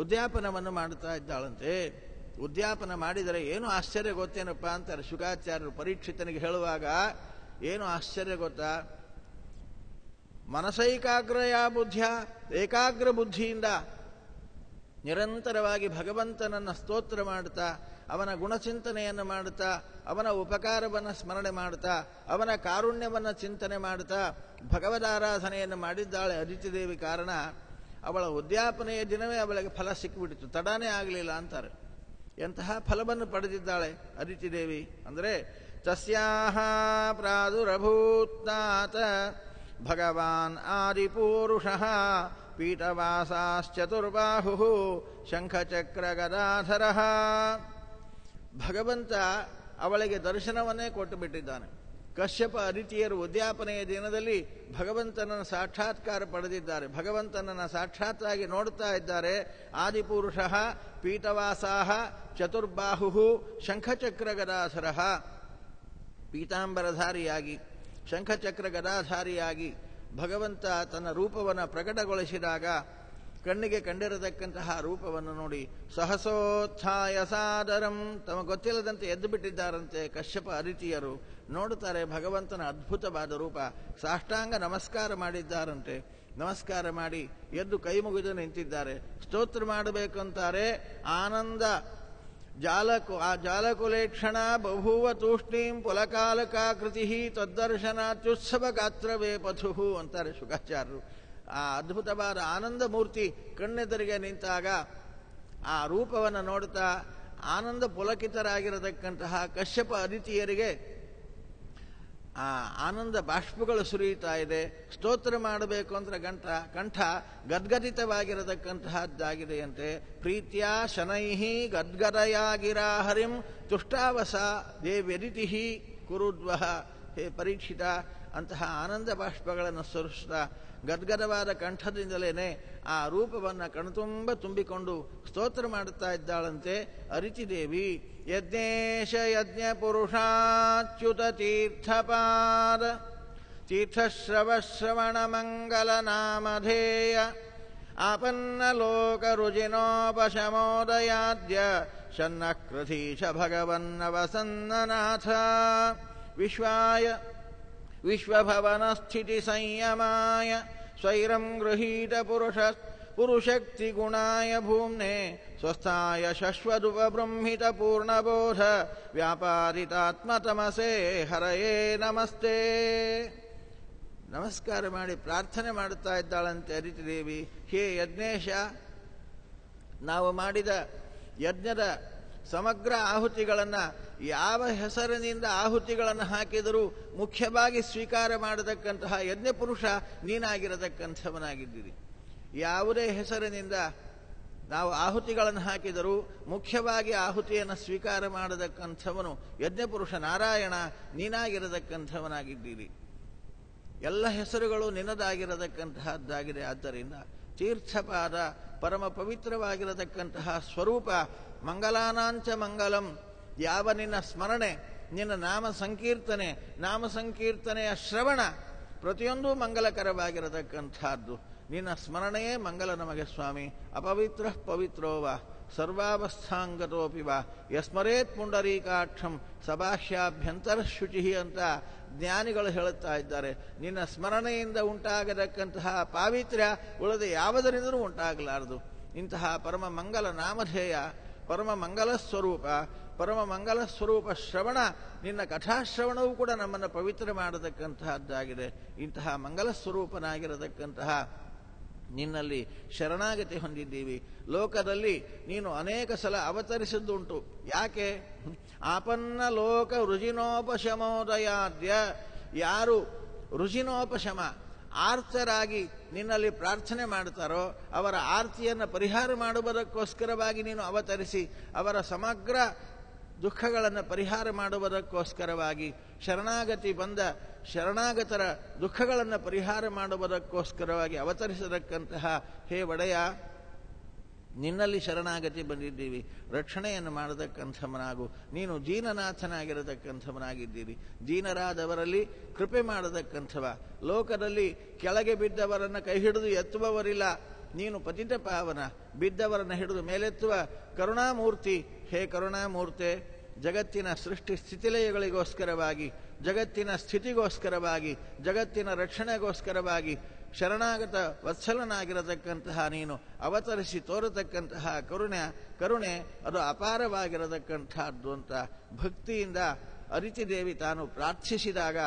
ಉದ್ಯಾಪನವನ್ನು ಮಾಡುತ್ತಾ ಇದ್ದಾಳಂತೆ. ಉದ್ಯಾಪನ ಮಾಡಿದರೆ ಏನು ಆಶ್ಚರ್ಯ ಗೊತ್ತೇನಪ್ಪ ಅಂತಾರೆ ಶುಕಾಚಾರ್ಯರು ಪರೀಕ್ಷಿತನಿಗೆ ಹೇಳುವಾಗ. ಏನು ಆಶ್ಚರ್ಯ ಗೊತ್ತಾ? ಮನಸೈಕಾಗ್ರಯ ಬುದ್ಧಿಯ, ಏಕಾಗ್ರ ಬುದ್ಧಿಯಿಂದ ನಿರಂತರವಾಗಿ ಭಗವಂತನನ್ನು ಸ್ತೋತ್ರ ಮಾಡುತ್ತಾ, ಅವನ ಗುಣಚಿಂತನೆಯನ್ನು ಮಾಡುತ್ತಾ, ಅವನ ಉಪಕಾರವನ್ನು ಸ್ಮರಣೆ ಮಾಡುತ್ತಾ, ಅವನ ಕಾರುಣ್ಯವನ್ನು ಚಿಂತನೆ ಮಾಡುತ್ತಾ ಭಗವದಾರಾಧನೆಯನ್ನು ಮಾಡಿದ್ದಾಳೆ ಅದಿತಿದೇವಿ. ಕಾರಣ ಅವಳ ಉದ್ಯಾಪನೆಯ ದಿನವೇ ಅವಳಿಗೆ ಫಲ ಸಿಕ್ಕಿಬಿಟ್ಟಿತು, ತಡಾನೇ ಆಗಲಿಲ್ಲ ಅಂತಾರೆ. ಎಂತಹ ಫಲವನ್ನು ಪಡೆದಿದ್ದಾಳೆ ಅದಿತಿದೇವಿ ಅಂದರೆ ತಸ್ಯಾಹ ಪ್ರಾದುರಭೂತ್ನಾಥ ಭಗವಾನ್ ಆದಿಪೂರುಷಃ ಪೀಠವಾಸಾಶ್ಚತುರ್ಬಾಹು ಶಂಖಚಕ್ರ ಗದಾಧರಃ. ಭಗವಂತ ಅವಳಿಗೆ ದರ್ಶನವನ್ನೇ ಕೊಟ್ಟು ಬಿಟ್ಟಿದ್ದಾನೆ. ಕಶ್ಯಪ ಅದಿತಿಯರು ಉದ್ಯಾಪನೆಯ ದಿನದಲ್ಲಿ ಭಗವಂತನನ್ನು ಸಾಕ್ಷಾತ್ಕಾರ ಪಡೆದಿದ್ದಾರೆ. ಭಗವಂತನನ್ನು ಸಾಕ್ಷಾತ್ತಾಗಿ ನೋಡುತ್ತಾ ಇದ್ದಾರೆ. ಆದಿಪುರುಷಃ ಪೀಠವಾಸಾಹ ಚತುರ್ಬಾಹು ಶಂಖಚಕ್ರ ಗದಾಧರಃ. ಪೀತಾಂಬರಧಾರಿಯಾಗಿ ಶಂಖಚಕ್ರ ಗದಾಧಾರಿಯಾಗಿ ಭಗವಂತ ತನ್ನ ರೂಪವನ್ನು ಪ್ರಕಟಗೊಳಿಸಿದಾಗ ಕಣ್ಣಿಗೆ ಕಂಡಿರತಕ್ಕಂತಹ ರೂಪವನ್ನು ನೋಡಿ ಸಹಸೋತ್ಥಾಯ ಸಾದರಂ, ತಮಗೆ ಗೊತ್ತಿಲ್ಲದಂತೆ ಎದ್ದು ಬಿಟ್ಟಿದ್ದಾರಂತೆ ಕಶ್ಯಪ ಅದಿತಿಯರು. ನೋಡುತ್ತಾರೆ ಭಗವಂತನ ಅದ್ಭುತವಾದ ರೂಪ. ಸಾಷ್ಟಾಂಗ ನಮಸ್ಕಾರ ಮಾಡಿದ್ದಾರಂತೆ. ನಮಸ್ಕಾರ ಮಾಡಿ ಎದ್ದು ಕೈ ಮುಗಿದು ನಿಂತಿದ್ದಾರೆ. ಸ್ತೋತ್ರ ಮಾಡಬೇಕು ಅಂತಾರೆ. ಆನಂದ ಜಾಲಕುಲೇಕ್ಷಣ ಬಭೂವ ತೂಷ್ಣೀಂ ಪುಲಕಾಲಕಾಕೃತಿ ತದ್ದರ್ಶನಾತ್ಯುತ್ಸವ ಗಾತ್ರವೇ ಪಥು ಅಂತಾರೆ ಶುಕಾಚಾರ್ಯರು. ಆ ಅದ್ಭುತವಾದ ಆನಂದ ಮೂರ್ತಿ ಕಣ್ಣೆದುರಿಗೆ ನಿಂತಾಗ ಆ ರೂಪವನ್ನು ನೋಡುತ್ತಾ ಆನಂದ ಪುಲಕಿತರಾಗಿರತಕ್ಕಂತಹ ಕಶ್ಯಪ ಅದಿತಿಯರಿಗೆ ಆ ಆನಂದ ಬಾಷ್ಪಗಳು ಸುರಿಯುತ್ತಾ ಇದೆ. ಸ್ತೋತ್ರ ಮಾಡಬೇಕು ಅಂದ್ರೆ ಕಂಠ ಗದ್ಗದಿತವಾಗಿರತಕ್ಕಂತಹದ್ದಾಗಿದೆಯಂತೆ. ಪ್ರೀತ್ಯ ಶನೈಹಿ ಗದ್ಗದಯಾಗಿರಾ ಹರಿಂ ತುಷ್ಟಾವಸ ದೇವ್ಯದಿತಿ ಕುರುದ್ವಹ. ಹೇ ಪರೀಕ್ಷಿತ, ಅಂತಹ ಆನಂದ ಬಾಷ್ಪಗಳನ್ನು ಸುರಿಸ್ತಾ ಗದ್ಗದವಾದ ಕಂಠದಿಂದಲೇ ಆ ರೂಪವನ್ನು ಕಣ್ತುಂಬ ತುಂಬಿಕೊಂಡು ಸ್ತೋತ್ರ ಮಾಡುತ್ತಾ ಇದ್ದಾಳಂತೆ ಅದಿತಿದೇವಿ. ಯಜ್ಞೇಶ ಯಜ್ಞ ಪುರುಷಾಚ್ಯುತ ತೀರ್ಥಪಾದ ತೀರ್ಥಶ್ರವಶ್ರವಣ ಮಂಗಲ ನಾಮಧೇಯ ಆಪನ್ನ ಲೋಕ ರುಜಿನೋಪಶಮೋದಯಾದ್ಯ ಶನ್ನಕೃಧೀಶ ಭಗವನ್ನವಸನ್ನನಾಥ ವಿಶ್ವಾಯ ವಿಶ್ವಭವನ ಸ್ಥಿತಿ ಸಂಯಮಾಯ ಸ್ವೈರಂ ಗೃಹೀತ ಪುರುಷಕ್ತಿ ಗುಣಾಯ ಭೂಮ್ನೆ ಸ್ವಸ್ಥಾಯ ಶಶ್ವದುಪಬೃಂಹಿತ ಪೂರ್ಣಬೋಧ ವ್ಯಾಪಾರಿತಾತ್ಮತಮಸೇ ಹರಯೇ ನಮಸ್ತೆ. ನಮಸ್ಕಾರ ಮಾಡಿ ಪ್ರಾರ್ಥನೆ ಮಾಡುತ್ತಾ ಇದ್ದಾಳಂತೆ ಅದಿತಿದೇವಿ. ಹೇ ಯಜ್ಞೇಶ, ನಾವು ಮಾಡಿದ ಯಜ್ಞದ ಸಮಗ್ರ ಆಹುತಿಗಳನ್ನು ಯಾವ ಹೆಸರಿನಿಂದ ಆಹುತಿಗಳನ್ನು ಹಾಕಿದರೂ ಮುಖ್ಯವಾಗಿ ಸ್ವೀಕಾರ ಮಾಡತಕ್ಕಂತಹ ಯಜ್ಞಪುರುಷ ನೀನಾಗಿರತಕ್ಕಂಥವನಾಗಿದ್ದೀರಿ. ಯಾವುದೇ ಹೆಸರಿನಿಂದ ನಾವು ಆಹುತಿಗಳನ್ನು ಹಾಕಿದರೂ ಮುಖ್ಯವಾಗಿ ಆಹುತಿಯನ್ನು ಸ್ವೀಕಾರ ಮಾಡತಕ್ಕಂಥವನು ಯಜ್ಞಪುರುಷ ನಾರಾಯಣ ನೀನಾಗಿರತಕ್ಕಂಥವನಾಗಿದ್ದೀರಿ. ಎಲ್ಲ ಹೆಸರುಗಳು ನಿನ್ನದಾಗಿರತಕ್ಕಂತಹದ್ದಾಗಿದೆ. ಆದ್ದರಿಂದ ತೀರ್ಥಪಾದ ಪರಮ ಪವಿತ್ರವಾಗಿರತಕ್ಕಂತಹ ಸ್ವರೂಪ ಮಂಗಲಾನಾಂಚ ಮಂಗಲಂ. ಯಾವ ನಿನ್ನ ಸ್ಮರಣೆ, ನಿನ್ನ ನಾಮ ಸಂಕೀರ್ತನೆಯ ಶ್ರವಣ ಪ್ರತಿಯೊಂದೂ ಮಂಗಲಕರವಾಗಿರತಕ್ಕಂಥದ್ದು. ನಿನ್ನ ಸ್ಮರಣೆಯೇ ಮಂಗಲ ನಮಗೆ ಸ್ವಾಮಿ. ಅಪವಿತ್ರ ಪವಿತ್ರೋವ ಸರ್ವಾವಸ್ಥಾಂಗತೋಪಿ ವಾ ಯಸ್ಮರೇತ್ ಪುಂಡರೀಕಾಕ್ಷಂ ಸಬಾಹ್ಯಾಭ್ಯಂತರ ಶುಚಿ ಅಂತ ಜ್ಞಾನಿಗಳು ಹೇಳುತ್ತಾ ಇದ್ದಾರೆ. ನಿನ್ನ ಸ್ಮರಣೆಯಿಂದ ಉಂಟಾಗತಕ್ಕಂತಹ ಪಾವಿತ್ರ್ಯ ಉಳಿದ ಯಾವುದರಿಂದಲೂ ಉಂಟಾಗಲಾರದು. ಇಂತಹ ಪರಮ ಮಂಗಲ ನಾಮಧೇಯ, ಪರಮ ಮಂಗಲ ಸ್ವರೂಪ ಶ್ರವಣ, ನಿನ್ನ ಕಥಾಶ್ರವಣವೂ ಕೂಡ ನಮ್ಮನ್ನು ಪವಿತ್ರ ಮಾಡತಕ್ಕಂತಹದ್ದಾಗಿದೆ. ಇಂತಹ ಮಂಗಲ ಸ್ವರೂಪನಾಗಿರತಕ್ಕಂತಹ ನಿನ್ನಲ್ಲಿ ಶರಣಾಗತಿ ಹೊಂದಿದ್ದೀವಿ. ಲೋಕದಲ್ಲಿ ನೀನು ಅನೇಕ ಸಲ ಅವತರಿಸಿದ್ದುಂಟು. ಯಾಕೆ? ಆಪನ್ನ ಲೋಕ ರುಜಿನೋಪಶಮೋದಯಾದ್ಯ. ಯಾರು ರುಜಿನೋಪಶಮ ಆರ್ತರಾಗಿ ನಿನ್ನಲ್ಲಿ ಪ್ರಾರ್ಥನೆ ಮಾಡ್ತಾರೋ ಅವರ ಆರ್ತಿಯನ್ನು ಪರಿಹಾರ ಮಾಡುವುದಕ್ಕೋಸ್ಕರವಾಗಿ ನೀನು ಅವತರಿಸಿ ಅವರ ಸಮಗ್ರ ದುಃಖಗಳನ್ನು ಪರಿಹಾರ ಮಾಡುವುದಕ್ಕೋಸ್ಕರವಾಗಿ ಶರಣಾಗತಿ ಬಂದ ಶರಣಾಗತರ ದುಃಖಗಳನ್ನು ಪರಿಹಾರ ಮಾಡುವುದಕ್ಕೋಸ್ಕರವಾಗಿ ಅವತರಿಸತಕ್ಕಂತಹ ಹೇ ಒಡೆಯ, ನಿನ್ನಲ್ಲಿ ಶರಣಾಗತಿ ಬಂದಿದ್ದೀವಿ. ರಕ್ಷಣೆಯನ್ನು ಮಾಡತಕ್ಕಂಥವನಾಗು. ನೀನು ದೀನನಾಥನಾಗಿರತಕ್ಕಂಥವನಾಗಿದ್ದೀರಿ. ದೀನರಾದವರಲ್ಲಿ ಕೃಪೆ ಮಾಡತಕ್ಕಂಥವ. ಲೋಕದಲ್ಲಿ ಕೆಳಗೆ ಬಿದ್ದವರನ್ನು ಕೈ ಹಿಡಿದು ಎತ್ತುವವರಿಲ್ಲ. ನೀನು ಪತಿತ ಪಾವನ, ಬಿದ್ದವರನ್ನು ಹಿಡಿದು ಮೇಲೆತ್ತುವ ಕರುಣಾಮೂರ್ತಿ. ಹೇ ಕರುಣಾಮೂರ್ತೆ, ಜಗತ್ತಿನ ಸೃಷ್ಟಿ ಸ್ಥಿತಿಲಯಗಳಿಗೋಸ್ಕರವಾಗಿ, ಜಗತ್ತಿನ ಸ್ಥಿತಿಗೋಸ್ಕರವಾಗಿ, ಜಗತ್ತಿನ ರಕ್ಷಣೆಗೋಸ್ಕರವಾಗಿ ಶರಣಾಗತ ವತ್ಸಲನಾಗಿರತಕ್ಕಂತಹ ನೀನು ಅವತರಿಸಿ ತೋರತಕ್ಕಂತಹ ಕರುಣೆ ಅದು ಅಪಾರವಾಗಿರತಕ್ಕಂಥದ್ದು ಅಂತ ಭಕ್ತಿಯಿಂದ ಅರಿತಿದೇವಿ ತಾನು ಪ್ರಾರ್ಥಿಸಿದಾಗ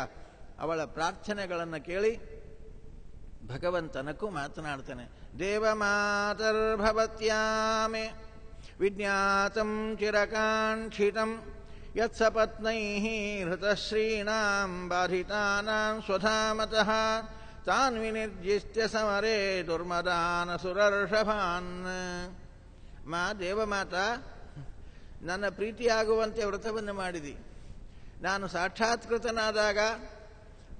ಅವಳ ಪ್ರಾರ್ಥನೆಗಳನ್ನು ಕೇಳಿ ಭಗವಂತನಕ್ಕೂ ಮಾತನಾಡ್ತಾನೆ. ದೇವಮಾತರ್ಭವತ್ಯಾಮೆ ವಿಜ್ಞಾತಂ ಚಿರಕಾಂಕ್ಷಿತಂ ಯತ್ಸಪತ್ನೈಃ ಹೃತಶ್ರೀಣಾಂ ಬಾಧಿತಾನಾಂ ಸ್ವಧಾಮತಃ ತಾನ್ ವಿನಿರ್ಜಿಸ್ತ್ಯ ಸಮರೇ ದುರ್ಮದಾನ ಸುರರ್ಷಭಾನ್. ದೇವಮಾತ, ನನ್ನ ಪ್ರೀತಿಯಾಗುವಂತೆ ವ್ರತವನ್ನು ಮಾಡಿದಿ. ನಾನು ಸಾಕ್ಷಾತ್ಕೃತನಾದಾಗ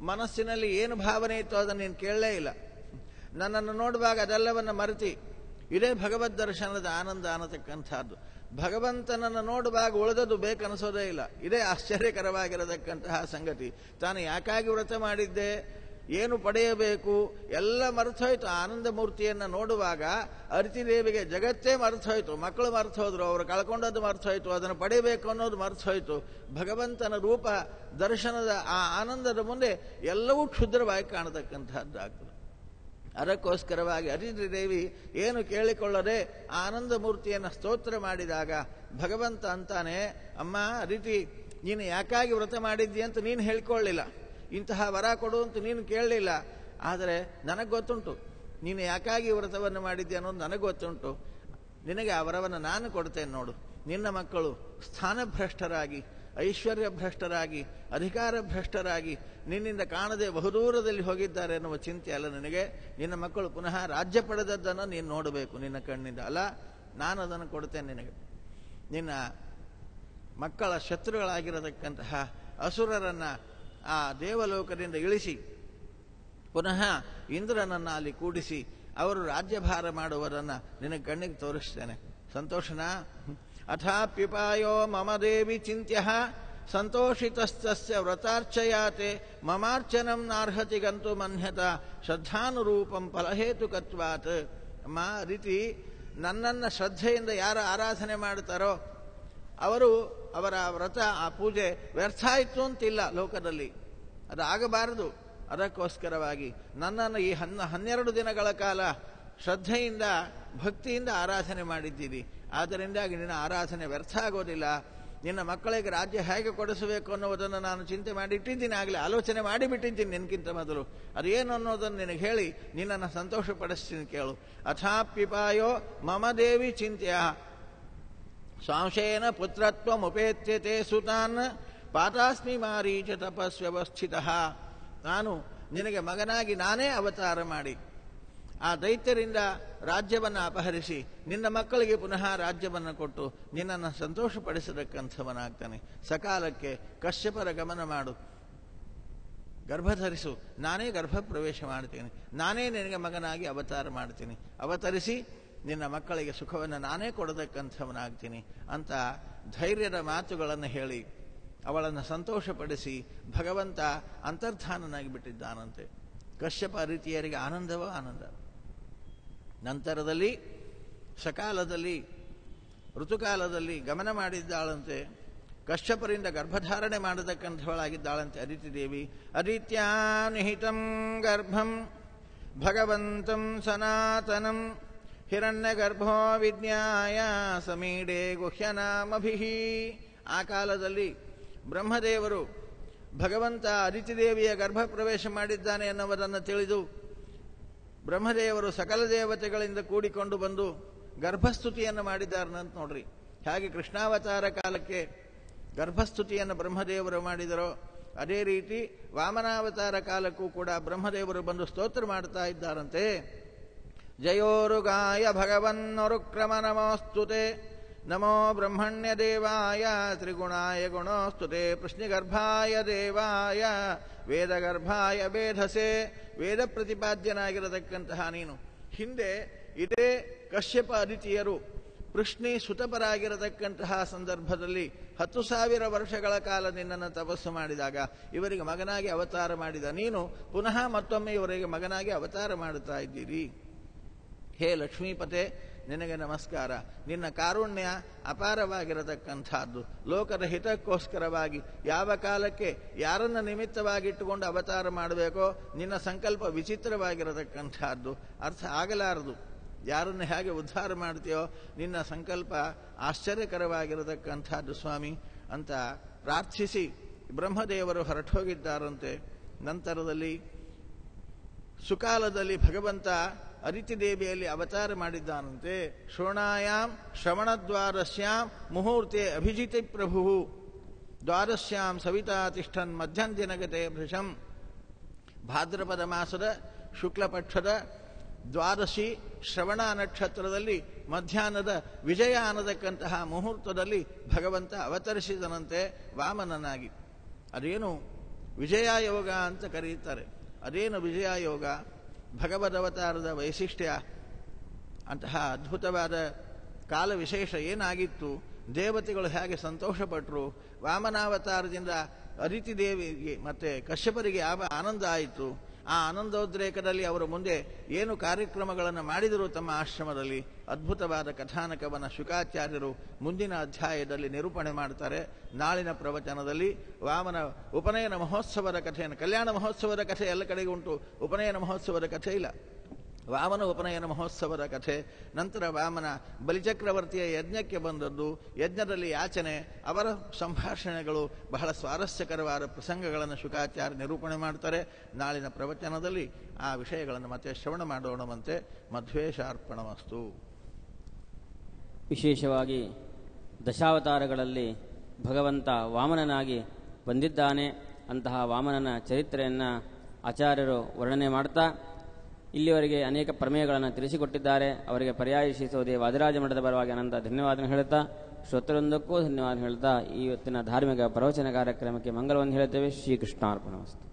ಮನಸ್ಸಿನಲ್ಲಿ ಏನು ಭಾವನೆ ಇತ್ತು ಅದನ್ನು ನೀನು ಕೇಳಲೇ ಇಲ್ಲ. ನನ್ನನ್ನು ನೋಡುವಾಗ ಅದೆಲ್ಲವನ್ನು ಮರೆತಿ. ಇದೇ ಭಗವದ್ ದರ್ಶನದ ಆನಂದ ಅನ್ನತಕ್ಕಂಥದ್ದು. ಭಗವಂತನನ್ನು ನೋಡುವಾಗ ಉಳಿದದ್ದು ಬೇಕನ್ನಿಸೋದೇ ಇಲ್ಲ. ಇದೇ ಆಶ್ಚರ್ಯಕರವಾಗಿರತಕ್ಕಂತಹ ಸಂಗತಿ. ತಾನು ಯಾಕಾಗಿ ವ್ರತ ಮಾಡಿದ್ದೆ, ಏನು ಪಡೆಯಬೇಕು ಎಲ್ಲ ಮರೆತೋಯ್ತು. ಆನಂದ ಮೂರ್ತಿಯನ್ನು ನೋಡುವಾಗ ಅರಿತಿದೇವಿಗೆ ಜಗತ್ತೇ ಮರೆತೋಯ್ತು. ಮಕ್ಕಳು ಮರೆತೋದ್ರು, ಅವರು ಕಳ್ಕೊಂಡದ್ದು ಮರೆತೋಯ್ತು, ಅದನ್ನು ಪಡೆಯಬೇಕು ಅನ್ನೋದು ಮರೆತೋಯ್ತು. ಭಗವಂತನ ರೂಪ ದರ್ಶನದ ಆ ಆನಂದದ ಮುಂದೆ ಎಲ್ಲವೂ ಕ್ಷುದ್ರವಾಗಿ ಕಾಣತಕ್ಕಂತಹದ್ದಾಗ್ತದೆ. ಅದಕ್ಕೋಸ್ಕರವಾಗಿ ಅರಿತಿದೇವಿ ಏನು ಕೇಳಿಕೊಳ್ಳದೆ ಆನಂದ ಮೂರ್ತಿಯನ್ನು ಸ್ತೋತ್ರ ಮಾಡಿದಾಗ ಭಗವಂತ ಅಂತಾನೆ, ಅಮ್ಮ ಅರಿತಿ, ನೀನು ಯಾಕಾಗಿ ವ್ರತ ಮಾಡಿದ್ದಿ ಅಂತ ನೀನು ಹೇಳ್ಕೊಳ್ಳಿಲ್ಲ, ಇಂತಹ ವರ ಕೊಡು ಅಂತ ನೀನು ಕೇಳಲಿಲ್ಲ. ಆದರೆ ನನಗೆ ಗೊತ್ತುಂಟು ನೀನು ಯಾಕಾಗಿ ವ್ರತವನ್ನು ಮಾಡಿದ್ದೆ ಅನ್ನೋದು ನನಗೆ ಗೊತ್ತುಂಟು. ನಿನಗೆ ಆ ವರವನ್ನು ನಾನು ಕೊಡ್ತೇನೆ ನೋಡು. ನಿನ್ನ ಮಕ್ಕಳು ಸ್ಥಾನಭ್ರಷ್ಟರಾಗಿ, ಐಶ್ವರ್ಯ ಭ್ರಷ್ಟರಾಗಿ, ಅಧಿಕಾರ ಭ್ರಷ್ಟರಾಗಿ ನಿನ್ನಿಂದ ಕಾಣದೆ ಬಹುದೂರದಲ್ಲಿ ಹೋಗಿದ್ದಾರೆ ಎನ್ನುವ ಚಿಂತೆ ಅಲ್ಲ ನಿನಗೆ. ನಿನ್ನ ಮಕ್ಕಳು ಪುನಃ ರಾಜ್ಯ ಪಡೆದದ್ದನ್ನು ನೀನು ನೋಡಬೇಕು ನಿನ್ನ ಕಣ್ಣಿಂದ. ಅಲ್ಲ, ನಾನು ಅದನ್ನು ಕೊಡ್ತೇನೆ ನಿನಗೆ. ನಿನ್ನ ಮಕ್ಕಳ ಶತ್ರುಗಳಾಗಿರತಕ್ಕಂತಹ ಅಸುರರನ್ನು ಆ ದೇವಲೋಕದಿಂದ ಇಳಿಸಿ ಪುನಃ ಇಂದ್ರನನ್ನು ಅಲ್ಲಿ ಕೂಡಿಸಿ ಅವರು ರಾಜ್ಯಭಾರ ಮಾಡುವುದನ್ನು ನಿನಗೆ ಕಣ್ಣಿಗೆ ತೋರಿಸ್ತೇನೆ. ಸಂತೋಷನಾ? ಅಥಾಪ್ಯುಪಾಯೋ ಮಮ ದೇವಿ ಚಿಂತ್ಯ ಸಂತೋಷಿತಸ್ತಸ್ಯ ವ್ರತಾರ್ಚಯಾತೆ ಮಮಾರ್ಚನಂ ನಾರ್ಹತಿ ಗಂತು ಮನ್ಯತ ಶ್ರದ್ಧಾನುರೂಪಂ ಫಲಹೇತುಕತ್ವಾತ್. ಅಮ್ಮ ರೀತಿ, ನನ್ನನ್ನು ಶ್ರದ್ಧೆಯಿಂದ ಯಾರು ಆರಾಧನೆ ಮಾಡ್ತಾರೋ ಅವರು ಅವರ ವ್ರತ ಆ ಪೂಜೆ ವ್ಯರ್ಥ ಆಯಿತು ಅಂತಿಲ್ಲ ಲೋಕದಲ್ಲಿ. ಅದು ಆಗಬಾರದು. ಅದಕ್ಕೋಸ್ಕರವಾಗಿ ನನ್ನನ್ನು ಈ 12 ದಿನಗಳ ಕಾಲ ಶ್ರದ್ಧೆಯಿಂದ ಭಕ್ತಿಯಿಂದ ಆರಾಧನೆ ಮಾಡಿದ್ದೀರಿ. ಆದ್ದರಿಂದಾಗಿ ನಿನ್ನ ಆರಾಧನೆ ವ್ಯರ್ಥ ಆಗೋದಿಲ್ಲ. ನಿನ್ನ ಮಕ್ಕಳಿಗೆ ರಾಜ್ಯ ಹೇಗೆ ಕೊಡಿಸಬೇಕು ಅನ್ನೋದನ್ನು ನಾನು ಚಿಂತೆ ಮಾಡಿಟ್ಟಿದ್ದೀನಿ, ಆಗಲೇ ಆಲೋಚನೆ ಮಾಡಿಬಿಟ್ಟಿದ್ದೀನಿ ನಿನಗಿಂತ ಮೊದಲು. ಅದೇನು ಅನ್ನೋದನ್ನು ನಿನಗೆ ಹೇಳಿ ನಿನ್ನನ್ನು ಸಂತೋಷಪಡಿಸ್ತೀನಿ ಕೇಳು. ಅಥಾಪ್ಯುಪಾಯೋ ಮಮ ದೇವಿ ಚಿಂತ್ಯ ಸಂಶಯನ ಪುತ್ರತ್ವಮುಪೇತ್ಯತೆ ಸುತಾನ್ ಪಾತಾಸ್ಮಿ ಮಾರೀಚ ತಪಸ್ವ್ಯವಸ್ಥಿತ. ನಾನು ನಿನಗೆ ಮಗನಾಗಿ ನಾನೇ ಅವತಾರ ಮಾಡಿ ಆ ದೈತ್ಯರಿಂದ ರಾಜ್ಯವನ್ನು ಅಪಹರಿಸಿ ನಿನ್ನ ಮಕ್ಕಳಿಗೆ ಪುನಃ ರಾಜ್ಯವನ್ನು ಕೊಟ್ಟು ನಿನ್ನನ್ನು ಸಂತೋಷಪಡಿಸತಕ್ಕಂಥವನಾಗ್ತಾನೆ. ಸಕಾಲಕ್ಕೆ ಕಶ್ಯಪರ ಗಮನ ಮಾಡು, ಗರ್ಭಧರಿಸು, ನಾನೇ ಗರ್ಭ ಪ್ರವೇಶ ಮಾಡ್ತೀನಿ, ನಾನೇ ನಿನಗೆ ಮಗನಾಗಿ ಅವತಾರ ಮಾಡ್ತೀನಿ, ಅವತರಿಸಿ ನಿನ್ನ ಮಕ್ಕಳಿಗೆ ಸುಖವನ್ನು ನಾನೇ ಕೊಡತಕ್ಕಂಥವನಾಗ್ತೀನಿ ಅಂತ ಧೈರ್ಯದ ಮಾತುಗಳನ್ನು ಹೇಳಿ ಅವಳನ್ನು ಸಂತೋಷಪಡಿಸಿ ಭಗವಂತ ಅಂತರ್ಧಾನನಾಗಿ ಬಿಟ್ಟಿದ್ದಾನಂತೆ. ಕಶ್ಯಪ ರೀತಿಯರಿಗೆ ಆನಂದವೋ ಆನಂದ. ನಂತರದಲ್ಲಿ ಸಕಾಲದಲ್ಲಿ ಋತುಕಾಲದಲ್ಲಿ ಗಮನ ಮಾಡಿದ್ದಾಳಂತೆ. ಕಶ್ಯಪರಿಂದ ಗರ್ಭಧಾರಣೆ ಮಾಡತಕ್ಕಂಥವಳಾಗಿದ್ದಾಳಂತೆ ಅದಿತಿ ದೇವಿ. ಅದಿತ್ಯಾ ನಿಹಿತಂ ಗರ್ಭಂ ಭಗವಂತಂ ಸನಾತನಂ ಹಿರಣ್ಯಗರ್ಭೋ ವಿಜ್ಞಾಯ ಸಮೀಡೆ ಗುಹ್ಯನಾಮಭಿಃ. ಆ ಕಾಲದಲ್ಲಿ ಬ್ರಹ್ಮದೇವರು ಭಗವಂತ ಅದಿತಿ ದೇವಿಯ ಗರ್ಭ ಪ್ರವೇಶ ಮಾಡಿದ್ದಾನೆ ಎನ್ನುವುದನ್ನು ತಿಳಿದು ಬ್ರಹ್ಮದೇವರು ಸಕಲ ದೇವತೆಗಳಿಂದ ಕೂಡಿಕೊಂಡು ಬಂದು ಗರ್ಭಸ್ತುತಿಯನ್ನು ಮಾಡಿದ್ದಾರನಂತ ನೋಡ್ರಿ. ಹಾಗೆ ಕೃಷ್ಣಾವತಾರ ಕಾಲಕ್ಕೆ ಗರ್ಭಸ್ತುತಿಯನ್ನು ಬ್ರಹ್ಮದೇವರು ಮಾಡಿದರೋ ಅದೇ ರೀತಿ ವಾಮನಾವತಾರ ಕಾಲಕ್ಕೂ ಕೂಡ ಬ್ರಹ್ಮದೇವರು ಬಂದು ಸ್ತೋತ್ರ ಮಾಡ್ತಾ ಇದ್ದಾರಂತೆ. ಜಯೋರುಗಾಯ ಭಗವನ್ನರುಕ್ರಮ ನಮೋಸ್ತುತೆ ನಮೋ ಬ್ರಹ್ಮಣ್ಯ ದೇವಾಯ ತ್ರಿಗುಣಾಯ ಗುಣೋಸ್ತುತೆ ಪ್ರಶ್ನಿಗರ್ಭಾಯ ದೇವಾಯ ವೇದಗರ್ಭಾಯ ವೇಧಸೆ. ವೇದ ಪ್ರತಿಪಾದ್ಯನಾಗಿರತಕ್ಕಂತಹ ನೀನು ಹಿಂದೆ ಇದೇ ಕಶ್ಯಪ ಅದಿತಿಯರು ಪೃಶ್ನಿ ಸುತಪರಾಗಿರತಕ್ಕಂತಹ ಸಂದರ್ಭದಲ್ಲಿ 10,000 ವರ್ಷಗಳ ಕಾಲ ನಿನ್ನನ್ನು ತಪಸ್ಸು ಮಾಡಿದಾಗ ಇವರಿಗೆ ಮಗನಾಗಿ ಅವತಾರ ಮಾಡಿದ ನೀನು ಪುನಃ ಮತ್ತೊಮ್ಮೆ ಇವರಿಗೆ ಮಗನಾಗಿ ಅವತಾರ ಮಾಡುತ್ತಾ ಇದ್ದೀರಿ. ಹೇ ಲಕ್ಷ್ಮೀಪತೆ, ನಿನಗೆ ನಮಸ್ಕಾರ. ನಿನ್ನ ಕಾರುಣ್ಯ ಅಪಾರವಾಗಿರತಕ್ಕಂಥದ್ದು. ಲೋಕದ ಹಿತಕ್ಕೋಸ್ಕರವಾಗಿ ಯಾವ ಕಾಲಕ್ಕೆ ಯಾರನ್ನು ನಿಮಿತ್ತವಾಗಿಟ್ಟುಕೊಂಡು ಅವತಾರ ಮಾಡಬೇಕೋ ನಿನ್ನ ಸಂಕಲ್ಪ ವಿಚಿತ್ರವಾಗಿರತಕ್ಕಂಥದ್ದು, ಅರ್ಥ ಆಗಲಾರದು. ಯಾರನ್ನು ಹೇಗೆ ಉದ್ಧಾರ ಮಾಡ್ತೀಯೋ ನಿನ್ನ ಸಂಕಲ್ಪ ಆಶ್ಚರ್ಯಕರವಾಗಿರತಕ್ಕಂಥದ್ದು ಸ್ವಾಮಿ ಅಂತ ಪ್ರಾರ್ಥಿಸಿ ಬ್ರಹ್ಮದೇವರು ಹೊರಟೋಗಿದ್ದಾರಂತೆ. ನಂತರದಲ್ಲಿ ಸುಕಾಲದಲ್ಲಿ ಭಗವಂತ ಅದಿತಿ ದೇವಿಯಲ್ಲಿ ಅವತಾರ ಮಾಡಿದ್ದಾನಂತೆ. ಶೋಣಾಯಾಮ್ ಶ್ರವಣದ್ವಾರಸ್ಯಾಂ ಮುಹೂರ್ತೆ ಅಭಿಜಿತಿ ಪ್ರಭು ದ್ವಾರಸ್ಯಾಂ ಸವಿತಾ ತಿಷ್ಠನ್ ಮಧ್ಯಂದಿನಗತೆ ಭೃಶಂ. ಭಾದ್ರಪದ ಮಾಸದ ಶುಕ್ಲಪಕ್ಷದ ದ್ವಾದಶಿ ಶ್ರವಣ ನಕ್ಷತ್ರದಲ್ಲಿ ಮಧ್ಯಾಹ್ನದ ವಿಜಯ ಅನ್ನತಕ್ಕಂತಹ ಮುಹೂರ್ತದಲ್ಲಿ ಭಗವಂತ ಅವತರಿಸಿದನಂತೆ ವಾಮನನಾಗಿ. ಅದೇನು ವಿಜಯಾಯೋಗ ಅಂತ ಕರೆಯುತ್ತಾರೆ. ಅದೇನು ವಿಜಯಾಯೋಗ? ಭಗವದವತಾರದ ವೈಶಿಷ್ಟ್ಯ. ಅಂತಹ ಅದ್ಭುತವಾದ ಕಾಲ ವಿಶೇಷ ಏನಾಗಿತ್ತು? ದೇವತೆಗಳು ಹೇಗೆ ಸಂತೋಷಪಟ್ಟರು? ವಾಮನಾವತಾರದಿಂದ ಅದಿತಿ ದೇವಿಗೆ ಮತ್ತೆ ಕಶ್ಯಪರಿಗೆ ಯಾವ ಆನಂದ ಆಯಿತು? ಆ ಆನಂದೋದ್ರೇಕದಲ್ಲಿ ಅವರು ಮುಂದೆ ಏನು ಕಾರ್ಯಕ್ರಮಗಳನ್ನು ಮಾಡಿದರು ತಮ್ಮ ಆಶ್ರಮದಲ್ಲಿ, ಅದ್ಭುತವಾದ ಕಥಾನಕವನ್ನು ಶುಕಾಚಾರ್ಯರು ಮುಂದಿನ ಅಧ್ಯಾಯದಲ್ಲಿ ನಿರೂಪಣೆ ಮಾಡ್ತಾರೆ. ನಾಳಿನ ಪ್ರವಚನದಲ್ಲಿ ವಾಮನ ಉಪನಯನ ಮಹೋತ್ಸವದ ಕಥೆಯನ್ನು, ಕಲ್ಯಾಣ ಮಹೋತ್ಸವದ ಕಥೆ ಎಲ್ಲ ಕಡೆಗೆ ಉಂಟು, ಉಪನಯನ ಮಹೋತ್ಸವದ ಕಥೆ ಇಲ್ಲ. ವಾಮನ ಉಪನಯನ ಮಹೋತ್ಸವದ ಕಥೆ, ನಂತರ ವಾಮನ ಬಲಿಚಕ್ರವರ್ತಿಯ ಯಜ್ಞಕ್ಕೆ ಬಂದದ್ದು, ಯಜ್ಞದಲ್ಲಿ ಯಾಚನೆ, ಅವರ ಸಂಭಾಷಣೆಗಳು, ಬಹಳ ಸ್ವಾರಸ್ಯಕರವಾದ ಪ್ರಸಂಗಗಳನ್ನು ಶುಕಾಚಾರ್ಯ ನಿರೂಪಣೆ ಮಾಡ್ತಾರೆ. ನಾಳಿನ ಪ್ರವಚನದಲ್ಲಿ ಆ ವಿಷಯಗಳನ್ನು ಮತ್ತೆ ಶ್ರವಣ ಮಾಡೋಣವಂತೆ. ಮಧ್ವೇಶಾರ್ಪಣಮಸ್ತು. ವಿಶೇಷವಾಗಿ ದಶಾವತಾರಗಳಲ್ಲಿ ಭಗವಂತ ವಾಮನನಾಗಿ ಬಂದಿದ್ದಾನೆ. ಅಂತಹ ವಾಮನನ ಚರಿತ್ರೆಯನ್ನು ಆಚಾರ್ಯರು ವರ್ಣನೆ ಮಾಡ್ತಾ ಇಲ್ಲಿವರೆಗೆ ಅನೇಕ ಪ್ರಮೇಯಗಳನ್ನು ತಿಳಿಸಿಕೊಟ್ಟಿದ್ದಾರೆ. ಅವರಿಗೆ ಪರ್ಯಾಯ ಶ್ರೀಸೋದೆ ವಾದಿರಾಜ ಮಠದ ಪರವಾಗಿ ಅನಂತ ಧನ್ಯವಾದ ಹೇಳ್ತಾ, ಶ್ರೋತೃವೃಂದಕ್ಕೂ ಧನ್ಯವಾದ ಹೇಳ್ತಾ ಇವತ್ತಿನ ಧಾರ್ಮಿಕ ಪ್ರವಚನ ಕಾರ್ಯಕ್ರಮಕ್ಕೆ ಮಂಗಲವನ್ನು ಹೇಳುತ್ತೇವೆ. ಶ್ರೀಕೃಷ್ಣಾರ್ಪಣಮಸ್ತು.